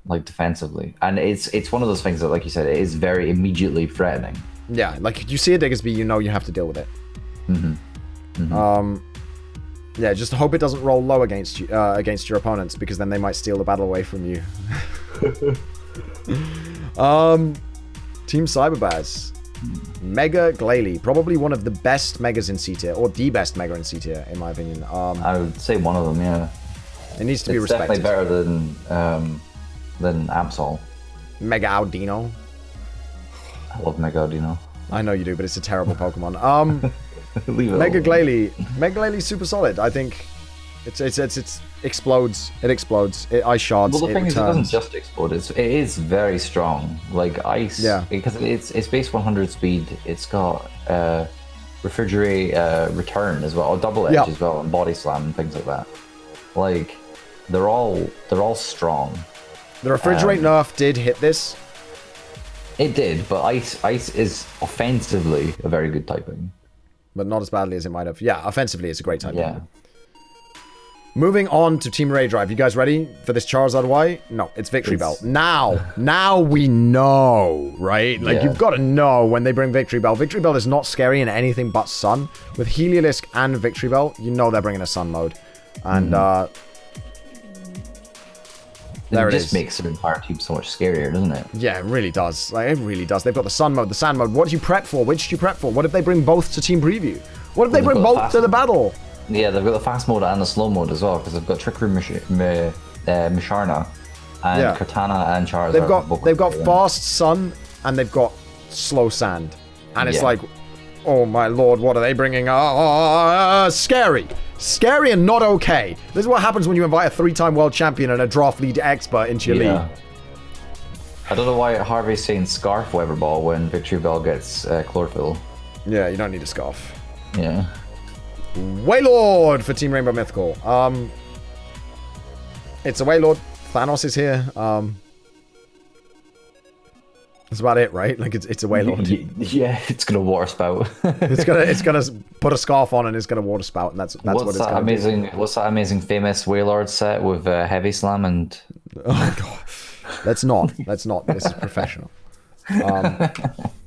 Like defensively, and it's one of those things that, like you said, it is very immediately threatening. Yeah, like you see a Diggersby, you know you have to deal with it. Yeah, just hope it doesn't roll low against you, against your opponents, because then they might steal the battle away from you. Team Cyberbaz. Mega Glalie. Probably one of the best Megas in C tier, or the best Mega in C tier, in my opinion. I would say one of them, yeah. It needs to be respected. It's definitely better than Absol. Mega Audino. I love Mega Audino. I know you do, but it's a terrible Pokemon. Leave it Mega Glalie super solid. I think it explodes. It explodes. It ice shards. Well, the thing returns. is, it doesn't just explode. It is very strong. Like ice. Yeah. Because it's base 100 speed. It's got refrigerate return as well, or double edge as well, and body slam and things like that. Like they're all strong. The refrigerate nerf did hit this. It did, but ice is offensively a very good typing. But not as badly as it might have. Yeah, offensively, it's a great typing. Yeah. Moving on to Team Ray Drive. You guys ready for this Charizard Y? No, it's Victory Bell. Now we know, right? Like, you've got to know when they bring Victory Bell. Victory Bell is not scary in anything but Sun. With Heliolisk and Victory Bell, you know they're bringing a Sun mode. And, there it it just is. makes the entire team so much scarier, doesn't it? Yeah, it really does. Like, it really does. They've got the Sun mode, the Sand mode. What do you prep for? Which do you prep for? What if they bring both to Team Preview? What if they bring both to the battle? Yeah, they've got the fast mode and the slow mode as well, because they've got Trick Room Misharna and Katana and Charizard. They've got fast Sun and they've got slow Sand. And it's like, oh my lord, what are they bringing? Scary. Scary and not okay. This is what happens when you invite a 3-time world champion and a draft lead expert into your league. I don't know why Harvey's saying Scarf Weather Ball when Victory Bell gets Chlorophyll. Yeah, you don't need a scarf. Yeah. Wailord for Team Rainbow Mythical. It's a Wailord. Thanos is here. That's about it, right? Like it's a Wailord. Yeah, it's gonna water spout. it's gonna put a scarf on and it's gonna water spout, and that's what it's gonna do. What's that amazing famous Wailord set with Heavy Slam and? Oh god, let's not. This is professional.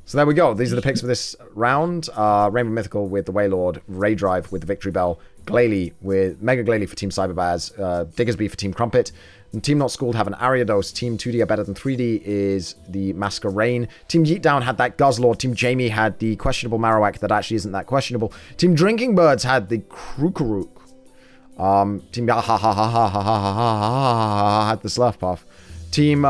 So there we go. These are the picks for this round. Rainbow Mythical with the Wailord, Ray Drive with the Victory Bell, Glalie with Mega Glalie for Team Cyberbaz, Diggersby for Team Crumpet, and Team Not Schooled have an Ariados. Team 2D are better than 3D is the Masquerain. Team Yeetdown had that Guzzlord. Team Jamie had the questionable Marowak that actually isn't that questionable. Team Drinking Birds had the Krukaruk. Team had the Slurfpuff. Team,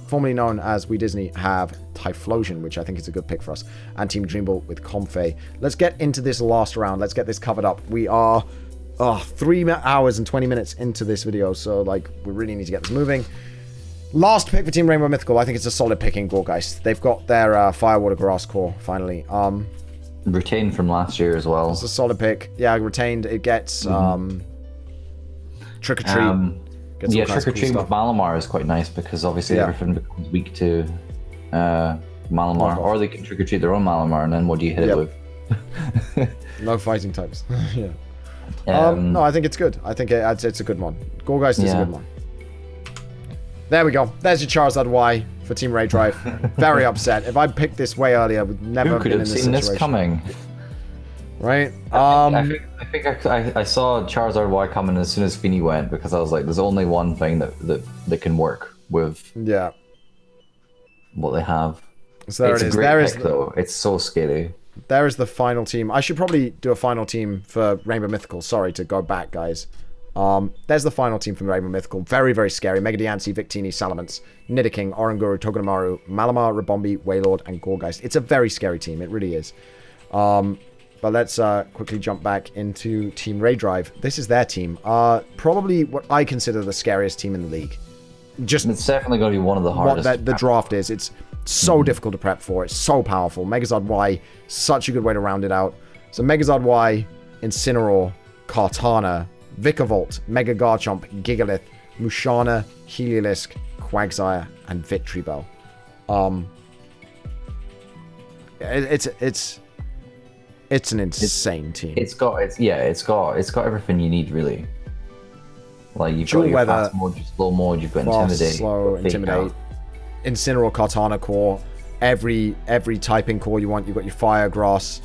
formerly known as We Disney, have Typhlosion, which I think is a good pick for us. And Team Dreamball with Comfey. Let's get into this last round. Let's get this covered up. We are 3 hours and 20 minutes into this video, so like we really need to get this moving. Last pick for Team Rainbow Mythical. I think it's a solid pick in Gorgeist. They've got their Firewater Grass core, finally. Retained from last year as well. It's a solid pick. Yeah, retained. It gets Trick or Treat. Yeah, Trick or Treat with Malamar is quite nice because obviously everything becomes weak to Malamar. Or they can Trick or Treat their own Malamar, and then what do you hit it with? No fighting types. No, I think it's good. I think it's a good one. Gorgeist is a good one. There we go. There's your Charizard Y for Team Ray Drive. Very upset. If I picked this way earlier, I would never have been in this situation. Who could have seen this coming? Right? I think I saw Charizard Y coming as soon as Feeny went because I was like, there's only one thing that can work with what they have. So there it's it is. A great there pick, though. It's so scary. There is the final team. I should probably do a final team for Rainbow Mythical. Sorry to go back, guys. There's the final team from Rainbow Mythical. Very, very scary. Mega Diancie, Victini, Salamence, Nidoking, Oranguru, Togedemaru, Malamar, Rabombi, Wailord, and Gorgeist. It's a very scary team. It really is. But let's quickly jump back into Team Ray Drive. This is their team. Probably what I consider the scariest team in the league. It's definitely going to be one of the hardest. What the draft is. It's so difficult to prep for. It's so powerful. Megazord Y, such a good way to round it out. So Megazord Y, Incineroar, Kartana, Vikavolt, Mega Garchomp, Gigalith, Musharna, Heliolisk, Quagsire, and Victreebel. It's an insane team. It's got everything you need really. Like you've got your fast mode, your slow mode, you've got Intimidate, slow, Intimidate, Incineroar, Kartana core, every typing core you want. You've got your Fire Grass,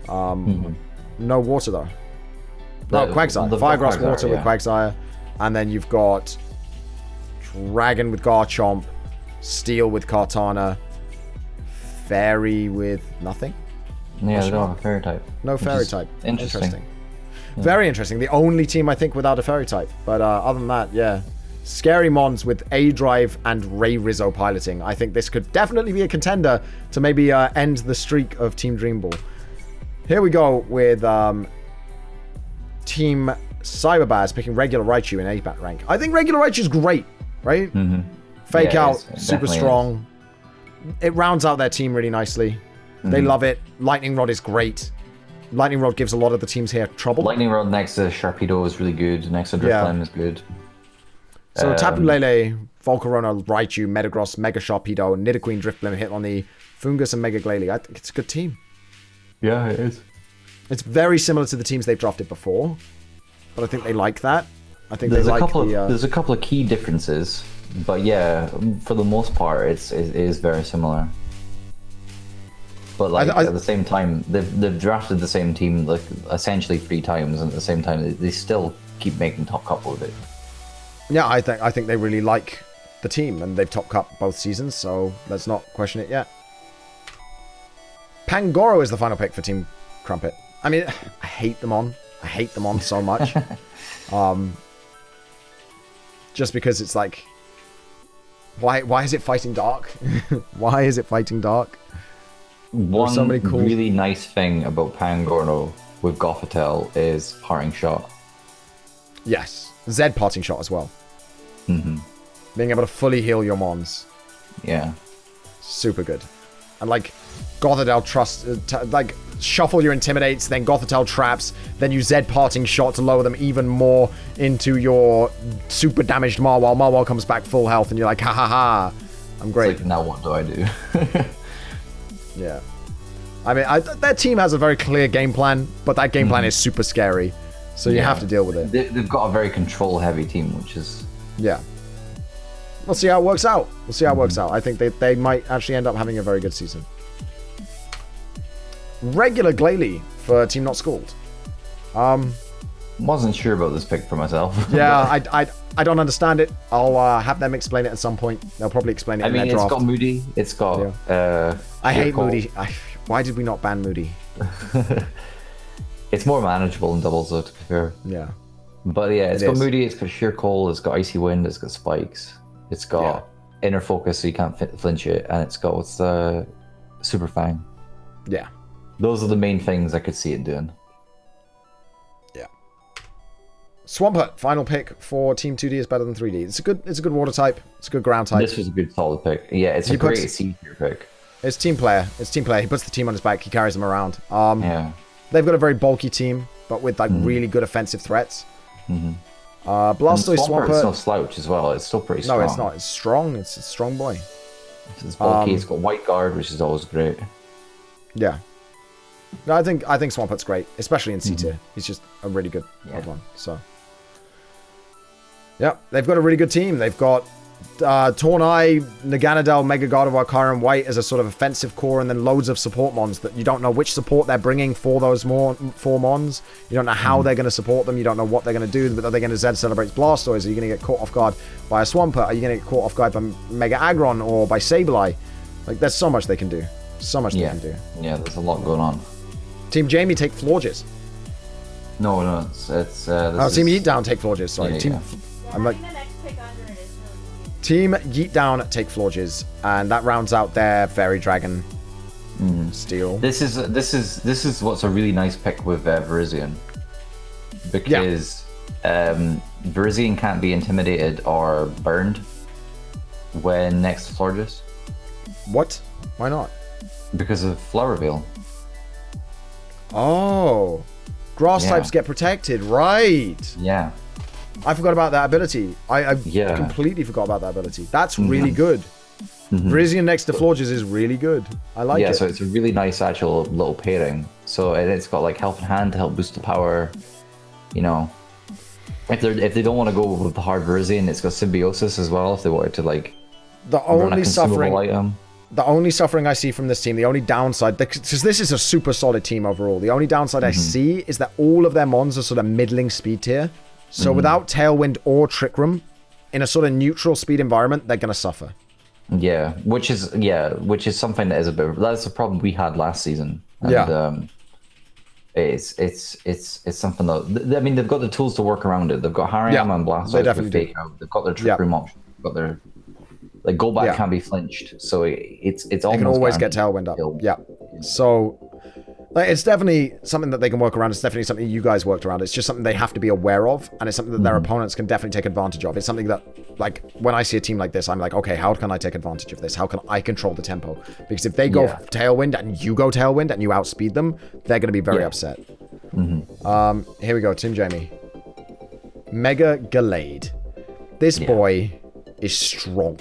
no water though. No, Quagsire. Fire Grass, water with Quagsire, and then you've got Dragon with Garchomp, Steel with Kartana, Fairy with nothing. Yeah, they don't have a fairy type. No fairy type. Interesting. Yeah. Very interesting. The only team I think without a fairy type. But other than that, yeah. Scary Mons with A-Drive and Ray Rizzo piloting. I think this could definitely be a contender to maybe end the streak of Team Dreamball. Here we go with Team Cyberbaz picking regular Raichu in A-Bat rank. I think regular Raichu is great, right? Fake out, super strong. It rounds out their team really nicely. They love it. Lightning Rod is great. Lightning Rod gives a lot of the teams here trouble. Lightning Rod next to Sharpedo is really good. Next to Drifblim is good. So Tapu Lele, Volcarona, Raichu, Metagross, Mega Sharpedo, Nidoqueen, Drifblim, Hitmonlee, Fungus, and Mega Glalie. I think it's a good team. Yeah, it is. It's very similar to the teams they've drafted before, but I think they like that. I think they like there's a couple of key differences, but yeah, for the most part, it is very similar. But like at the same time, they've drafted the same team like essentially 3 times, and at the same time, they still keep making top couple of it. Yeah, I think they really like the team, and they've top cup both seasons, so let's not question it yet. Pangoro is the final pick for Team Crumpet. I mean, I hate them on so much. Just because it's like, why is it fighting dark? Why is it fighting dark? One so many cool... really nice thing about Pangoro with Gothitelle is parting shot. Yes, Zed parting shot as well. Being able to fully heal your mons. Yeah. Super good. And like, Gothitelle like, shuffle your intimidates, then Gothitelle traps, then you Zed parting shot to lower them even more into your super damaged Marwal. Marwal comes back full health, and you're like, ha ha ha, I'm great. It's like, now what do I do? Yeah. I mean, their team has a very clear game plan, but that game plan is super scary, so you have to deal with it. They've got a very control-heavy team, which is... Yeah. We'll see how it works out. I think they might actually end up having a very good season. Regular Glalie for Team Not Schooled. Wasn't sure about this pick for myself. Yeah, I don't understand it. I'll have them explain it at some point. They'll probably explain it in their draft. It's got Moody. It's got... I hate Moody. Why did we not ban Moody? It's more manageable in doubles, though, to be fair. Yeah. But yeah, it's got Moody, it's got Sheer Cold, it's got Icy Wind, it's got Spikes, it's got Inner Focus, so you can't flinch it, and it's got Super Fang. Yeah. Those are the main things I could see it doing. Yeah. Swampert, final pick for Team 2D is better than 3D. It's a good water type. It's a good ground type. This was a good solid pick. Yeah, it's a great C tier pick. It's team player. He puts the team on his back. He carries them around. Yeah. They've got a very bulky team, but with like really good offensive threats. Blastoise Swampert. It's no slouch as well. It's still pretty strong. No, it's not. It's strong. It's a strong boy. It's bulky. It's got White Guard, which is always great. Yeah. No, I think Swampert's great, especially in C tier. He's just a really good one. So, yeah, they've got a really good team. They've got Tornai, Naganadel, Mega God of Arcara, and White as a sort of offensive core, and then loads of support mons that you don't know which support they're bringing for those 4 mons. You don't know how they're going to support them. You don't know what they're going to do. But are they going to Zed Celebrates Blastoise? Are you going to get caught off guard by a Swampert? Are you going to get caught off guard by Mega Aggron or by Sableye? Like, there's so much they can do. So much they can do. Yeah, there's a lot going on. Team Jamie take Florges. No, it's Team Yeetdown take Florges. Sorry, I'm like. Team Yeetdown take Florges, and that rounds out their Fairy Dragon Steel. This is what's a really nice pick with Virizion, because Virizion can't be intimidated or burned when next to Florges. What? Why not? Because of Flower Veil. Oh, grass types get protected, right? Yeah. I forgot about that ability. I completely forgot about that ability. That's really good. Virizion next to Florges is really good. I like it. Yeah, so it's a really nice actual little pairing. So it's got like Helping Hand to help boost the power. You know, if they don't want to go with the hard Virizion, it's got Symbiosis as well. If they wanted to like run a consumable item. The only suffering I see from this team, the only downside, because this is a super solid team overall, the only downside I see is that all of their mons are sort of middling speed tier. So without Tailwind or Trick Room, in a sort of neutral speed environment, they're going to suffer. Yeah, which is something that is that's a problem we had last season. And, it's something that, I mean, they've got the tools to work around it. They've got Hariyama and Blastoise with Fake Out. They've got their Trick Room option. They've got their like go back can't be flinched, so it's almost. They can always get Tailwind up. Yeah. So like, it's definitely something that they can work around. It's definitely something you guys worked around. It's just something they have to be aware of, and it's something that their opponents can definitely take advantage of. It's something that, like, when I see a team like this, I'm like, okay, how can I take advantage of this? How can I control the tempo? Because if they go Tailwind and you go Tailwind and you outspeed them, they're going to be very upset. Here we go, Team Jamie. Mega Gallade. This boy is strong.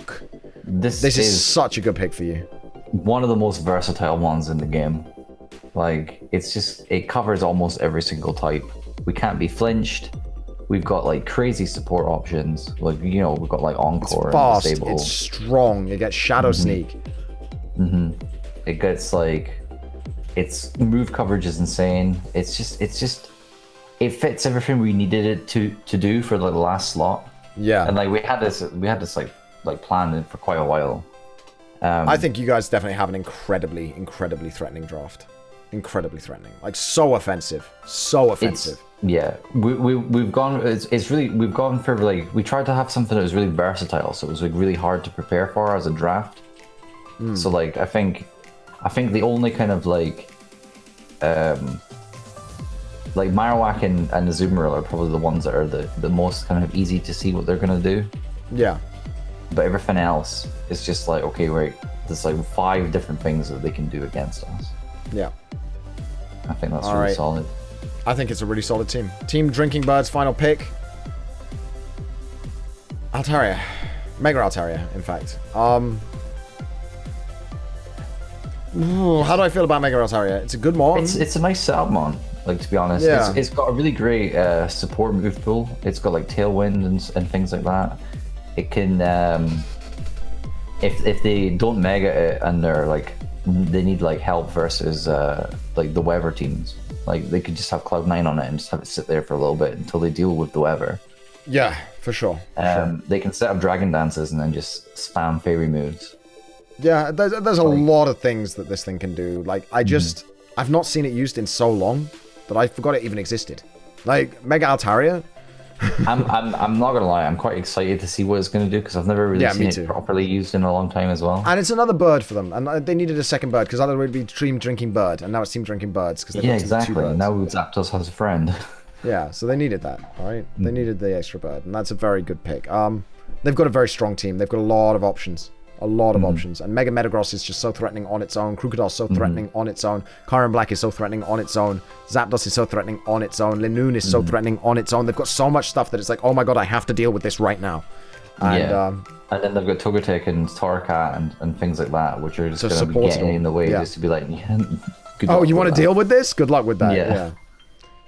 This is such a good pick for you. One of the most versatile ones in the game. Like, it covers almost every single type. We can't be flinched. We've got like crazy support options. Like, you know, we've got like Encore Fast, and Disable. it's strong. It gets Shadow Sneak. It gets like, its move coverage is insane. It's just, it fits everything we needed it to do for the last slot. Yeah. And like we had this like planned for quite a while. I think you guys definitely have an incredibly threatening draft. Incredibly threatening. Like, so offensive. So offensive. We've gone, it's really, we've gone for like, we tried to have something that was really versatile, so it was like really hard to prepare for as a draft. So like, I think the only kind of like Marowak and Azumarill are probably the ones that are the most kind of easy to see what they're gonna do. Yeah. But everything else is just like, okay, wait, there's like 5 different things that they can do against us. Yeah. I think that's All really right. solid. I think it's a really solid team. Team Drinking Bird's final pick. Altaria. Mega Altaria, in fact. How do I feel about Mega Altaria? It's a good mod. It's a nice setup, man. Like, to be honest, Yeah. it's got a really great support move pool. It's got like Tailwind and things like that. It can, if they don't mega it and they're like, they need like help versus like the Weather teams, like they could just have Cloud9 on it and just have it sit there for a little bit until they deal with the Weather. Yeah, for sure. They can set up Dragon Dances and then just spam fairy moves. Yeah, there's a lot of things that this thing can do. Like, I've not seen it used in so long that I forgot it even existed. Like, Mega Altaria. I'm not gonna lie, I'm quite excited to see what it's gonna do because I've never really seen it properly used in a long time as well. And it's another bird for them, and they needed a second bird because otherwise it would be Team Drinking Bird, and now it's Team Drinking Birds because yeah, exactly. Now Zapdos has a friend. Yeah, so they needed that, all right? They needed the extra bird, and that's a very good pick. They've got a very strong team. They've got a lot of options. A lot of options. And Mega Metagross is just so threatening on its own. Krookodile is so threatening on its own. Kyron Black is so threatening on its own. Zapdos is so threatening on its own. Linoon is so threatening on its own. They've got so much stuff that it's like, oh my god, I have to deal with this right now. And, and then they've got Togetic and Torracat and things like that, which are just going to be getting in the way just to be like, yeah, good oh, luck you want with to that. deal with this? Good luck with that. Yeah.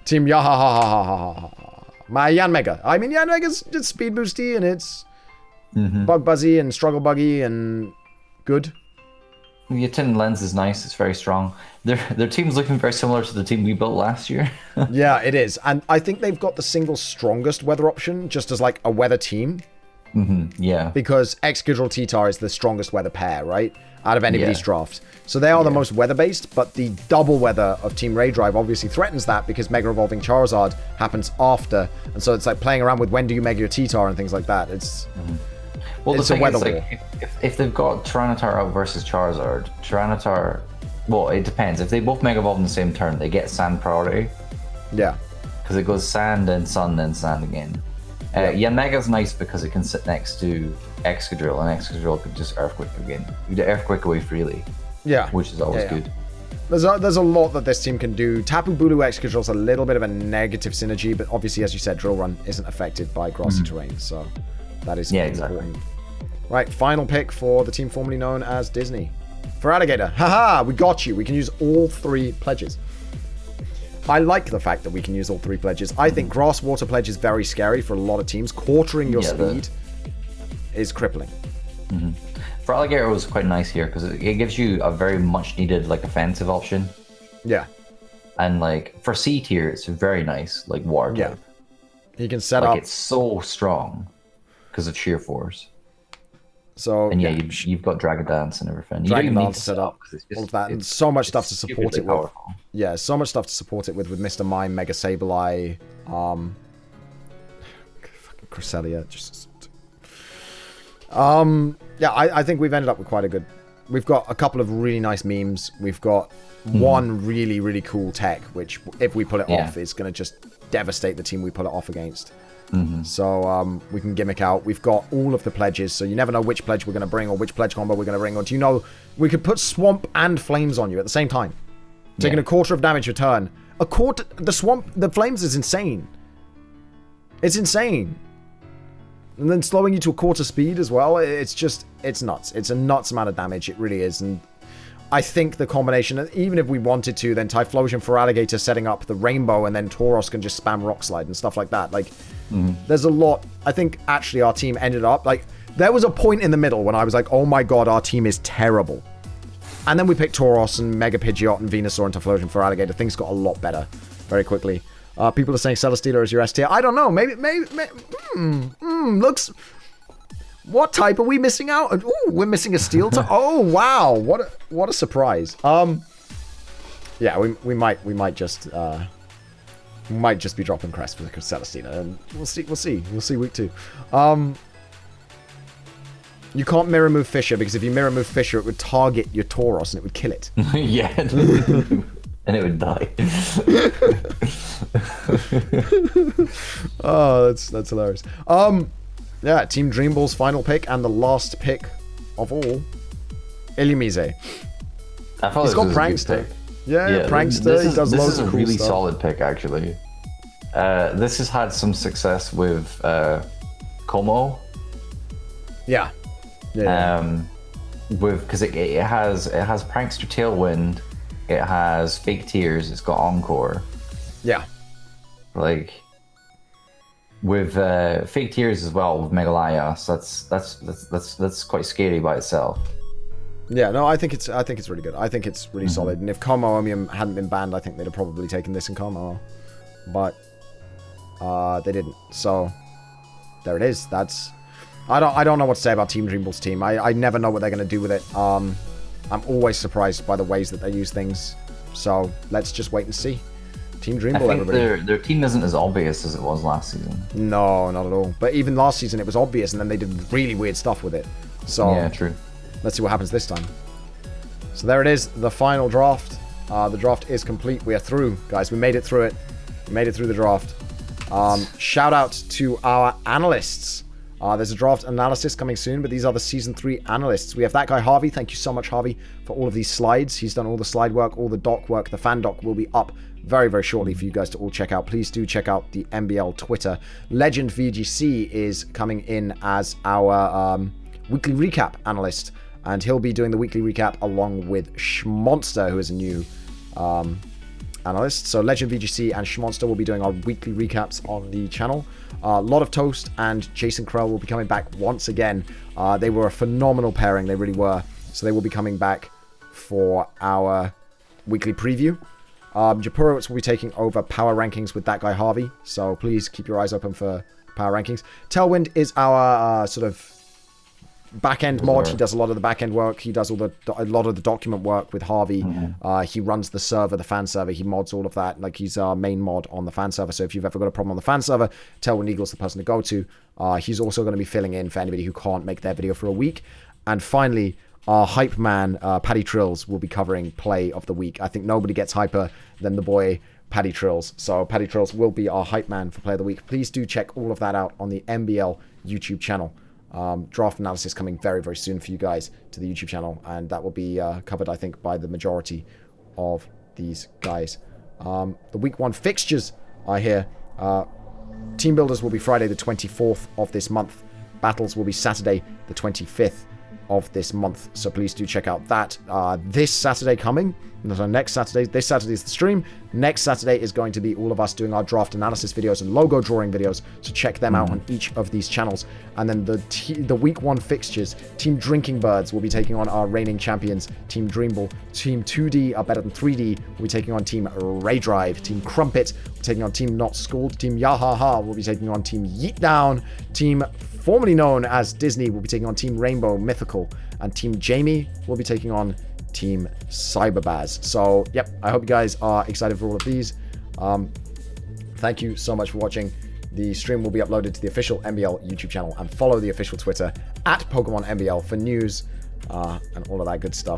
Team Yahahahahaha. My Yanmega. I mean, Yanmega's just speed boosty and it's bug buzzy and struggle buggy and good. The Tin Lens is nice. It's very strong. Their team's looking very similar to the team we built last year. Yeah, it is. And I think they've got the single strongest weather option just as like a weather team. Yeah. Because Excadrill T-Tar is the strongest weather pair, right? Out of anybody's draft. So they are the most weather-based, but the double weather of Team Ray Drive obviously threatens that because Mega Evolving Charizard happens after. And so it's like playing around with when do you Mega your T-Tar and things like that. It's... Well, it's the a thing weather is, war. like, if they've got Tyranitar out versus Charizard, Tyranitar, well, it depends. If they both Mega Evolve in the same turn, they get Sand priority. Yeah. Because it goes Sand, then Sun, then Sand again. Yanmega's nice because it can sit next to Excadrill, and Excadrill could just Earthquake again. You get Earthquake away freely. Yeah. Which is always good. There's a lot that this team can do. Tapu Bulu Excadrill's a little bit of a negative synergy, but obviously, as you said, Drill Run isn't affected by grassy terrain, so that is important. Right, final pick for the team formerly known as Disney. For Alligator, haha, we got you. We can use all 3 pledges. I like the fact that we can use all 3 pledges. I think Grass Water Pledge is very scary for a lot of teams. Quartering your speed is crippling. For Alligator, it was quite nice here because it gives you a very much needed like offensive option. Yeah. And like for C tier, it's very nice, like Water type. He can set like up. It's so strong because of sheer force. So and you've got Dragon Dance and everything. You Dragon don't even Dance need to set up it's just, all of that, and so much stuff to support it with. Powerful. Yeah, so much stuff to support it with Mr. Mime, Mega Sableye, fucking Cresselia, just. Yeah, I think we've ended up with quite a good. We've got a couple of really nice memes. We've got one really, really cool tech, which if we pull it off, is going to just devastate the team we pull it off against. So we can gimmick out. We've got all of the pledges, so you never know which pledge we're going to bring or which pledge combo we're going to bring. Or do you know we could put Swamp and Flames on you at the same time, taking a quarter of damage a turn. A quarter. The Flames is insane. It's insane. And then slowing you to a quarter speed as well. It's nuts. It's a nuts amount of damage. It really is. And I think the combination, even if we wanted to, then Typhlosion for Alligator setting up the rainbow, and then Tauros can just spam Rock Slide and stuff like that. Like, there's a lot. I think actually our team ended up, like, there was a point in the middle when I was like, oh my god, our team is terrible. And then we picked Tauros and Mega Pidgeot and Venusaur and Typhlosion for Alligator. Things got a lot better very quickly. People are saying Celesteela is your S tier. I don't know. Maybe looks... What type are we missing out? Ooh, we're missing a steel type. Oh wow, what a surprise. Yeah, we might just be dropping Crest for the Celestina, and we'll see week 2. You can't mirror move Fisher, because if you mirror move Fisher, it would target your Tauros and it would kill it. Yeah, and it would die. Oh, that's hilarious. Yeah, Team Dream Ball's final pick and the last pick of all, Illumise. I thought he's got Prankster. Yeah, Prankster. He does loads of cool stuff. This is a really solid pick, actually. This has had some success with Como. Yeah. Because it has Prankster Tailwind, it has Fake Tears, it's got Encore. Yeah. Like, with Fake Tears as well with Megalayas, that's quite scary by itself. Yeah, no, I think it's really good. I think it's really solid. And if Como Omium hadn't been banned, I think they'd have probably taken this in Como, but they didn't. So there it is. That's I don't know what to say about Team Dream Ball's team. I never know what they're gonna do with it. I'm always surprised by the ways that they use things. So let's just wait and see. Team Dream Ball, everybody. Their team isn't as obvious as it was last season. No, not at all. But even last season, it was obvious, and then they did really weird stuff with it. So yeah, true. Let's see what happens this time. So there it is, the final draft. The draft is complete. We are through, guys. We made it through it. We made it through the draft. Shout out to our analysts. There's a draft analysis coming soon, but these are the Season 3 analysts. We have that guy, Harvey. Thank you so much, Harvey, for all of these slides. He's done all the slide work, all the doc work. The fan doc will be up very, very shortly for you guys to all check out. Please do check out the MBL Twitter. Legend VGC is coming in as our weekly recap analyst, and he'll be doing the weekly recap along with Schmonster, who is a new analyst. So Legend VGC and Schmonster will be doing our weekly recaps on the channel. A lot of Toast and Jason Krell will be coming back once again. They were a phenomenal pairing, they really were. So they will be coming back for our weekly preview. Japurowitz will be taking over power rankings with that guy Harvey, so please keep your eyes open for power rankings. Tailwind is our sort of back-end mod. He does a lot of the back-end work. He does a lot of the document work with Harvey. He runs the server, the fan server. He mods all of that. Like, he's our main mod on the fan server. So if you've ever got a problem on the fan server, Tailwind Eagle's the person to go to. He's also going to be filling in for anybody who can't make their video for a week. And finally, our hype man, Paddy Trills, will be covering play of the week. I think nobody gets hyper than the boy Paddy Trills. So Paddy Trills will be our hype man for play of the week. Please do check all of that out on the MBL YouTube channel. Draft analysis coming very, very soon for you guys to the YouTube channel, and that will be covered, I think, by the majority of these guys. The week 1 fixtures are here. Team builders will be Friday the 24th of this month. Battles will be Saturday the 25th of this month, so please do check out that. This Saturday coming, so next Saturday, this Saturday is the stream. Next Saturday is going to be all of us doing our draft analysis videos and logo drawing videos, so check them out on each of these channels. And then the week 1 fixtures, Team Drinking Birds will be taking on our reigning champions, Team Dreamball. Team 2D are better than 3D will be taking on Team Ray Drive. Team Crumpet will be taking on Team Not Schooled. Team Yahaha will be taking on Team Yeet Down. Team formerly known as Disney will be taking on Team Rainbow Mythical, and Team Jamie will be taking on Team Cyberbaz. So, yep, I hope you guys are excited for all of these. Thank you so much for watching. The stream will be uploaded to the official MBL YouTube channel, and follow the official Twitter at PokemonMBL for news and all of that good stuff.